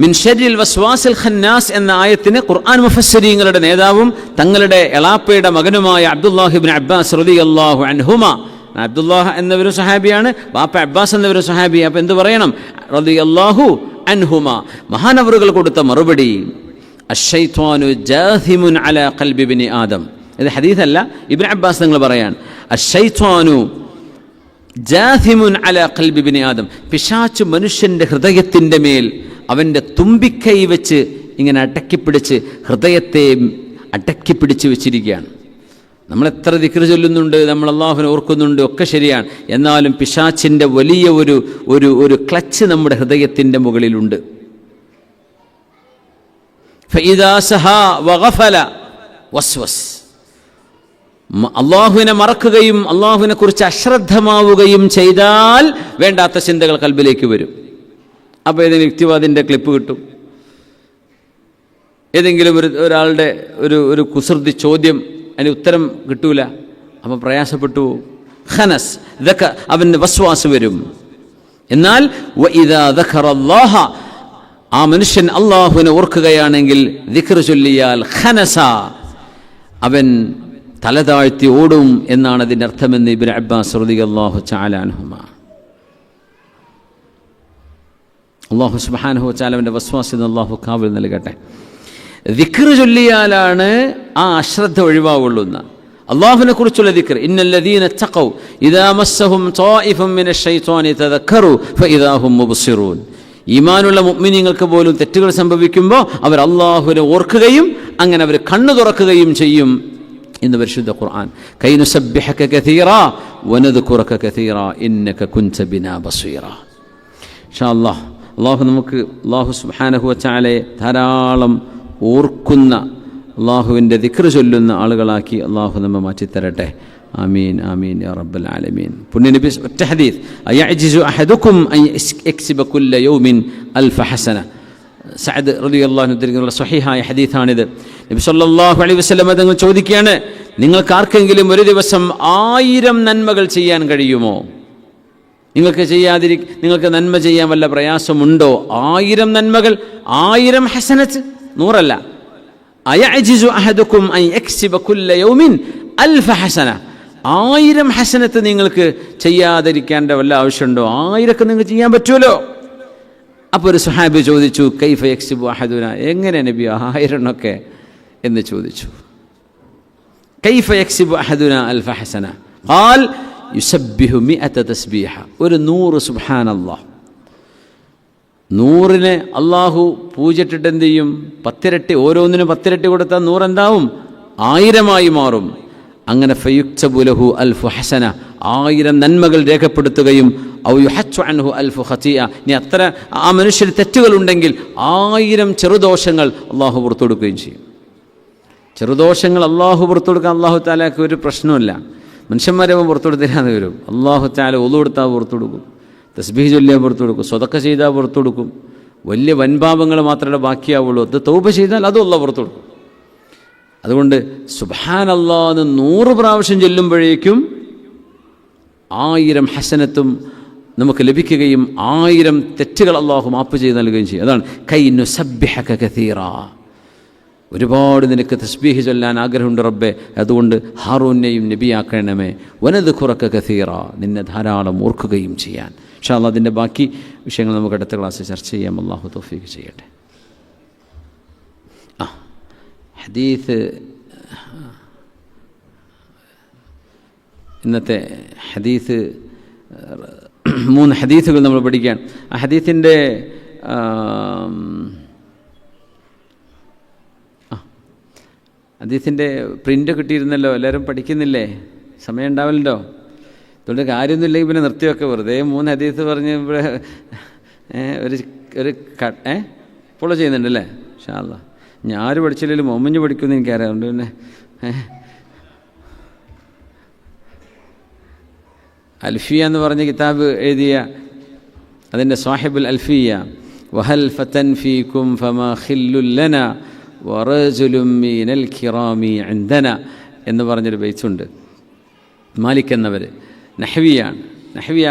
മിൻ ശർരിൽ വസ്വാസിൽ ഖന്നാസ് എന്ന ആയത്തിന് ഖുർആൻ മുഫസ്സിരീങ്ങളുടെ നേതാവും തങ്ങളുടെ എളാപ്പയുടെ മകനുമായ അബ്ദുല്ലാഹി ഇബ്നു അബ്ബാസ് റളിയല്ലാഹു അൻഹുമാ, അബ്ദുല്ലാഹ് എന്നവരും സഹാബിയാണ്, ബാപ്പ അബ്ബാസ് എന്നവരും സഹാബി. അപ്പം എന്ത് പറയണം? റളിയല്ലാഹു അൻഹുമാ. മഹാനവറുകൾ കൊടുത്ത മറുപടി, അശ്ശൈത്വാനു ജാഥിമുൻ അലാ ഖൽബി ഇബ്നി ആദം. ഇത് ഹദീസല്ല, ഇബ്നു അബ്ബാസ് നിങ്ങൾ പറയാൻ. അശ്ശൈത്വാനു ജാഥിമുൻ അലാ ഖൽബി ഇബ്നി ആദം, പിശാച് മനുഷ്യൻ്റെ ഹൃദയത്തിൻ്റെ മേൽ അവൻ്റെ തുമ്പിക്കൈ വെച്ച് ഇങ്ങനെ അടക്കിപ്പിടിച്ച് ഹൃദയത്തെ അടക്കിപ്പിടിച്ച് വെച്ചിരിക്കുകയാണ്. നമ്മൾ എത്ര ദിക്ർ ചൊല്ലുന്നുണ്ട്, നമ്മൾ അള്ളാഹുവിനെ ഓർക്കുന്നുണ്ട്, ഒക്കെ ശരിയാണ്. എന്നാലും പിശാചിൻ്റെ വലിയ ഒരു ക്ലച്ച് നമ്മുടെ ഹൃദയത്തിൻ്റെ മുകളിലുണ്ട്. ഫഇദാ സഹാ വഗഫല വസ്വസ്, അള്ളാഹുവിനെ മറക്കുകയും അള്ളാഹുവിനെ കുറിച്ച് അശ്രദ്ധമാവുകയും ചെയ്താൽ വേണ്ടാത്ത ചിന്തകൾ കൽബിലേക്ക് വരും. അപ്പോൾ ഏതെങ്കിലും യുക്തിവാദിൻ്റെ ക്ലിപ്പ് കിട്ടും, ഏതെങ്കിലും ഒരാളുടെ ഒരു കുസൃതി ചോദ്യം, അതിന് ഉത്തരം കിട്ടൂല, അപ്പം പ്രയാസപ്പെട്ടു. ഖനസ് അവന് വസ്വാസ് വരും. എന്നാൽ വഇദാ ദഖറല്ലാഹ, ആ മനുഷ്യൻ അള്ളാഹുവിനെ ഓർക്കുകയാണെങ്കിൽ, ദിക്ർ ചൊല്ലിയാൽ ഖനസ, അവൻ തലതാഴ്ത്തി ഓടും എന്നാണ് അതിൻ്റെ അർത്ഥമെന്ന് ഇബ്നു അബ്ബാസ് റളിയല്ലാഹു തആല അൻഹുമാ. അള്ളാഹു സുബ്ഹാനഹു വ തആല അവൻ്റെ വസ്വാസിൽ നിന്ന് അള്ളാഹു കാവൽ നൽകട്ടെ. ദിക്ർ ചൊല്ലിയാലാണ് ആ അശ്രദ്ധ ഒഴിവാവുള്ളൂ. അള്ളാഹുവിനെ കുറിച്ചുള്ള ദിക്ർ, ഇന്നല്ലദീന തഖൗ ഇദാ മസ്സഹും ത്വായിഫും മിനശ് ശൈത്വാനി തദക്കറു ഫഇദാ ഹും മുബ്സിറൂൻ. ഈമാനുള്ള മുഅ്മിനീങ്ങൾക്ക് പോലും തെറ്റുകൾ സംഭവിക്കുമ്പോൾ അവർ അള്ളാഹുവിനെ ഓർക്കുകയും അങ്ങനെ അവർ കണ്ണു തുറക്കുകയും ചെയ്യും എന്ന് പരിശുദ്ധ ഖുർആൻ. കൈ നുസബ്ബിഹക കസീറാ വനദ്കുറക കസീറാ ഇന്നക കുൻത ബിനാ ബസീറാ. ഇൻഷാ അല്ലാഹ് അല്ലാഹു സുബ്ഹാനഹു വ തആലയെ ധാരാളം ഓർക്കുന്ന, അള്ളാഹുവിൻ്റെ ദിക്ർ ചൊല്ലുന്ന ആളുകളാക്കി അള്ളാഹു നമ്മെ മാറ്റിത്തരട്ടെ. ആമീൻ ആമീൻ യാ റബ്ബൽ ആലമീൻ. പുണ്യനബി ഒറ്റ ഹദീസ്, അയഅ്ജിസു അഹദുക്കും അൻ യക്സിബ കുല്ല യൗമിൻ അൽഫ ഹസന. സഅദ് റളിയല്ലാഹു അൻഹു ഉദ്ധരിക്കുന്ന സ്വഹീഹായ ഹദീസാണിത്. നബി സല്ലല്ലാഹു അലൈഹി വസല്ലം തങ്ങൾ ചോദിക്കുകയാണ്, നിങ്ങൾക്ക് ആർക്കെങ്കിലും ഒരു ദിവസം 1000 നന്മകൾ ചെയ്യാൻ കഴിയുമോ? നിങ്ങൾക്ക് നന്മ ചെയ്യാൻ വല്ല പ്രയാസമുണ്ടോ? 1000 നന്മകൾ, 1000 ഹസനത്ത്, 100 അല്ല. അയഅ്ജിസു അഹദുക്കും അൻ യക്സിബ കുല്ല യൗമിൻ അൽഫ ഹസന. 1000 ഹസനത്ത് നിങ്ങൾക്ക് ചെയ്യാതിരിക്കേണ്ട വല്ല ആവശ്യമുണ്ടോ? 1000 നിങ്ങൾക്ക് ചെയ്യാൻ പറ്റുമല്ലോ. അപ്പോൾ ഒരു സ്വഹാബി ചോദിച്ചു, കൈഫ യക്സിബു അഹദുന, എങ്ങനെ നബി 1000 എന്ന് ചോദിച്ചു. കൈഫ യക്സിബു അഹദുന അൽഫ ഹസന? ഖാൽ യുസബ്ബിഹു 100 തസ്ബീഹ, ഒരു 100 സുബ്ഹാനല്ലാഹ്. 100നെ അള്ളാഹു പൂജിച്ചിട്ട് എന്ത് ചെയ്യും? 10 ഇരട്ടി, ഓരോന്നിനും 10 ഇരട്ടി കൊടുത്താൽ 100 എന്താവും? 1000 മാറും. അങ്ങനെ ഫയുക്തബു ലഹു അൽഫു ഹസന, 1000 നന്മകൾ രേഖപ്പെടുത്തുകയും ഔ യുഹച്ചു അൻഹു അൽഫു ഖതീഅ, ഇനി അത്ര ആ മനുഷ്യന് തെറ്റുകളുണ്ടെങ്കിൽ 1000 ചെറുദോഷങ്ങൾ അള്ളാഹു പുറത്തു കൊടുക്കുകയും ചെയ്യും. ചെറുദോഷങ്ങൾ അള്ളാഹു പുറത്തു കൊടുക്കാൻ അള്ളാഹു തആലക്ക് ഒരു പ്രശ്നമില്ല. മനുഷ്യന്മാരെ പുറത്തു കൊടുത്തില്ലാന്ന് വരും. അള്ളാഹു തആല ഒളു കൊടുത്താൽ പുറത്തു കൊടുക്കും, തസ്ബീഹ് ചൊല്ലിയാൽ പുറത്തു കൊടുക്കും, സ്വതക്ക ചെയ്താൽ പുറത്തു കൊടുക്കും. വലിയ വൻപാപങ്ങൾ മാത്രമേ ബാക്കിയാവുള്ളൂ. അത് തൗബ ചെയ്താൽ അതും അള്ളാഹു പുറത്തു കൊടുക്കും. അതുകൊണ്ട് സുബ്ഹാനല്ലാഹ് എന്ന് 100 പ്രാവശ്യം ചൊല്ലുമ്പോഴേക്കും 1000 ഹസനത്തും നമുക്ക് ലഭിക്കുകയും 1000 തെറ്റുകൾ അള്ളാഹു മാപ്പ് ചെയ്ത് നൽകുകയും ചെയ്യും. അതാണ് കൈ നുസബ്ബിഹക കസീറാ, ഒരുപാട് നിനക്ക് തസ്ബീഹ് ചൊല്ലാൻ ആഗ്രഹമുണ്ട് റബ്ബേ, അതുകൊണ്ട് ഹാറൂനെയും നബിയാക്കണമേ. വനദ്കുറക കസീറാ, നിന്നെ ധാരാളം ഓർക്കുകയും ചെയ്യാൻ. ഇൻഷാ അല്ലാഹ് അതിൻ്റെ ബാക്കി വിഷയങ്ങൾ നമുക്ക് അടുത്ത ക്ലാസ്സിൽ ചർച്ച ചെയ്യാം. അള്ളാഹു തൗഫീഖ് ചെയ്യട്ടെ. ഹദീസ്, ഇന്നത്തെ ഹദീസ് 3 ഹദീസുകൾ നമ്മൾ പഠിക്കാൻ. ആ ഹദീസിൻ്റെ പ്രിൻ്റ് കിട്ടിയിരുന്നല്ലോ, എല്ലാവരും പഠിക്കുന്നില്ലേ? സമയം ഉണ്ടാവില്ലല്ലോ. അതുകൊണ്ട് കാര്യമൊന്നുമില്ലെങ്കിൽ പിന്നെ നിർത്തിയൊക്കെ വെറുതെ 3 ഹദീസ് പറഞ്ഞ് ഇവിടെ ഒരു ഫോളോ ചെയ്യുന്നുണ്ടല്ലേ? ഇൻഷാ അല്ലാഹ്. ഞാൻ ആര് പഠിച്ചില്ലെങ്കിലും മൊമ്മഞ്ഞ് പഠിക്കുമെന്ന് എനിക്കറിയാം. അതുകൊണ്ട് പിന്നെ അൽഫിയ എന്ന് പറഞ്ഞ കിതാബ് എഴുതിയ അതിൻ്റെ സാഹിബുൽ അൽഫിയ, വഹൽ ഫതൻ ഫീകും ഫമാ ഖില്ലുൽ ലനാ വറജുലും മിനൽ കിറാമി ഇൻദന എന്ന് പറഞ്ഞൊരു ബൈത്തുണ്ട്. മാലിക് എന്നവർ നഹ്വിയ,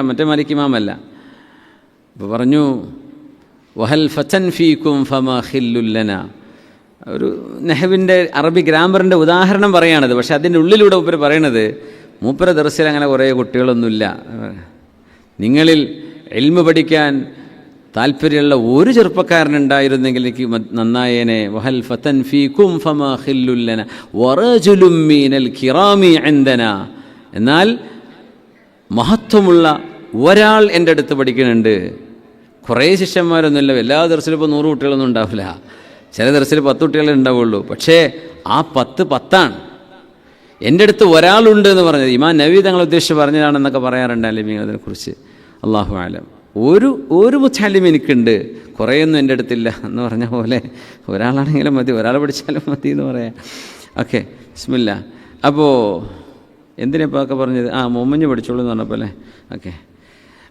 മറ്റേ മാലിക് ഇമാമല്ല. അപ്പോൾ പറഞ്ഞു, വഹൽ ഫതൻ ഫീകും ഫമാ ഖില്ലുൽ ലനാ. ഒരു നഹ്വിൻ്റെ അറബി ഗ്രാമറിൻ്റെ ഉദാഹരണം പറയുകയാണത്. പക്ഷെ അതിൻ്റെ ഉള്ളിലൂടെ മൂപ്പർ പറയണത്, മൂപ്പര ദർസിൽ അങ്ങനെ കുറേ കുട്ടികളൊന്നുമില്ല, നിങ്ങളിൽ ഇൽമ് പഠിക്കാൻ താല്പര്യമുള്ള ഒരു ചെറുപ്പക്കാരനുണ്ടായിരുന്നെങ്കിൽ എനിക്ക് നന്നായേനെ. വഹൽ ഫതൻ ഫീകും ഫമാ ഖില്ലുൽ ലനാ വറജുലും മിനൽ കിറാമി ഇൻദനാ. എന്നാൽ മഹത്വമുള്ള ഒരാൾ എൻ്റെ അടുത്ത് പഠിക്കുന്നുണ്ട്. കുറേ ശിഷ്യന്മാരൊന്നുമില്ല, എല്ലാ ദർസിലും ഇപ്പോൾ 100 കുട്ടികളൊന്നും ഉണ്ടാവില്ല. ചില ദർസിൽ 10 കുട്ടികളെ ഉണ്ടാവുള്ളൂ. പക്ഷേ ആ 10 എൻ്റെ അടുത്ത് ഒരാളുണ്ട് എന്ന് പറഞ്ഞത് ഇമാം നവവി തങ്ങൾ ഉദ്ദേശിച്ച് പറഞ്ഞതാണെന്നൊക്കെ പറയാറുണ്ട് അലിമീങ്ങൾ അതിനെക്കുറിച്ച്. അല്ലാഹു അലം. ഒരു മുത്തഅല്ലിം എനിക്കുണ്ട്, കുറേയൊന്നും എൻ്റെ അടുത്തില്ല എന്ന് പറഞ്ഞ പോലെ ഒരാളാണെങ്കിലും മതി, ഒരാൾ പഠിച്ചാലും മതി എന്ന് പറയാം. ഓക്കെ, ബിസ്മില്ലാ. അപ്പോൾ എന്തിനാപ്പോൾ ഒക്കെ പറഞ്ഞത്? മൊമ്മഞ്ഞ് പഠിച്ചോളൂ എന്ന് പറഞ്ഞപ്പോൾ അല്ലേ? ഓക്കെ.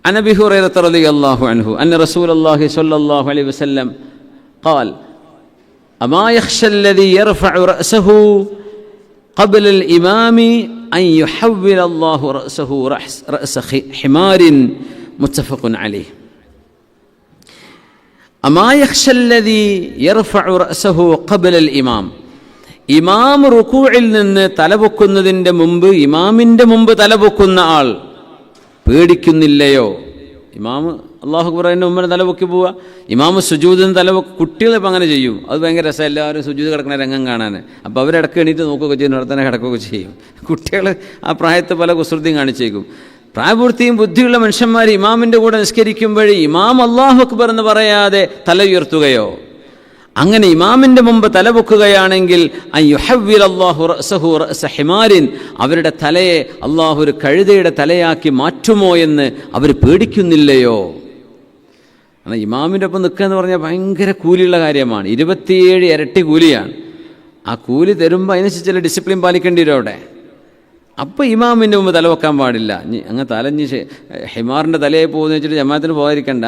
അൻ അബീ ഹുറൈറത റളിയല്ലാഹു അൻഹു അന്ന റസൂലല്ലാഹി സ്വല്ലല്ലാഹു അലൈഹി വസല്ലം ഖാൽ അമാ യഖ്ശല്ലദീ യർഫഉ റഅസഹു قبل الإمام أن يحول الله رأسه رأس حمار متفق عليه. أما يخشى الذي يرفع رأسه قبل الإمام. ഇമാം റുകൂഇൽ നിന്ന് തലപൊക്കുന്നതിൻ്റെ മുമ്പ്, ഇമാമിൻ്റെ മുമ്പ് തലപൊക്കുന്ന ആൾ പേടിക്കുന്നില്ലയോ? ഇമാം അള്ളാഹു അക്ബർ അതിൻ്റെ മുമ്പിൽ തലപൊക്കി പോവുക. ഇമാമ് സുജൂദിന് തലപൊക്കി, കുട്ടികളിപ്പോൾ അങ്ങനെ ചെയ്യും. അത് ഭയങ്കര രസം, എല്ലാവരും സുജൂദ് കിടക്കുന്ന രംഗം കാണാൻ. അപ്പോൾ അവരിടക്ക് എണീറ്റ് നോക്കുകയൊക്കെ ചെയ്യും, അവിടെ തന്നെ കിടക്കുകയൊക്കെ ചെയ്യും. കുട്ടികൾ ആ പ്രായത്തിൽ പല കുസൃതിയും കാണിച്ചേക്കും. പ്രായപൂർത്തിയും ബുദ്ധിയുള്ള മനുഷ്യന്മാർ ഇമാമിൻ്റെ കൂടെ നിസ്കരിക്കുമ്പോൾ ഇമാം അല്ലാഹു അക്ബർ എന്ന് പറയാതെ തല ഉയർത്തുകയോ, അങ്ങനെ ഇമാമിൻ്റെ മുമ്പ് തലപൊക്കുകയാണെങ്കിൽ അവരുടെ തലയെ അള്ളാഹു ഒരു കഴുതയുടെ തലയാക്കി മാറ്റുമോ എന്ന് അവർ പേടിക്കുന്നില്ലയോ? കാരണം ഇമാമിൻ്റെ ഒപ്പം നിൽക്കുക എന്ന് പറഞ്ഞാൽ ഭയങ്കര കൂലിയുള്ള കാര്യമാണ്. 27 ഇരട്ടി കൂലിയാണ്. ആ കൂലി തരുമ്പോൾ അതിനനുസരിച്ച് ചില ഡിസിപ്ലിൻ പാലിക്കേണ്ടി വരും അവിടെ. അപ്പോൾ ഇമാമിൻ്റെ മുമ്പ് തലവെക്കാൻ പാടില്ല. അങ്ങനെ തലഞ്ഞ് ഹിമാറിൻ്റെ തലയെ പോകുന്ന വെച്ചിട്ട് ജമാഅത്തിന് പോകാതിരിക്കണ്ട.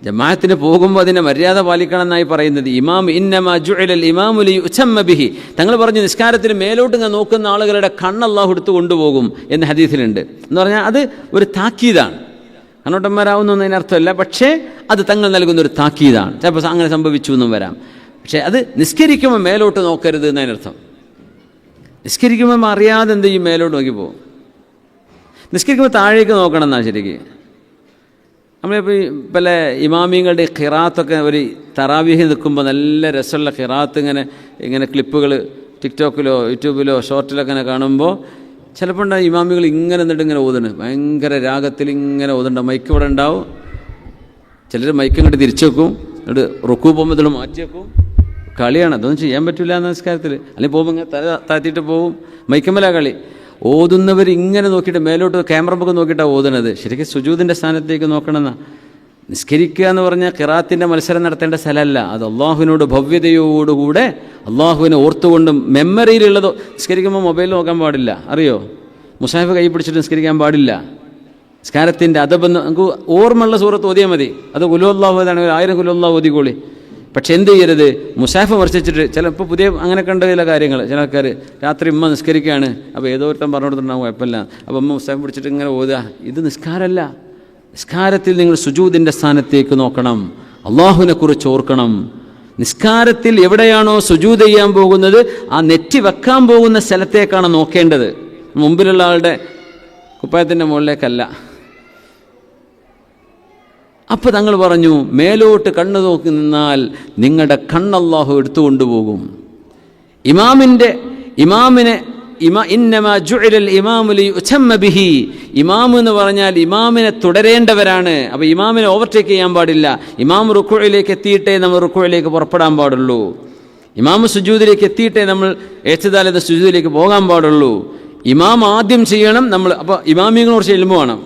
ജമാഅത്തിന് പോകുമ്പോൾ അതിൻ്റെ മര്യാദ പാലിക്കണം എന്നായി പറയുന്നത്. ഇമാം ഇന്നമാ ജുഇലൽ ഇമാമു ലിയുതമ്മ ബിഹി. തങ്ങൾ പറഞ്ഞു നിസ്കാരത്തിന് മേലോട്ട് ഇങ്ങനെ നോക്കുന്ന ആളുകളുടെ കണ്ണ് അല്ലാഹു എടുത്തു കൊണ്ടുപോകും എന്ന് ഹദീസിലുണ്ട്. എന്ന് പറഞ്ഞാൽ അത് ഒരു താക്കീതാണ്. കണ്ണോട്ടന്മാരാവുന്നു എന്നതിനർത്ഥമല്ല, പക്ഷേ അത് തങ്ങൾ നൽകുന്നൊരു താക്കീതാണ്. ചിലപ്പോൾ അങ്ങനെ സംഭവിച്ചു എന്നും വരാം. പക്ഷേ അത് നിസ്കരിക്കുമ്പോൾ മേലോട്ട് നോക്കരുത് എന്നതിനർത്ഥം. നിസ്കരിക്കുമ്പോൾ അറിയാതെ എന്ത് ചെയ്യും? മേലോട്ട് നോക്കി പോകും. നിസ്കരിക്കുമ്പോൾ താഴേക്ക് നോക്കണം എന്നാണ് ശരിക്കും. നമ്മളിപ്പോൾ പല ഇമാമിങ്ങളുടെ ഖിറാത്തൊക്കെ ഒരു തറാവീഹ് നിൽക്കുമ്പോൾ നല്ല രസമുള്ള ഖിറാത്ത് ഇങ്ങനെ ക്ലിപ്പുകൾ ടിക്ടോക്കിലോ യൂട്യൂബിലോ ഷോർട്ടിലൊക്കെ ഇങ്ങനെ കാണുമ്പോൾ ചിലപ്പോൾ ഉണ്ടാകും ഇമാമികൾ ഇങ്ങനെ എന്നിട്ട് ഇങ്ങനെ ഓതുന്നു, ഭയങ്കര രാഗത്തിൽ ഇങ്ങനെ ഓതുന്നുണ്ടാവും. മൈക്ക് ഇവിടെ ഉണ്ടാവും. ചിലർ മൈക്ക് ഇങ്ങോട്ട് തിരിച്ചു വെക്കും, എന്നിട്ട് റുക്കൂ പോകുമ്പോൾ ഇതിൽ മാറ്റി വെക്കും. കളിയാണ്, അതൊന്നും ചെയ്യാൻ പറ്റില്ല നമസ്കാരത്തിൽ. അല്ലെങ്കിൽ പോകുമ്പോൾ ഇങ്ങനെ തല താഴ്ത്തിയിട്ട് പോവും. മൈക്കമ്മല കളി. ഓതുന്നവർ ഇങ്ങനെ നോക്കിയിട്ട് മേലോട്ട് ക്യാമറ മുഖം നോക്കിയിട്ടാണ് ഓതുന്നത്. ശരിക്കും സുജൂദിൻ്റെ സ്ഥാനത്തേക്ക് നോക്കണമെന്നാ. നിസ്കരിക്കുക എന്ന് പറഞ്ഞാൽ ഖിറാത്തിൻ്റെ മത്സരം നടത്തേണ്ട സ്ഥലമല്ല. അത് അള്ളാഹുവിനോട് ഭവ്യതയോടുകൂടെ അള്ളാഹുവിനെ ഓർത്തുകൊണ്ടും മെമ്മറിയിലുള്ളതോ. നിസ്കരിക്കുമ്പോൾ മൊബൈൽ നോക്കാൻ പാടില്ല, അറിയോ? മുസാഹിഫ് കൈ പിടിച്ചിട്ട് നിസ്കരിക്കാൻ പാടില്ല. നിസ്കാരത്തിൻ്റെ അദബെന്ന് നമുക്ക് ഓർമ്മയുള്ള സൂറത്ത് ഓതിയാൽ മതി. അത് കുലുവല്ലാഹു ഏതാണെങ്കിൽ 1000 കുലുവല്ലാഹു ഓതിക്കോളി. പക്ഷെ എന്ത് ചെയ്യരുത്? മുസാഫ് മറിച്ചിട്ട് ചിലപ്പോൾ പുതിയ അങ്ങനെ കണ്ട ചില കാര്യങ്ങൾ. ചില ആൾക്കാർ രാത്രി ഉമ്മ നിസ്കരിക്കുകയാണ്, അപ്പോൾ ഏതോ ഒരുത്തം പറഞ്ഞു കൊടുത്തിട്ടുണ്ടാവും, കുഴപ്പമില്ല. അപ്പോൾ ഉമ്മ മുസാഫ് പിടിച്ചിട്ട് ഇങ്ങനെ ഓതുക. ഇത് നിസ്കാരമല്ല. നിസ്കാരത്തിൽ നിങ്ങൾ സുജൂദിൻ്റെ സ്ഥാനത്തേക്ക് നോക്കണം, അള്ളാഹുവിനെ കുറിച്ച് ഓർക്കണം. നിസ്കാരത്തിൽ എവിടെയാണോ സുജൂദ് ചെയ്യാൻ പോകുന്നത് ആ നെറ്റി വെക്കാൻ പോകുന്ന സ്ഥലത്തേക്കാണ് നോക്കേണ്ടത്, മുമ്പിലുള്ള ആളുടെ കുപ്പായത്തിൻ്റെ മുകളിലേക്കല്ല. അപ്പോൾ തങ്ങൾ പറഞ്ഞു മേലോട്ട് കണ്ണു നോക്കി നിന്നാൽ നിങ്ങളുടെ കണ്ണല്ലാഹു എടുത്തുകൊണ്ടുപോകും. ഇന്നമാ ജുഇലൽ ഇമാമു ലിയുതമ്മ ബിഹി. ഇമാം എന്ന് പറഞ്ഞാൽ ഇമാമിനെ തുടരേണ്ടവരാണ്. അപ്പോൾ ഇമാമിനെ ഓവർടേക്ക് ചെയ്യാൻ പാടില്ല. ഇമാം റുക്കുഇലേക്ക് എത്തിയിട്ടേ നമ്മൾ റുക്കുഇലേക്ക് പുറപ്പെടാൻ പാടുള്ളൂ. ഇമാം സുജൂദിലേക്ക് എത്തിയിട്ടേ നമ്മൾ ഇഅ്തിദാലിന്റെ സുജൂദിലേക്ക് പോകാൻ പാടുള്ളൂ. ഇമാം ആദ്യം ചെയ്യണം നമ്മൾ. അപ്പോൾ ഇമാമിങ്ങളെ കുറിച്ച് ഇൽമു വേണം.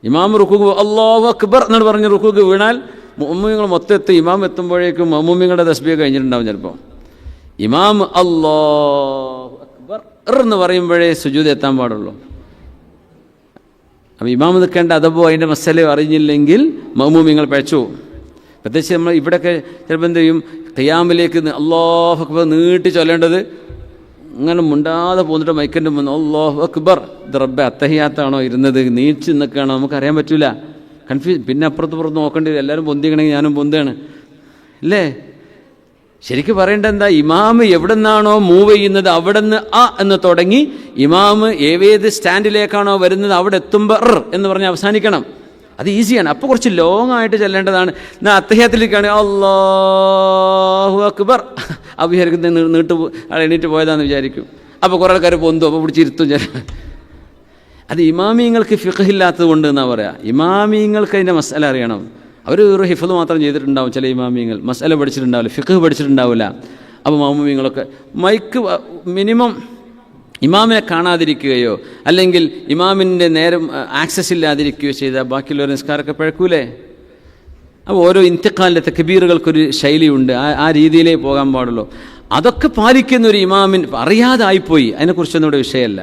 ഇമാം റുക്കുക്ക് അല്ലാഹു അക്ബർ എന്നാണ് പറഞ്ഞ് റുക്കുക്ക് വീണാൽ മഅ്മൂമിങ്ങൾ മൊത്തം എത്തും. ഇമാം എത്തുമ്പോഴേക്കും മഅ്മൂമിങ്ങളുടെ തസ്ബീഹ് കഴിഞ്ഞിട്ടുണ്ടാവും ചിലപ്പോൾ. ഇമാം അല്ലാഹു അക്ബർ എന്ന് പറയുമ്പോഴേ സുജൂദ് എത്താൻ പാടുള്ളൂ. അപ്പോൾ ഇമാം നിൽക്കേണ്ട അദബോ അതിൻ്റെ മസലയോ അറിഞ്ഞില്ലെങ്കിൽ മഅ്മൂമിങ്ങൾ പഴച്ചു. പ്രത്യേകിച്ച് നമ്മൾ ഇവിടെയൊക്കെ ചിലപ്പോൾ എന്ത് ചെയ്യും? ഖിയാമിലേക്ക് അല്ലാഹു അക്ബർ നീട്ടി ചൊല്ലേണ്ടത് അങ്ങനെ മുണ്ടാതെ പോന്നിട്ട് മൈക്കൻ്റെ മുന്ന് അല്ലാഹു അക്ബർ. ഇത് റബ്ബെ അത്തഹിയാത്താണോ ഇരുന്നത്, നീച്ച് നിൽക്കുകയാണോ നമുക്കറിയാൻ പറ്റില്ല. പിന്നെ അപ്പുറത്ത് പുറത്ത് നോക്കേണ്ടി വരും. എല്ലാവരും പൊന്തിക്കണമെങ്കിൽ ഞാനും പൊന്താണ് അല്ലേ? ശരിക്കും പറയേണ്ടത് എന്താ? ഇമാമ് എവിടെ നിന്നാണോ മൂവ് ചെയ്യുന്നത് അവിടെ നിന്ന് എന്ന് തുടങ്ങി ഇമാമ് ഏത് സ്റ്റാൻഡിലേക്കാണോ വരുന്നത് അവിടെ എത്തുമ്പോൾ എന്ന് പറഞ്ഞ് അവസാനിക്കണം. അത് ഈസിയാണ്. അപ്പോൾ കുറച്ച് ലോങ് ആയിട്ട് ചെല്ലേണ്ടതാണ്. എന്നാൽ അത്തഹിയാത്തിലേക്കാണ് അല്ലാഹു അക്ബർ അഭിഹരിക്കുന്ന എണീറ്റ് പോയതാണെന്ന് വിചാരിക്കും. അപ്പോൾ കുറേ ആൾക്കാർ പൊന്തും, അപ്പോൾ പിടിച്ചിരുത്തും ചില. അത് ഇമാമിങ്ങൾക്ക് ഫിഖ് ഇല്ലാത്തത് കൊണ്ട് എന്നാണ് പറയുക. ഇമാമിങ്ങൾക്ക് അതിൻ്റെ മസല അറിയണം. അവർ ഒരു ഹിഫ്ള് മാത്രം ചെയ്തിട്ടുണ്ടാവും ചില ഇമാമിങ്ങൾ, മസല പഠിച്ചിട്ടുണ്ടാവില്ല, ഫിഖ് പഠിച്ചിട്ടുണ്ടാവില്ല. അപ്പോൾ മാമുമിങ്ങളൊക്കെ മൈക്ക് മിനിമം ഇമാമിനെ കാണാതിരിക്കുകയോ അല്ലെങ്കിൽ ഇമാമിൻ്റെ നേരം ആക്സസ് ഇല്ലാതിരിക്കുകയോ ചെയ്താൽ ബാക്കിയുള്ളവർ നിസ്കാരമൊക്കെ പിഴക്കൂലേ? അപ്പോൾ ഓരോ ഇന്തിഖാലിൻ്റെ തക്ബീറുകൾക്കൊരു ശൈലിയുണ്ട്. ആ രീതിയിലേ പോകാൻ പാടുള്ളൂ. അതൊക്കെ പാലിക്കുന്ന ഒരു ഇമാമിൻ അറിയാതായിപ്പോയി, അതിനെക്കുറിച്ചൊന്നും ഇവിടെ വിഷയമല്ല.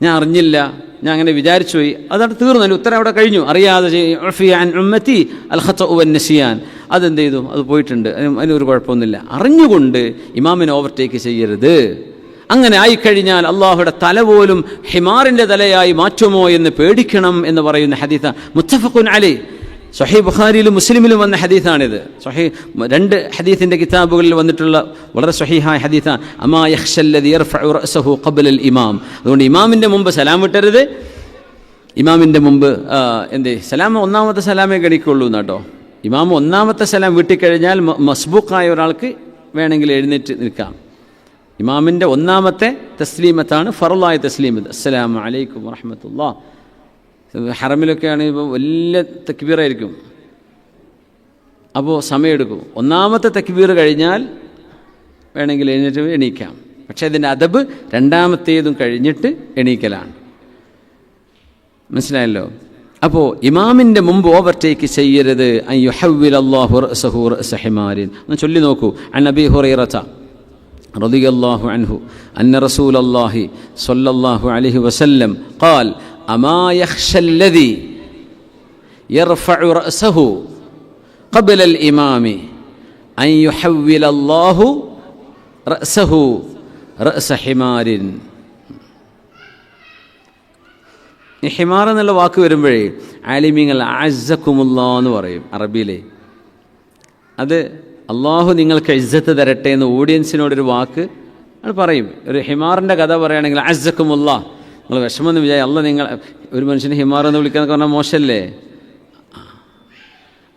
ഞാൻ അറിഞ്ഞില്ല, ഞാൻ അങ്ങനെ വിചാരിച്ചു പോയി, അതവിടെ തീർന്നു, അതിൻ്റെ ഉത്തരം അവിടെ കഴിഞ്ഞു. അറിയാതെ അതെന്ത് ചെയ്തു? അത് പോയിട്ടുണ്ട്, അതിനൊരു കുഴപ്പമൊന്നുമില്ല. അറിഞ്ഞുകൊണ്ട് ഇമാമിനെ ഓവർടേക്ക് ചെയ്യരുത്. അങ്ങനെ ആയിക്കഴിഞ്ഞാൽ അള്ളാഹുയുടെ തല പോലും ഹിമാറിൻ്റെ തലയായി മാറ്റുമോ എന്ന് പേടിക്കണം എന്ന് പറയുന്ന ഹദീസ് മുത്തഫഖുൻ അലൈഹി. സ്വഹീഹ് ബുഖാരിയിലും മുസ്ലിമിലും വന്ന ഹദീസാണിത്. രണ്ട് ഹദീസിൻ്റെ കിതാബുകളിൽ വന്നിട്ടുള്ള വളരെ സ്വഹീഹായ ഹദീസാണ്. അമാ യഖ്ശല്ലദി യർഫഉ റഅസഹു ഖബ്ല അൽ ഇമാം. അതുകൊണ്ട് ഇമാമിൻ്റെ മുമ്പ് സലാം വിട്ടരുത്. ഇമാമിൻ്റെ മുമ്പ് ഒന്നാമത്തെ സലാമേ ഗണിക്കുള്ളൂ എന്നാട്ടോ. ഇമാം ഒന്നാമത്തെ സലാം വീട്ടിക്കഴിഞ്ഞാൽ മസ്ബൂക്കായ ഒരാൾക്ക് വേണമെങ്കിൽ എഴുന്നേറ്റ് നിൽക്കാം. ഇമാമിൻ്റെ ഒന്നാമത്തെ തസ്ലീമത്താണ് ഫർളായ തസ്ലീമത്ത്. അസ്സലാമു അലൈക്കും വറഹ്മത്തുള്ളാഹ്. ഹറമിലൊക്കെ ആണെങ്കിൽ ഇപ്പോൾ വലിയ തക്ബീറായിരിക്കും, അപ്പോൾ സമയമെടുക്കും. ഒന്നാമത്തെ തക്ബീർ കഴിഞ്ഞാൽ വേണമെങ്കിൽ എഴുന്നേറ്റ് എണീക്കാം. പക്ഷേ അതിൻ്റെ അദബ് രണ്ടാമത്തേതും കഴിഞ്ഞിട്ട് എണീക്കലാണ്. മനസ്സിലായല്ലോ? അപ്പോൾ ഇമാമിൻ്റെ മുമ്പ് ഓവർടേക്ക് ചെയ്യരുത്. അൻ യുഹവ്വിലല്ലാഹു റഅസഹു റഅസ ഹിമാരിൻ. ഒന്ന് ചൊല്ലി നോക്കൂ. അൻ അബീ ഹുറൈറത റളിയല്ലാഹു അൻഹു അന്ന റസൂലല്ലാഹി സ്വല്ലല്ലാഹു അലൈഹി വസല്ലം ഖാൽ അമാ യഖ്ശല്ലദി യർഫഉ റഅസഹു ഖബ്ല അൽ ഇമാമി അൻ യുഹവ്വിലല്ലാഹു റഅസഹു റഅസ ഹിമാരിൻ. ഈ ഹിമാർ എന്നുള്ള വാക്ക് വരുമ്പോഴേ ആലിമീങ്ങൾ അഅസ്സകുമുല്ലാഹ് എന്ന് പറയും അറബിയിലെ. അത് അള്ളാഹു നിങ്ങൾക്ക് ഇസ്സത്ത് തരട്ടെ എന്ന് ഓഡിയൻസിനോടൊരു വാക്ക് അത് പറയും. ഒരു ഹിമാറിൻ്റെ കഥ പറയുകയാണെങ്കിൽ അഅസ്സകുമുല്ലാഹ്, നിങ്ങൾ വിഷമമെന്ന് വിചാരിക്കും. അല്ല, നിങ്ങൾ ഒരു മനുഷ്യനെ ഹിമാർ എന്ന് വിളിക്കാന്നൊക്കെ പറഞ്ഞാൽ മോശമല്ലേ?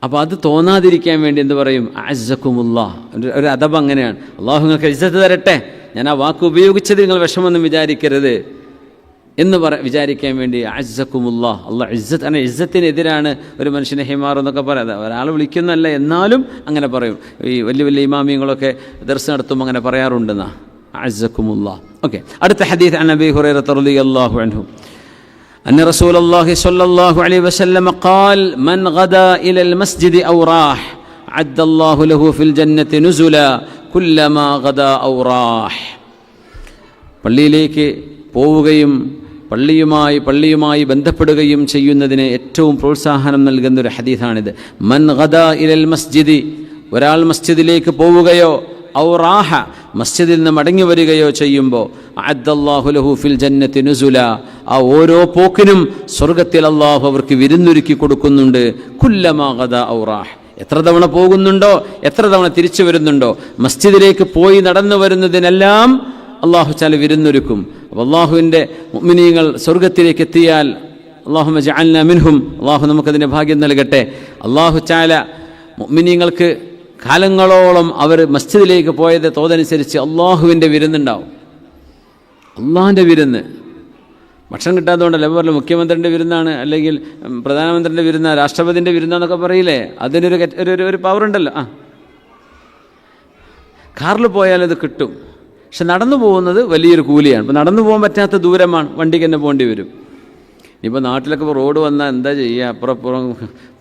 അപ്പോൾ അത് തോന്നാതിരിക്കാൻ വേണ്ടി എന്ത് പറയും? അഅസ്സകുമുല്ലാഹ്. ഒരു അദബ് അങ്ങനെയാണ്. അള്ളാഹു നിങ്ങൾക്ക് ഇസ്സത്ത് തരട്ടെ, ഞാൻ ആ വാക്ക് ഉപയോഗിച്ചത് നിങ്ങൾ വിഷമമൊന്നും വിചാരിക്കരുത് എന്ന് വിചാരിക്കാൻ വേണ്ടി അഅസ്സകുമുല്ലാഹ്. അള്ളാഹ് ഇസ്സത്ത്, അങ്ങനെ ഇസ്സത്തിനെതിരാണ് ഒരു മനുഷ്യനെ ഹിമാർ എന്നൊക്കെ പറയാം. ഒരാൾ വിളിക്കുന്നതല്ല, എന്നാലും അങ്ങനെ പറയും. ഈ വലിയ വലിയ ഇമാമിയങ്ങളൊക്കെ ദർസ് നടത്തുമ്പോൾ അങ്ങനെ പറയാറുണ്ടെന്നാ. അഅസ്സകുമുല്ലാഹ്. ഓക്കെ, അടുത്ത ഹദീസ് അൻ അബീ ഹുറൈറ റളിയല്ലാഹു അൻഹു أن رسول الله صلى الله عليه وسلم قال من غدا إلى المسجد أو راح عد الله له في الجنة نزلا كلما غدا أو راح. പള്ളിയിലേക്ക് പോവുകയും പള്ളിയുമായി ബന്ധപ്പെടുകയും ചെയ്യുന്നതിന് ഏറ്റവും പ്രോത്സാഹനം നൽകുന്നൊരു ഹദീസാണിത്. മൻ ഗദാ ഇലൽ മസ്ജിദി, ഒരാൾ മസ്ജിദിലേക്ക് പോവുകയോ ഔ റാഹ, മസ്ജിദിൽ നിന്ന് മടങ്ങി വരികയോ ചെയ്യുമ്പോൾ അഅദ്ദല്ലാഹു ലഹു ഫിൽ ജന്നത്തി നുസുല, ആ ഓരോ പോക്കിനും സ്വർഗത്തിൽ അള്ളാഹു അവർക്ക് വിരുന്നൊരുക്കി കൊടുക്കുന്നുണ്ട്. കുല്ലമാ ഗദാ ഔ റാഹ, എത്ര തവണ പോകുന്നുണ്ടോ, എത്ര തവണ തിരിച്ചു വരുന്നുണ്ടോ, മസ്ജിദിലേക്ക് പോയി നടന്നു വരുന്നതിനെല്ലാം അള്ളാഹു ചാല വിരുന്നൊരുക്കും. അപ്പോൾ അള്ളാഹുവിൻ്റെ മുഅ്മിനീങ്ങൾ സ്വർഗത്തിലേക്ക് എത്തിയാൽ അല്ലാഹുമ്മ ജഅൽനാ മിൻഹും, അള്ളാഹു നമുക്കതിൻ്റെ ഭാഗ്യം നൽകട്ടെ. അള്ളാഹു ചാല മുഅ്മിനീങ്ങൾക്ക് കാലങ്ങളോളം അവർ മസ്ജിദിലേക്ക് പോയത് തോതനുസരിച്ച് അള്ളാഹുവിൻ്റെ വിരുന്നുണ്ടാവും. അള്ളാഹിൻ്റെ വിരുന്ന് ഭക്ഷണം കിട്ടാത്തതുകൊണ്ടല്ല. പറഞ്ഞ മുഖ്യമന്ത്രിൻ്റെ വിരുന്നാണ്, അല്ലെങ്കിൽ പ്രധാനമന്ത്രിൻ്റെ വിരുന്നാണ്, രാഷ്ട്രപതിൻ്റെ വിരുന്നാന്നൊക്കെ പറയില്ലേ, അതിനൊരു ഒരു പവറുണ്ടല്ലോ. കാറിൽ പോയാൽ അത് കിട്ടും. പക്ഷെ നടന്നു പോകുന്നത് വലിയൊരു കൂലിയാണ്. ഇപ്പം നടന്നു പോകാൻ പറ്റാത്ത ദൂരമാണ്, വണ്ടിക്ക് തന്നെ പോകേണ്ടി വരും. ഇപ്പോൾ നാട്ടിലൊക്കെ ഇപ്പോൾ റോഡ് വന്നാൽ എന്താ ചെയ്യുക? അപ്പുറം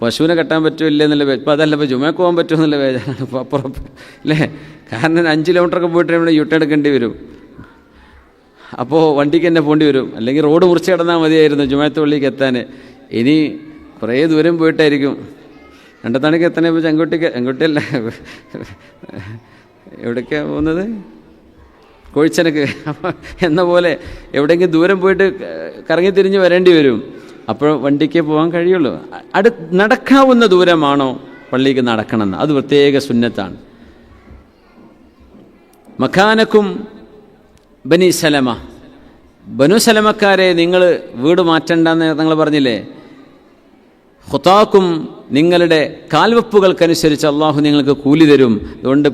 പശുവിനെ കെട്ടാൻ പറ്റുമില്ല എന്നുള്ള, ഇപ്പോൾ അതല്ല, ഇപ്പോൾ ജുമയ്ക്ക് പോകാൻ പറ്റുമെന്നുള്ള വേദന ഇപ്പോൾ അപ്പുറം അല്ലേ. കാരണം 5 കിലോമീറ്ററൊക്കെ പോയിട്ട് ഇവിടെ യുട്ടേൺ എടുക്കേണ്ടി വരും. അപ്പോൾ വണ്ടിക്ക് തന്നെ പോകേണ്ടി വരും. അല്ലെങ്കിൽ റോഡ് മുറിച്ച് കിടന്നാൽ മതിയായിരുന്നു ജുമഅത്ത് പള്ളിക്ക് എത്താൻ. ഇനി കുറേ ദൂരം പോയിട്ടായിരിക്കും രണ്ടത്താണിക്ക് എത്തണേ. ഇപ്പോൾ ചെങ്കോട്ടിയല്ല, എവിടേക്കാണ് പോകുന്നത്? കോഴിച്ചനക്ക് എന്ന പോലെ എവിടെയെങ്കിലും ദൂരം പോയിട്ട് കറങ്ങി തിരിഞ്ഞ് വരേണ്ടി വരും. അപ്പോൾ വണ്ടിക്ക് പോകാൻ കഴിയുള്ളൂ. നടക്കാവുന്ന ദൂരമാണോ പള്ളിക്ക് നടക്കണമെന്ന്, അത് പ്രത്യേക സുന്നത്താണ്. മക്കാനക്കും ബനി സലമ, ബനു സലമക്കാരെ നിങ്ങൾ വീട് മാറ്റണ്ടെന്ന് നിങ്ങൾ പറഞ്ഞില്ലേ. ഖുതാക്കും, നിങ്ങളുടെ കാൽവെപ്പുകൾക്കനുസരിച്ച് അള്ളാഹു നിങ്ങൾക്ക് കൂലി തരും. അതുകൊണ്ട്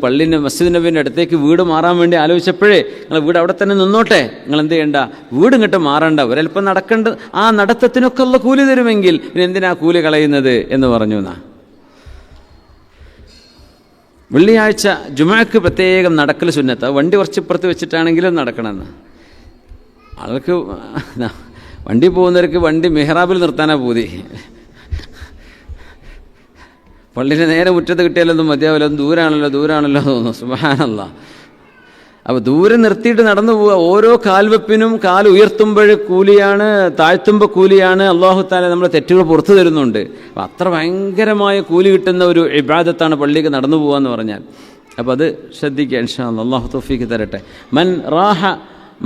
മസ്ജിദ് നബിൻ്റെ അടുത്തേക്ക് വീട് മാറാൻ വേണ്ടി ആലോചിച്ചപ്പോഴേ നിങ്ങൾ വീട് അവിടെ തന്നെ നിന്നോട്ടെ, നിങ്ങൾ എന്ത് ചെയ്യണ്ട, വീട് ഇങ്ങോട്ട് മാറണ്ട, ഒരൽപ്പം നടക്കേണ്ട, ആ നടത്തത്തിനൊക്കെ ഉള്ള കൂലി തരുമെങ്കിൽ പിന്നെ എന്തിനാ കൂലി കളയുന്നത് എന്ന് പറഞ്ഞു. വെള്ളിയാഴ്ച ജുമഅക്ക് പ്രത്യേകം നടക്കൽ സുന്നത്ത്. വണ്ടി കുറച്ച് ഇപ്പുറത്ത് വെച്ചിട്ടാണെങ്കിലും നടക്കണമെന്ന്. ആൾക്ക് വണ്ടി പോകുന്നവർക്ക് വണ്ടി മെഹ്റാബിൽ നിർത്താനാ പൂതി. പള്ളിയുടെ നേരെ മുറ്റത്ത് കിട്ടിയാലൊന്നും മതിയാവില്ല, ദൂരാണല്ലോ തോന്നുന്നു. സുബ്ഹാനല്ലാഹ്. അപ്പോൾ ദൂരെ നിർത്തിയിട്ട് നടന്നു പോവുക. ഓരോ കാൽവെപ്പിനും കാൽ ഉയർത്തുമ്പോൾ കൂലിയാണ്, താഴ്ത്തുമ്പോൾ കൂലിയാണ്. അല്ലാഹു തആല നമ്മളെ തെറ്റുകൾ പുറത്തു തരുന്നുണ്ട്. അപ്പം അത്ര ഭയങ്കരമായ കൂലി കിട്ടുന്ന ഒരു ഇബാദത്താണ് പള്ളിക്ക് നടന്നു പോകുക എന്ന് പറഞ്ഞാൽ. അപ്പോൾ അത് ശ്രദ്ധിക്കുക. ഇൻഷാ അല്ലാഹ് അല്ലാഹു തൗഫീഖ് തരട്ടെ.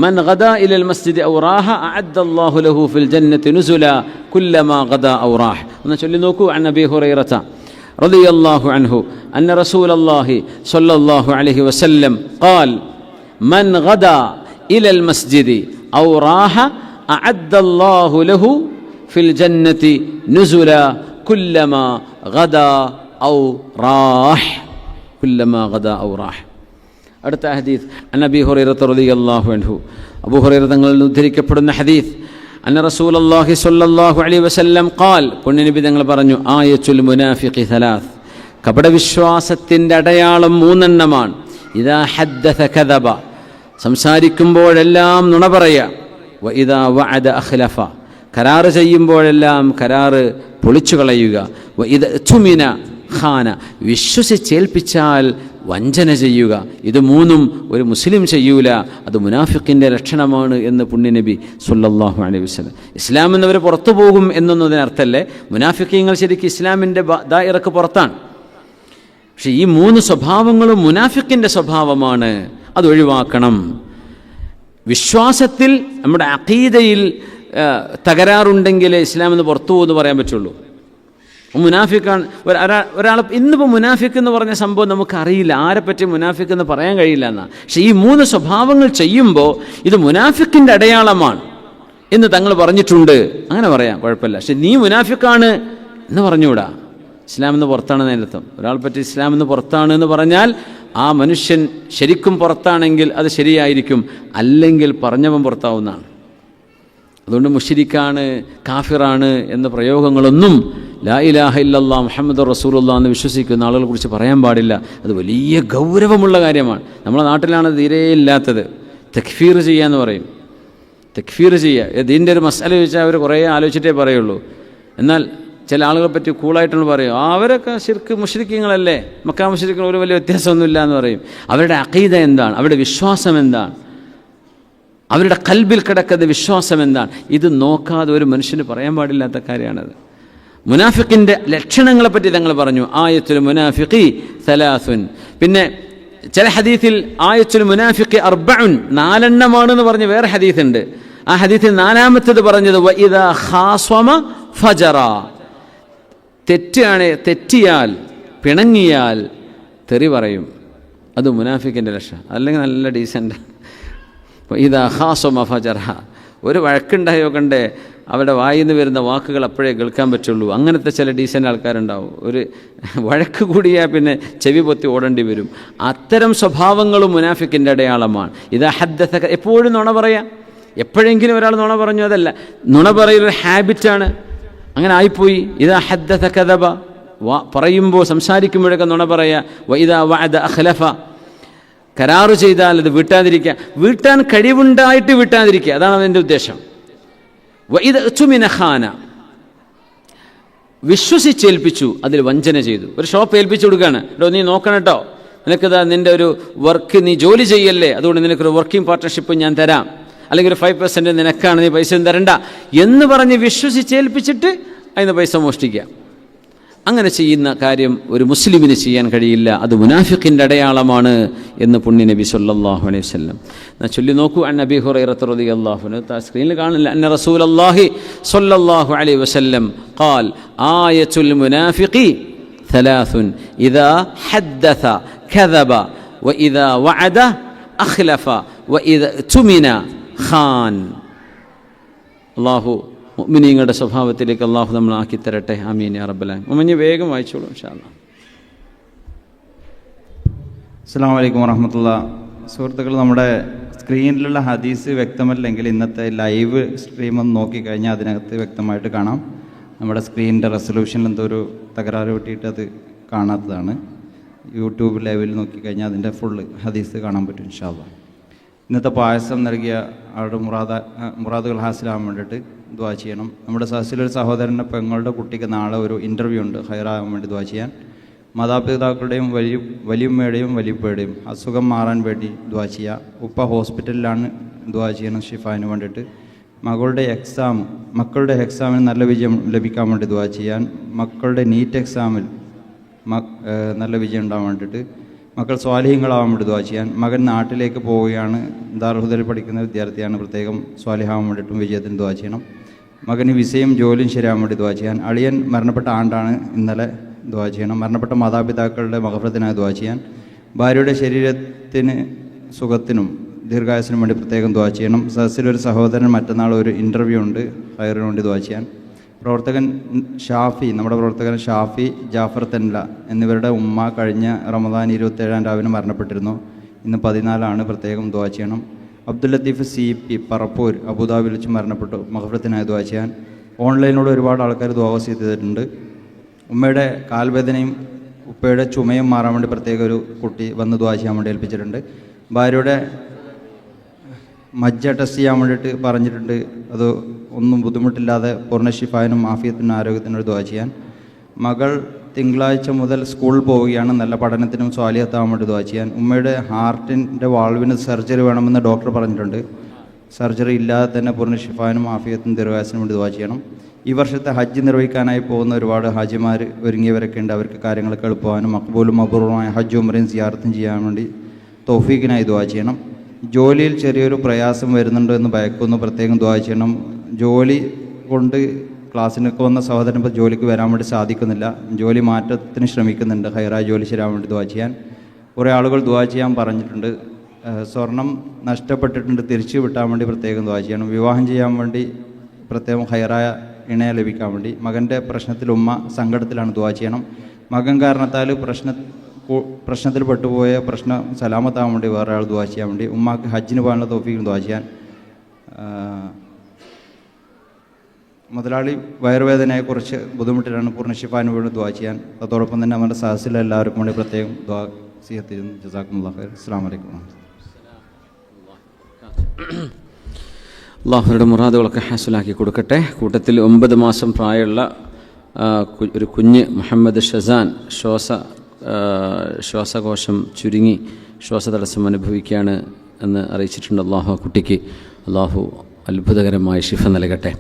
മൻ ഗദാ ഇലൽ മസ്ജിദി ഔ റാഹ അഅദ്ദല്ലാഹു ലഹു ഫിൽ ജന്നത്തി നുസുലാ കുല്ലമാ ഗദാ ഔ റാഹ. ഒന്ന് ചൊല്ലി നോക്കൂ. അൻ അബീ ഹുറൈറത റളിയല്ലാഹു അൻഹു അന്ന റസൂലല്ലാഹി സ്വല്ലല്ലാഹു അലൈഹി വസല്ലം ഖാൽ മൻ ഗദാ ഇലൽ മസ്ജിദി ഔ റാഹ അഅദ്ദല്ലാഹു ലഹു ഫിൽ ജന്നതി നുസുല കുല്ലമാ ഗദാ ഔ റാഹ്. കുല്ലമാ ഗദാ ഔ റാഹ്. അടുത്ത ഹദീസ് അൻ അബീ ഹുറൈറ റളിയല്ലാഹു അൻഹു, അബൂ ഹുറൈറ തങ്ങളിൽ നിന്ന് ഉദ്ധരിക്കപ്പെടുന്ന ഹദീസ്, അന്ന റസൂലുള്ളാഹി സ്വല്ലല്ലാഹു അലൈഹി വസല്ലം ഖാൽ, പുണ്യനബി തങ്ങൾ പറഞ്ഞു, ആയത്തുൽ മുനാഫിഖി സലാസ്, കപടവിശ്വാസത്തിൻ്റെ അടയാളം 3 എണ്ണമാണ്. ഇദാ ഹദ്ദസ കദബ, സംസാരിക്കുമ്പോഴെല്ലാം നുണ പറയുക. വ ഇദാ വഅദ അഖ്ലഫ, കരാറ് ചെയ്യുമ്പോഴെല്ലാം കരാറ് പൊളിച്ചു കളയുക. വ ഇദ തുമിന ഖാന, വിശ്വസിച്ചേൽപ്പിച്ചാൽ വഞ്ചന ചെയ്യുക. ഇത് 3ഉം ഒരു മുസ്ലിം ചെയ്യൂല, അത് മുനാഫിക്കിൻ്റെ ലക്ഷണമാണ് എന്ന് പുണ്യനബി സ്വല്ലല്ലാഹു അലൈഹി വസല്ലം. ഇസ്ലാം എന്നവർ പുറത്തു പോകും എന്നൊന്നും അതിനർത്ഥമല്ലേ. മുനാഫിക്കീങ്ങൾ ശരിക്കും ഇസ്ലാമിൻ്റെ ദായിറക്ക് പുറത്താണ്. പക്ഷെ ഈ 3 സ്വഭാവങ്ങളും മുനാഫിക്കിൻ്റെ സ്വഭാവമാണ്, അത് ഒഴിവാക്കണം. വിശ്വാസത്തിൽ നമ്മുടെ അഖീദയിൽ തകരാറുണ്ടെങ്കിൽ ഇസ്ലാം എന്ന് പുറത്തു പോകുമെന്ന് പറയാൻ പറ്റുള്ളൂ. മുനാഫിക്കാണ് ഒരാൾ. ഇന്നിപ്പോൾ മുനാഫിക്ക് എന്ന് പറഞ്ഞ സംഭവം നമുക്കറിയില്ല, ആരെപ്പറ്റി മുനാഫിക്ക് എന്ന് പറയാൻ കഴിയില്ല എന്നാണ്. പക്ഷേ ഈ 3 സ്വഭാവങ്ങൾ ചെയ്യുമ്പോൾ ഇത് മുനാഫിക്കിൻ്റെ അടയാളമാണ് എന്ന് തങ്ങൾ പറഞ്ഞിട്ടുണ്ട്. അങ്ങനെ പറയാം, കുഴപ്പമില്ല. പക്ഷെ നീ മുനാഫിക്കാണ് എന്ന് പറഞ്ഞുകൂടാ. ഇസ്ലാം എന്ന് പുറത്താണെന്ന് അതിനർത്ഥം. ഒരാൾ പറ്റി ഇസ്ലാം എന്ന് പുറത്താണ് എന്ന് പറഞ്ഞാൽ ആ മനുഷ്യൻ ശരിക്കും പുറത്താണെങ്കിൽ അത് ശരിയായിരിക്കും, അല്ലെങ്കിൽ പറഞ്ഞവൻ പുറത്താവുന്നതാണ്. അതുകൊണ്ട് മുശ്രിക്കാണ്, കാഫിറാണ് എന്ന പ്രയോഗങ്ങളൊന്നും ലാ ഇലാഹ ഇല്ലല്ലാഹ് മുഹമ്മദുർ റസൂലുള്ളാഹ് എന്ന് വിശ്വസിക്കുന്ന ആളുകളെ കുറിച്ച് പറയാൻ പാടില്ല. അത് വലിയ ഗൗരവമുള്ള കാര്യമാണ്. നമ്മുടെ നാട്ടിലാണ് തീരെ ഇല്ലാത്തത്. തക്ഫീർ ചെയ്യാന്ന് പറയും. തക്ഫീർ ചെയ്യുക, ഇതിൻ്റെ ഒരു മസാല ചോദിച്ചാൽ അവർ കുറേ ആലോചിച്ചിട്ടേ പറയുള്ളൂ. എന്നാൽ ചില ആളുകളെ പറ്റി കൂളായിട്ടാണ് പറയും, അവരൊക്കെ ശിർക്ക് മുശ്രിക്കീങ്ങളല്ലേ, മക്കാ മുശ്രിക്കുകൾ ഒരു വലിയ വ്യത്യാസമൊന്നുമില്ല എന്ന് പറയും. അവരുടെ അഖീദ എന്താണ്, അവരുടെ വിശ്വാസം എന്താണ്, അവരുടെ ഖൽബിൽ കിടക്കുന്ന വിശ്വാസം എന്താണ്, ഇത് നോക്കാതെ ഒരു മനുഷ്യന് പറയാൻ പാടില്ലാത്ത കാര്യമാണത്. മുനാഫിക്കിൻ്റെ ലക്ഷണങ്ങളെപ്പറ്റി തങ്ങൾ പറഞ്ഞു, ആയത്തുൽ മുനാഫിഖി സലാസുൻ. പിന്നെ ചില ഹദീസിൽ ആയത്തുൽ മുനാഫിഖി അർബഉൻ, 4 എണ്ണമാണെന്ന് പറഞ്ഞ് വേറെ ഹദീസുണ്ട്. ആ ഹദീസിൽ 4ാമത്തേത് പറഞ്ഞത് വ ഇദാ ഖാസമ ഫജറ, തെറ്റിയാൽ പിണങ്ങിയാൽ തെറി പറയും. അത് മുനാഫിക്കിൻ്റെ ലക്ഷണം. അല്ലെങ്കിൽ നല്ല ഡീസൻ്റ്. ഇതാ ഖാസമ ഫജറ, ഒരു വഴക്കുണ്ടായോ കണ്ടേ അവരുടെ വായിൽ നിന്ന് വരുന്ന വാക്കുകൾ അപ്പോഴേ കേൾക്കാൻ പറ്റുള്ളൂ. അങ്ങനത്തെ ചില ഡീസൻ്റ് ആൾക്കാരുണ്ടാവും. ഒരു വഴക്ക് കൂടിയാൽ പിന്നെ ചെവി പൊത്തി ഓടേണ്ടി വരും. അത്തരം സ്വഭാവങ്ങളും മുനാഫിക്കിൻ്റെ അടയാളമാണ്. ഇതാ ഹദ്ദസ, എപ്പോഴും നുണ പറയാം. എപ്പോഴെങ്കിലും ഒരാൾ നുണ പറഞ്ഞു, അതല്ല, നുണ പറയൊരു ഹാബിറ്റാണ്. അങ്ങനെ ആയിപ്പോയി. ഇതാ ഹദ്ദസ കദബ, പറയുമ്പോൾ സംസാരിക്കുമ്പോഴൊക്കെ നുണ പറയുക. വ ഇദാ വഅദ അഖ്ലഫ, കരാറ് ചെയ്താൽ അത് വീട്ടാതിരിക്കുക. വീട്ടാൻ കഴിവുണ്ടായിട്ട് വീട്ടാതിരിക്കുക, അതാണ് അതിൻ്റെ ഉദ്ദേശം. വ ഇദ തുമിന ഖാന, വിശ്വസിച്ചേൽപ്പിച്ചു, അതിൽ വഞ്ചന ചെയ്തു. ഒരു ഷോപ്പ് ഏൽപ്പിച്ചു കൊടുക്കുകയാണ്, നീ നോക്കണം കേട്ടോ, നിനക്കിതാ നിൻ്റെ ഒരു വർക്ക്, നീ ജോലി ചെയ്യല്ലേ, അതുകൊണ്ട് നിനക്കൊരു വർക്കിംഗ് പാർട്ട്ണർഷിപ്പ് ഞാൻ തരാം, അല്ലെങ്കിൽ ഒരു 5% നിനക്കാണ്, നീ പൈസ തരണ്ട എന്ന് പറഞ്ഞ് വിശ്വസിച്ചേൽപ്പിച്ചിട്ട് അതിന് പൈസ മോഷ്ടിക്കുക. അങ്ങനെ ചെയ്യുന്ന കാര്യം ഒരു മുസ്ലിമിന് ചെയ്യാൻ കഴിയില്ല. അത് മുനാഫിഖിൻ്റെ അടയാളമാണ് എന്ന് പുണ്യ നബി സല്ലല്ലാഹു അലൈഹി വസല്ലം. ചൊല്ലി നോക്കൂ. അൻ അബീ ഹുറൈറ റളിയല്ലാഹു അൻഹു, സ്ക്രീനിൽ കാണില്ല. അന്ന റസൂലുള്ളാഹി സ്വല്ലല്ലാഹു അലൈഹി വസല്ലം ഖാൽ ആയത്തുൽ മുനാഫിഖി സലാസുൻ ഇദാ ഹദ്ദസ കദബ വ ഇദാ വഅദ അഖ്ലഫ വ ഇദാ തുമിന ഖാൻ. അല്ലാഹു മുഅ്മിനീങ്ങളുടെ സ്വഭാവത്തിലേക്ക് അല്ലാഹു നമ്മൾ ആക്കി തരട്ടെ. ആമീൻ യാ റബ്ബൽ ആലമീൻ. മുഅ്മിനീ വേഗം വായിച്ചോളൂ ഇൻഷാ അല്ലാഹ്. അസ്സലാമു അലൈക്കും വറഹ്മത്തുള്ളാഹി. സുഹൃത്തുക്കൾ, നമ്മുടെ സ്ക്രീനിലുള്ള ഹദീസ് വ്യക്തമല്ലെങ്കിൽ ഇന്നത്തെ ലൈവ് സ്ട്രീം ഒന്ന് നോക്കിക്കഴിഞ്ഞാൽ അതിനകത്ത് വ്യക്തമായിട്ട് കാണാം. നമ്മുടെ സ്ക്രീനിൻ്റെ റെസൊല്യൂഷനിൽ എന്തോ ഒരു തകരാറ് പറ്റിയിട്ട് അത് കാണാത്തതാണ്. യൂട്യൂബ് ലൈവിൽ നോക്കിക്കഴിഞ്ഞാൽ അതിൻ്റെ ഫുള്ള് ഹദീസ് കാണാൻ പറ്റും ഇൻഷാ അല്ലാഹ്. ഇന്നത്തെ പായസം നൽകിയ ആളുടെ മുറാദുകൾ ഹാസിലാകാൻ വേണ്ടിയിട്ട് ദുആ ചെയ്യണം. നമ്മുടെ സദസ്സിലൊരു സഹോദരൻ്റെ പെങ്ങളുടെ കുട്ടിക്ക് നാളെ ഒരു ഇൻ്റർവ്യൂ ഉണ്ട്, ഹൈറാകാൻ വേണ്ടി ദുആ ചെയ്യാൻ. മാതാപിതാക്കളുടെയും വലിയമ്മയുടെയും വലിയപ്പയുടെയും അസുഖം മാറാൻ വേണ്ടി ദുആ ചെയ്യുക. ഉപ്പ ഹോസ്പിറ്റലിലാണ്, ദുആ ചെയ്യണം ഷിഫാന് വേണ്ടിയിട്ട്. മക്കളുടെ എക്സാമിന് നല്ല വിജയം ലഭിക്കാൻ വേണ്ടി ദുആ ചെയ്യാൻ. മക്കളുടെ നീറ്റ് എക്സാമിൽ നല്ല വിജയം ഉണ്ടാകാൻ വേണ്ടിയിട്ട്. മക്കൾ സ്വാലിഹ്യങ്ങളാവാൻ വേണ്ടി ദുആ ചെയ്യാൻ. മകൻ നാട്ടിലേക്ക് പോവുകയാണ്, ദാറുൽ പഠിക്കുന്ന വിദ്യാർത്ഥിയാണ്, പ്രത്യേകം സ്വാലിഹാവാൻ വേണ്ടിയിട്ടും വിജയത്തിന് ദുആ ചെയ്യണം. മകന് വിസയും ജോലിയും ശരിയാവാൻ വേണ്ടി ദുആ ചെയ്യാൻ. അളിയൻ മരണപ്പെട്ട ആണ്ടാണ്, ഇന്നലെ ദുആ ചെയ്യണം. മരണപ്പെട്ട മാതാപിതാക്കളുടെ മഗ്ഫിറത്തിനായി ദുആ ചെയ്യാൻ. ഭാര്യയുടെ ശരീരത്തിന് സുഖത്തിനും ദീർഘായുസിനും വേണ്ടി പ്രത്യേകം ദുആ ചെയ്യണം. സദസ്സിലൊരു സഹോദരൻ മറ്റന്നാൾ ഒരു ഇൻ്റർവ്യൂ ഉണ്ട്, ഹൈറിന് വേണ്ടി ദുആ ചെയ്യാൻ. പ്രവർത്തകൻ ഷാഫി, നമ്മുടെ പ്രവർത്തകൻ ഷാഫി ജാഫർ തെൻല എന്നിവരുടെ ഉമ്മ കഴിഞ്ഞ റമദാൻ 27 രാവിലെ മരണപ്പെട്ടിരുന്നു. ഇന്ന് 14 പ്രത്യേകം ദുആ ചെയ്യണം. അബ്ദുൽ ലത്തീഫ് CP പറപ്പൂർ അബുദാബിയിൽ വെച്ച് മരണപ്പെട്ടു. മഗ്ഫിറത്തിനായി ദുആ ചെയ്യാൻ. ഓൺലൈനിലൂടെ ഒരുപാട് ആൾക്കാർ ദുആ വസിയത്ത് ചെയ്തിട്ടുണ്ട്. ഉമ്മയുടെ കാൽവേദനയും ഉപ്പയുടെ ചുമയും മാറാൻ വേണ്ടി പ്രത്യേക ഒരു കുട്ടി വന്ന് ദുആ ചെയ്യാൻ വേണ്ടി ഏൽപ്പിച്ചിട്ടുണ്ട്. ഭാര്യയുടെ മജ്ജ ടെസ്റ്റ് ചെയ്യാൻ വേണ്ടിയിട്ട് പറഞ്ഞിട്ടുണ്ട്. അത് ഒന്നും ബുദ്ധിമുട്ടില്ലാതെ പൂർണ്ണ ശിഫായനും ആഫിയത്തിനും ആരോഗ്യത്തിനും ദുആ ചെയ്യാൻ. മകൾ തിങ്കളാഴ്ച മുതൽ സ്കൂളിൽ പോവുകയാണ്. നല്ല പഠനത്തിനും സ്വാലിഹത്താവാൻ വേണ്ടി ദുആ ചെയ്യാൻ. ഉമ്മയുടെ ഹാർട്ടിൻ്റെ വാൾവിന് സർജറി വേണമെന്ന് ഡോക്ടർ പറഞ്ഞിട്ടുണ്ട്. സർജറി ഇല്ലാതെ തന്നെ പൂർണ്ണ ശിഫായനും ആഫിയത്തിനും ദീർഘായുസ്സിനും വേണ്ടി ദുആ ചെയ്യണം. ഈ വർഷത്തെ ഹജ്ജ് നിർവഹിക്കാനായി പോകുന്ന ഒരുപാട് ഹാജിമാർ ഒരുങ്ങിയവരൊക്കെ ഉണ്ട്. അവർക്ക് കാര്യങ്ങളൊക്കെ എളുപ്പമാകാനും മഖ്ബൂലും മബ്റൂറുമായ ഹജ്ജ് ഉംറയും സിയാറത്തും ചെയ്യാൻ വേണ്ടി തൗഫീഖിനായി ദുആ ചെയ്യണം. ജോലിയിൽ ചെറിയൊരു പ്രയാസം വരുന്നുണ്ടോ എന്ന് ഭയക്കുന്നു, പ്രത്യേകം ദുആ ചെയ്യണം. ജോലി കൊണ്ട് ക്ലാസ്സിനൊക്കെ വന്ന സഹോദരൻ ഇപ്പോൾ ജോലിക്ക് വരാൻ വേണ്ടി സാധിക്കുന്നില്ല. ജോലി മാറ്റത്തിന് ശ്രമിക്കുന്നുണ്ട്. ഹൈറായ ജോലി ശരിയാൻ വേണ്ടി ദുആ ചെയ്യാൻ. കുറേ ആളുകൾ ദുആ ചെയ്യാൻ പറഞ്ഞിട്ടുണ്ട്. സ്വർണം നഷ്ടപ്പെട്ടിട്ടുണ്ട്, തിരിച്ചു വിട്ടാൻ വേണ്ടി പ്രത്യേകം ദുആ ചെയ്യണം. വിവാഹം ചെയ്യാൻ വേണ്ടി പ്രത്യേകം ഹൈറായ ഇണയെ ലഭിക്കാൻ വേണ്ടി. മകൻ്റെ പ്രശ്നത്തിൽ ഉമ്മ സങ്കടത്തിലാണ്, ദുആ ചെയ്യണം. മകൻ കാരണത്താൽ പ്രശ്നത്തിൽ പെട്ടുപോയ പ്രശ്നം സലാമത്താവാൻ വേണ്ടി വേറെ ആൾ ദുആ ചെയ്യാൻ വേണ്ടി. ഉമ്മാക്ക് ഹജ്ജിന് പോകാനുള്ള തൗഫീഖ് ദുആ ചെയ്യാൻ. മുതലാളി വയറുവേദനയെക്കുറിച്ച് ബുദ്ധിമുട്ടിലാണ്, പൂർണ്ണ ശിഫാന് വേണ്ടി ദുആ ചെയ്യാൻ. അതോടൊപ്പം തന്നെ അവരുടെ സഹസിലെ എല്ലാവർക്കും വേണ്ടി പ്രത്യേകം ദുആ സിയത്ത് ചെയ്യുന്നു. ജസാക്കുമുല്ലാഹ് ഖൈർ. അസ്സലാമു അലൈക്കും. അള്ളാഹുരുടെ മുറാദുകളൊക്കെ ഹാസിലാക്കി കൊടുക്കട്ടെ. കൂട്ടത്തിൽ 9 മാസം പ്രായമുള്ള ഒരു കുഞ്ഞ് മുഹമ്മദ് ഷസാൻ ശ്വാസകോശം ചുരുങ്ങി ശ്വാസതടസ്സം അനുഭവിക്കുകയാണ് എന്ന് അറിയിച്ചിട്ടുണ്ട്. അള്ളാഹു ആ കുട്ടിക്ക് അള്ളാഹു അത്ഭുതകരമായ ഷിഫ നൽകട്ടെ.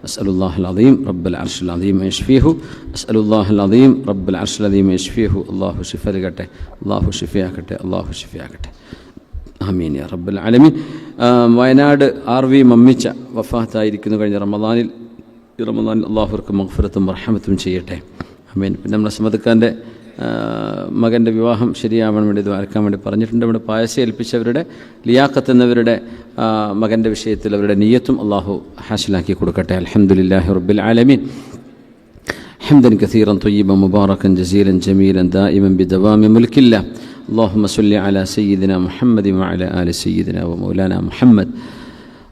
അസ്അലുല്ലാഹുൽ അദീം റബ്ബൽ അർശിൽ അദീം യശ്ഫീഹു. അസ്അലുല്ലാഹുൽ അദീം റബ്ബൽ അർശിൽ അദീം യശ്ഫീഹു. അള്ളാഹു ഷിഫ നൽകട്ടെ. അള്ളാഹു ഷിഫയാക്കട്ടെ. അള്ളാഹു ഷിഫയാക്കട്ടെ. ആമീൻ യാ റബ്ബൽ ആലമീൻ. വയനാട് RV മമ്മിച്ച വഫാത്തായിരിക്കുന്നു കഴിഞ്ഞ റമദാനിൽ. ഈ റമദാനിൽ അള്ളാഹുർക്ക് മഗ്ഫിറത്തും റഹ്മത്തും ചെയ്യട്ടെ. ആമീൻ. പിന്നെ നമ്മുടെ സമദക്കാൻ്റെ മകൻ്റെ വിവാഹം ശരിയാവാൻ വേണ്ടി ദ്വാരക്കാൻ വേണ്ടി പറഞ്ഞിട്ടുണ്ട്. ഇവിടെ പായസം ഏൽപ്പിച്ചവരുടെ ലിയാഖത്ത് എന്നവരുടെ മകൻ്റെ വിഷയത്തിൽ അവരുടെ നിയ്യത്തും അള്ളാഹു ഹാസിലാക്കി കൊടുക്കട്ടെ. അൽഹംദുലില്ലാഹി റബ്ബിൽ ആലമീൻ. حمدا كثيرا طيبا مباركا جزيلا جميلا دائما بدوام ملك الله. اللهم صل على سيدنا محمد وعلى آل سيدنا ومولانا محمد.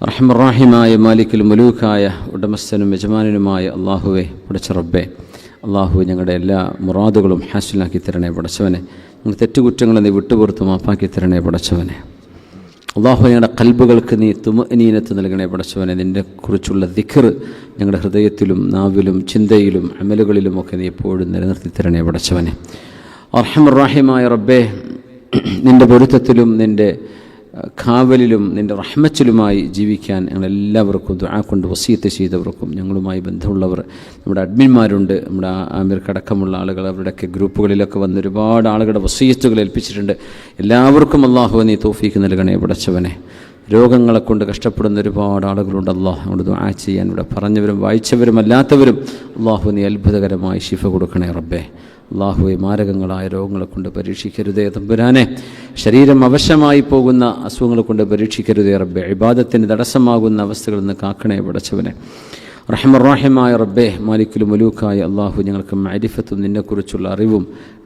رحم الراحماയ മാലിക്കുൽ മുലൂക്കായ ഉടമസ്ഥനും യജമാനനുമായ അള്ളാഹുവെ, പടച്ച റബ്ബേ, അള്ളാഹു ഞങ്ങളുടെ എല്ലാ മുറാദുകളും ഹാസിലാക്കി തരണേ പടച്ചവനെ. ഞങ്ങൾ തെറ്റുകുറ്റങ്ങളെ നീ വിട്ടുപുറത്ത് മാപ്പാക്കി തരണേ പടച്ചവനെ. അള്ളാഹു ഞങ്ങളുടെ കൽബുകൾക്ക് നീ തുമഅനീനത്ത് നൽകണേ പടച്ചവനെ. നിന്നെ കുറിച്ചുള്ള ദിക്ർ ഞങ്ങളുടെ ഹൃദയത്തിലും നാവിലും ചിന്തയിലും അമലുകളിലുമൊക്കെ നീ എപ്പോഴും നിലനിർത്തി തരണേ പടച്ചവനെ. അർഹമർ റഹീമായ റബ്ബേ, നിൻ്റെ പൊരുത്തത്തിലും നിൻ്റെ കാവലിലും നിൻ്റെ റഹ്മത്തിലുമായി ജീവിക്കാൻ ഞങ്ങളെല്ലാവർക്കും ദുആ കൊണ്ട് വസിയത്ത് ചെയ്തവർക്കും ഞങ്ങളുമായി ബന്ധമുള്ളവർ, നമ്മുടെ അഡ്മിന്മാരുണ്ട്, നമ്മുടെ ആമിർക്കടക്കമുള്ള ആളുകൾ, അവരുടെയൊക്കെ ഗ്രൂപ്പുകളിലൊക്കെ വന്ന് ഒരുപാട് ആളുകളുടെ വസിയത്തുകൾ ഏൽപ്പിച്ചിട്ടുണ്ട്. എല്ലാവർക്കും അള്ളാഹു നീ തൗഫീഖ് നൽകണേ പടച്ചവനെ. രോഗങ്ങളെ കൊണ്ട് കഷ്ടപ്പെടുന്ന ഒരുപാട് ആളുകളുണ്ട്. അള്ളാഹു അങ്ങോട്ട് ദുആ ചെയ്യാൻ ഇവിടെ പറഞ്ഞവരും വായിച്ചവരും അല്ലാത്തവരും അള്ളാഹു നീ അത്ഭുതകരമായി ശിഫ കൊടുക്കണേ റബ്ബേ. അള്ളാഹുവെ, മാരകങ്ങളായ രോഗങ്ങളെ കൊണ്ട് പരീക്ഷിക്കരുതേ തമ്പുരാനെ. ശരീരം അവശമായി പോകുന്ന അസുഖങ്ങളെ കൊണ്ട് പരീക്ഷിക്കരുതേ റബ്ബേ. ഇബാദത്തിന് തടസ്സമാകുന്ന അവസ്ഥകളിൽ നിന്ന് കാക്കണേ പടച്ചവനെ. റഹ്മറാഹിമായ റബ്ബേ, മാലിക്കുൽ മുലൂക്കായ അള്ളാഹു ഞങ്ങൾക്ക് മഅരിഫത്തും നിന്നെക്കുറിച്ചുള്ള അറിവും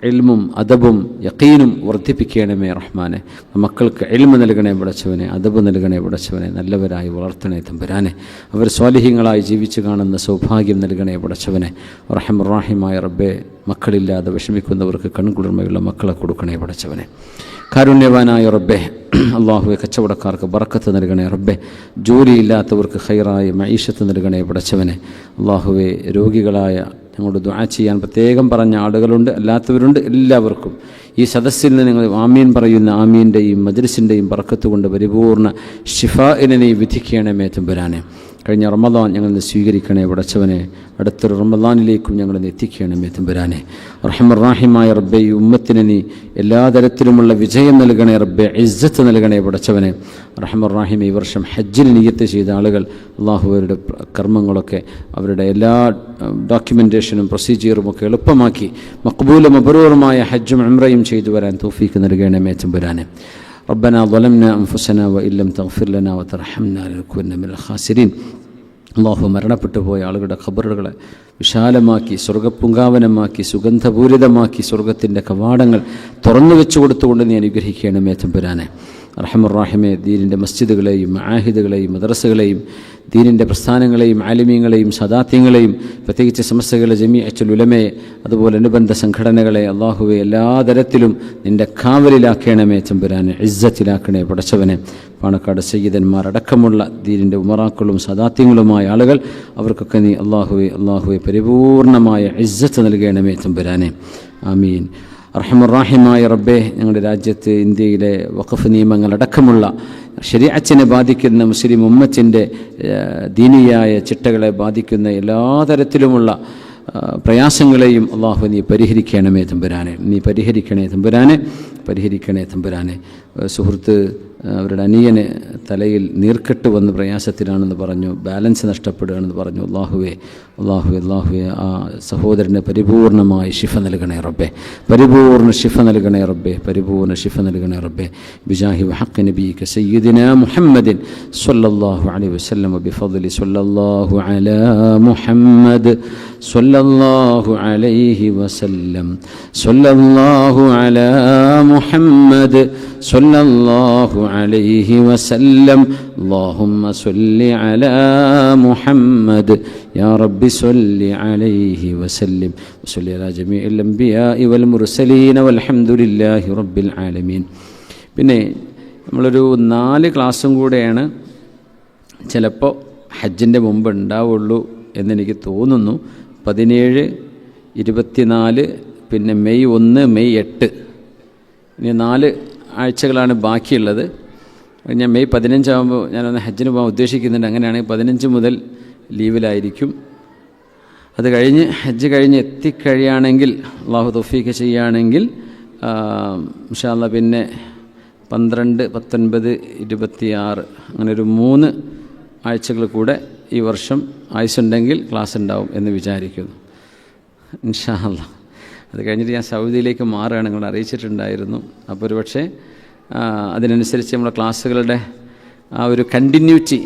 ഇൽമും അദബും യഖീനും വർദ്ധിപ്പിക്കണമേ റഹ്മാനെ. മക്കൾക്ക് ഇൽമ് നൽകണേ പടച്ചവനെ, അദബ് നൽകണേ പടച്ചവനെ. നല്ലവരായി വളർത്തണേ തമ്പുരാനെ. അവർ സ്വാലിഹീങ്ങളായി ജീവിച്ചു കാണുന്ന സൗഭാഗ്യം നൽകണേ പടച്ചവനെ. റഹ്മറാഹിമായ റബ്ബേ, മക്കളില്ലാതെ വിഷമിക്കുന്നവർക്ക് കൺകുളിർമയുള്ള മക്കളെ കൊടുക്കണേ പടച്ചവനെ. കാരുണ്യവാനായ റബ്ബേ, അള്ളാഹുവെ, കച്ചവടക്കാർക്ക് ബറക്കത്ത് നൽകണേ റബ്ബേ. ജോലിയില്ലാത്തവർക്ക് ഖൈറായ മഈശത്ത് നൽകണേ പടച്ചവനെ. അള്ളാഹുവെ, രോഗികളായ ഞങ്ങളോട് ദുആ ചെയ്യാൻ പ്രത്യേകം പറഞ്ഞ ആളുകളുണ്ട്, അല്ലാത്തവരുണ്ട്. എല്ലാവർക്കും ഈ സദസ്സിൽ നിന്ന് നിങ്ങൾ ആമീൻ പറയുന്ന ആമീൻ്റെയും മജ്ലിസിൻ്റെയും ബറക്കത്ത് കൊണ്ട് പരിപൂർണ്ണ ശിഫാഇനെ നീ വിധിക്കണമേ തമ്പുരാനെ. കഴിഞ്ഞ റമദാൻ ഞങ്ങൾ സ്വീകരിക്കണേ പടച്ചവനെ. അടുത്തൊരു റമദാനിലേക്കും ഞങ്ങൾ എത്തിക്കണമേ തമ്പുരാനെ. റഹ്മറാഹിമായ റബ്ബെ, ഈ ഉമ്മത്തിന് നീ എല്ലാ തരത്തിലുമുള്ള വിജയം നൽകണേ റബ്ബെ, ഇസ്സത്ത് നൽകണേ പടച്ചവനെ. റഹ്മറാഹിമ, ഈ വർഷം ഹജ്ജിൽ നിയ്യത്ത് ചെയ്ത ആളുകൾ അള്ളാഹു അവരുടെ കർമ്മങ്ങളൊക്കെ അവരുടെ എല്ലാ ഡോക്യുമെൻറ്റേഷനും പ്രൊസീജിയറും ഒക്കെ എളുപ്പമാക്കി മഖ്ബൂലും മബ്റൂറുമായ ഹജ്ജും ഉംറയും ചെയ്തു വരാൻ തൗഫീഖ് നൽകണമേ തമ്പുരാനെ. ربنا ظلمنا أنفسنا وإن لم تغفر لنا وترحمنا لنكونن من الخاسرين. അള്ളാഹു മരണപ്പെട്ടു പോയ ആളുകളുടെ ഖബറുകളെ വിശാലമാക്കി സ്വർഗ്ഗപുങ്കാവനമാക്കി സുഗന്ധപൂരിതമാക്കി സ്വർഗത്തിൻ്റെ കവാടങ്ങൾ തുറന്നു വെച്ചു കൊടുത്തുകൊണ്ട് നീ അനുഗ്രഹിക്കണമേ തമ്പുരാനെ. റഹ്മർറാഹിമെ, ദീനിൻ്റെ മസ്ജിദുകളെയും ആഹിദുകളെയും മദ്രസകളെയും ദീനിൻ്റെ പ്രസ്ഥാനങ്ങളെയും ആലിമീങ്ങളെയും സദാത്യങ്ങളെയും പ്രത്യേകിച്ച് സമസ്തകളെ ജമീഅത്തുൽ ഉലമയെ അതുപോലെ അനുബന്ധ സംഘടനകളെ അള്ളാഹുവെ എല്ലാ തരത്തിലും നിൻ്റെ കാവലിലാക്കണമേ തമ്പുരാനെ, ഇസ്സത്തിലാക്കണേ പടച്ചവനെ. പാണക്കാട് സയ്യിദന്മാർ അടക്കമുള്ള ദീനിൻ്റെ ഉമറാക്കളും സദാത്യങ്ങളുമായ ആളുകൾ അവർക്കൊക്കെ നീ അള്ളാഹുവെ പരിപൂർണമായ ഇസ്സത്ത് നൽകണമേ തമ്പുരാനെ. ആമീൻ. റഹ്മർറാഹിമായ റബ്ബേ, ഞങ്ങളുടെ രാജ്യത്ത് ഇന്ത്യയിലെ വഖഫ് നിയമങ്ങളടക്കമുള്ള ശരീഅത്തിനെ ബാധിക്കുന്ന മുസ്ലിം ഉമ്മത്തിൻ്റെ ദീനിയായ ചിട്ടകളെ ബാധിക്കുന്ന എല്ലാ തരത്തിലുമുള്ള പ്രയാസങ്ങളെയും അള്ളാഹു നീ പരിഹരിക്കണമേ തമ്പുരാനെ, നീ പരിഹരിക്കണേ തമ്പുരാനെ. സുഹൃത്ത് അവരുടെ അനിയന് തലയിൽ നീർക്കെട്ട് വന്ന് പ്രയാസത്തിലാണെന്ന് പറഞ്ഞു, ബാലൻസ് നഷ്ടപ്പെടുകയാണെന്ന് പറഞ്ഞു. അള്ളാഹുവേ ആ സഹോദരന് പരിപൂർണമായി ശിഫ നൽകണേ റബ്ബേ, പരിപൂർണ്ണ ശിഫ നൽകണേ റബ്ബേ. ബിജാഹി വഹഖ് നബിയിക സയ്യിദിനാ മുഹമ്മദിൻ സ്വല്ലല്ലാഹു അലൈഹി വസല്ലം ബിഫദ്ലി സ്വല്ലല്ലാഹു അലാ മുഹമ്മദ് സ്വല്ലല്ലാഹു അലൈഹി വസല്ലം സ്വല്ലല്ലാഹു അലാ മുഹമ്മദ് സ്വല്ലല്ലാഹു അലൈഹി വസല്ലം. اللهم صل على محمد يا رب صل عليه وسلم وصل على جميع الأنبياء والمرسلين والحمد لله رب العالمين. പിന്നെ നമ്മളൊരു 4 ക്ലാസ്സും കൂടെയാണ് ചിലപ്പോൾ ഹജ്ജിൻ്റെ മുമ്പ് ഉണ്ടാവുള്ളൂ എന്നെനിക്ക് തോന്നുന്നു. 17, 24, പിന്നെ മെയ് 1, മെയ് 8, ഇനി 4 ആഴ്ചകളാണ് ബാക്കിയുള്ളത്. ഞാൻ മെയ് 15 ആകുമ്പോൾ ഞാനൊന്ന് ഹജ്ജിന് പോകാൻ ഉദ്ദേശിക്കുന്നുണ്ട്. അങ്ങനെയാണെങ്കിൽ 15 മുതൽ ലീവിലായിരിക്കും. അത് കഴിഞ്ഞ് ഹജ്ജ് കഴിഞ്ഞ് എത്തിക്കഴിയുകയാണെങ്കിൽ അള്ളാഹു തൗഫീഖ് ചെയ്യുകയാണെങ്കിൽ ഇൻഷാ അല്ലാഹ് പിന്നെ 12, 19, 26 അങ്ങനെ ഒരു 3 ആഴ്ചകൾ കൂടെ ഈ വർഷം ആയുസ്സുണ്ടെങ്കിൽ ക്ലാസ് ഉണ്ടാവും എന്ന് വിചാരിക്കുന്നു ഇൻഷാ അല്ലാഹ്. അത് കഴിഞ്ഞിട്ട് ഞാൻ സൗദിയിലേക്ക് മാറുകയാണ്, നിങ്ങൾ അറിയിച്ചിട്ടുണ്ടായിരുന്നു. അപ്പോൾ ഒരു പക്ഷേ അതിനനുസരിച്ച് നമ്മുടെ ക്ലാസ്സുകളുടെ ആ ഒരു കണ്ടിന്യൂറ്റി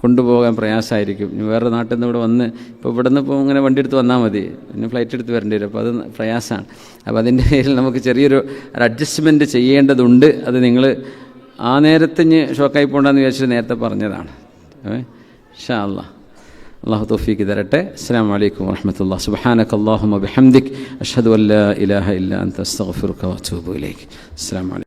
കൊണ്ടുപോകാൻ പ്രയാസമായിരിക്കും. വേറെ നാട്ടിൽ നിന്ന് ഇവിടെ വന്ന് ഇപ്പോൾ ഇവിടെ നിന്ന് ഇപ്പോൾ ഇങ്ങനെ വണ്ടി എടുത്ത് വന്നാൽ മതി, പിന്നെ ഫ്ലൈറ്റ് എടുത്ത് വരേണ്ടി വരും. അപ്പോൾ അത് പ്രയാസമാണ്. അപ്പോൾ അതിൻ്റെ പേരിൽ നമുക്ക് ചെറിയൊരു അഡ്ജസ്റ്റ്മെൻറ്റ് ചെയ്യേണ്ടതുണ്ട്. അത് നിങ്ങൾ ആ നേരത്തിന് ഷോക്കായി പോകണ്ടെന്ന് വിചാരിച്ചിട്ട് നേരത്തെ പറഞ്ഞതാണ്. ഇൻഷാ അല്ലാഹ് അല്ലാഹു തൗഫീഖ് തരട്ടെ. അസ്സലാമു അലൈക്കും വറഹ്മത്തുള്ളാഹി. സുബ്ഹാനക അല്ലാഹുമ്മ ബിഹംദിക് അഷ്ഹദു അൻ ലാ ഇലാഹ ഇല്ലാ അൻത അസ്തഗ്ഫിറുക വഅതൂബു ഇലൈക്. അസ്സലാമു അലൈക്കും.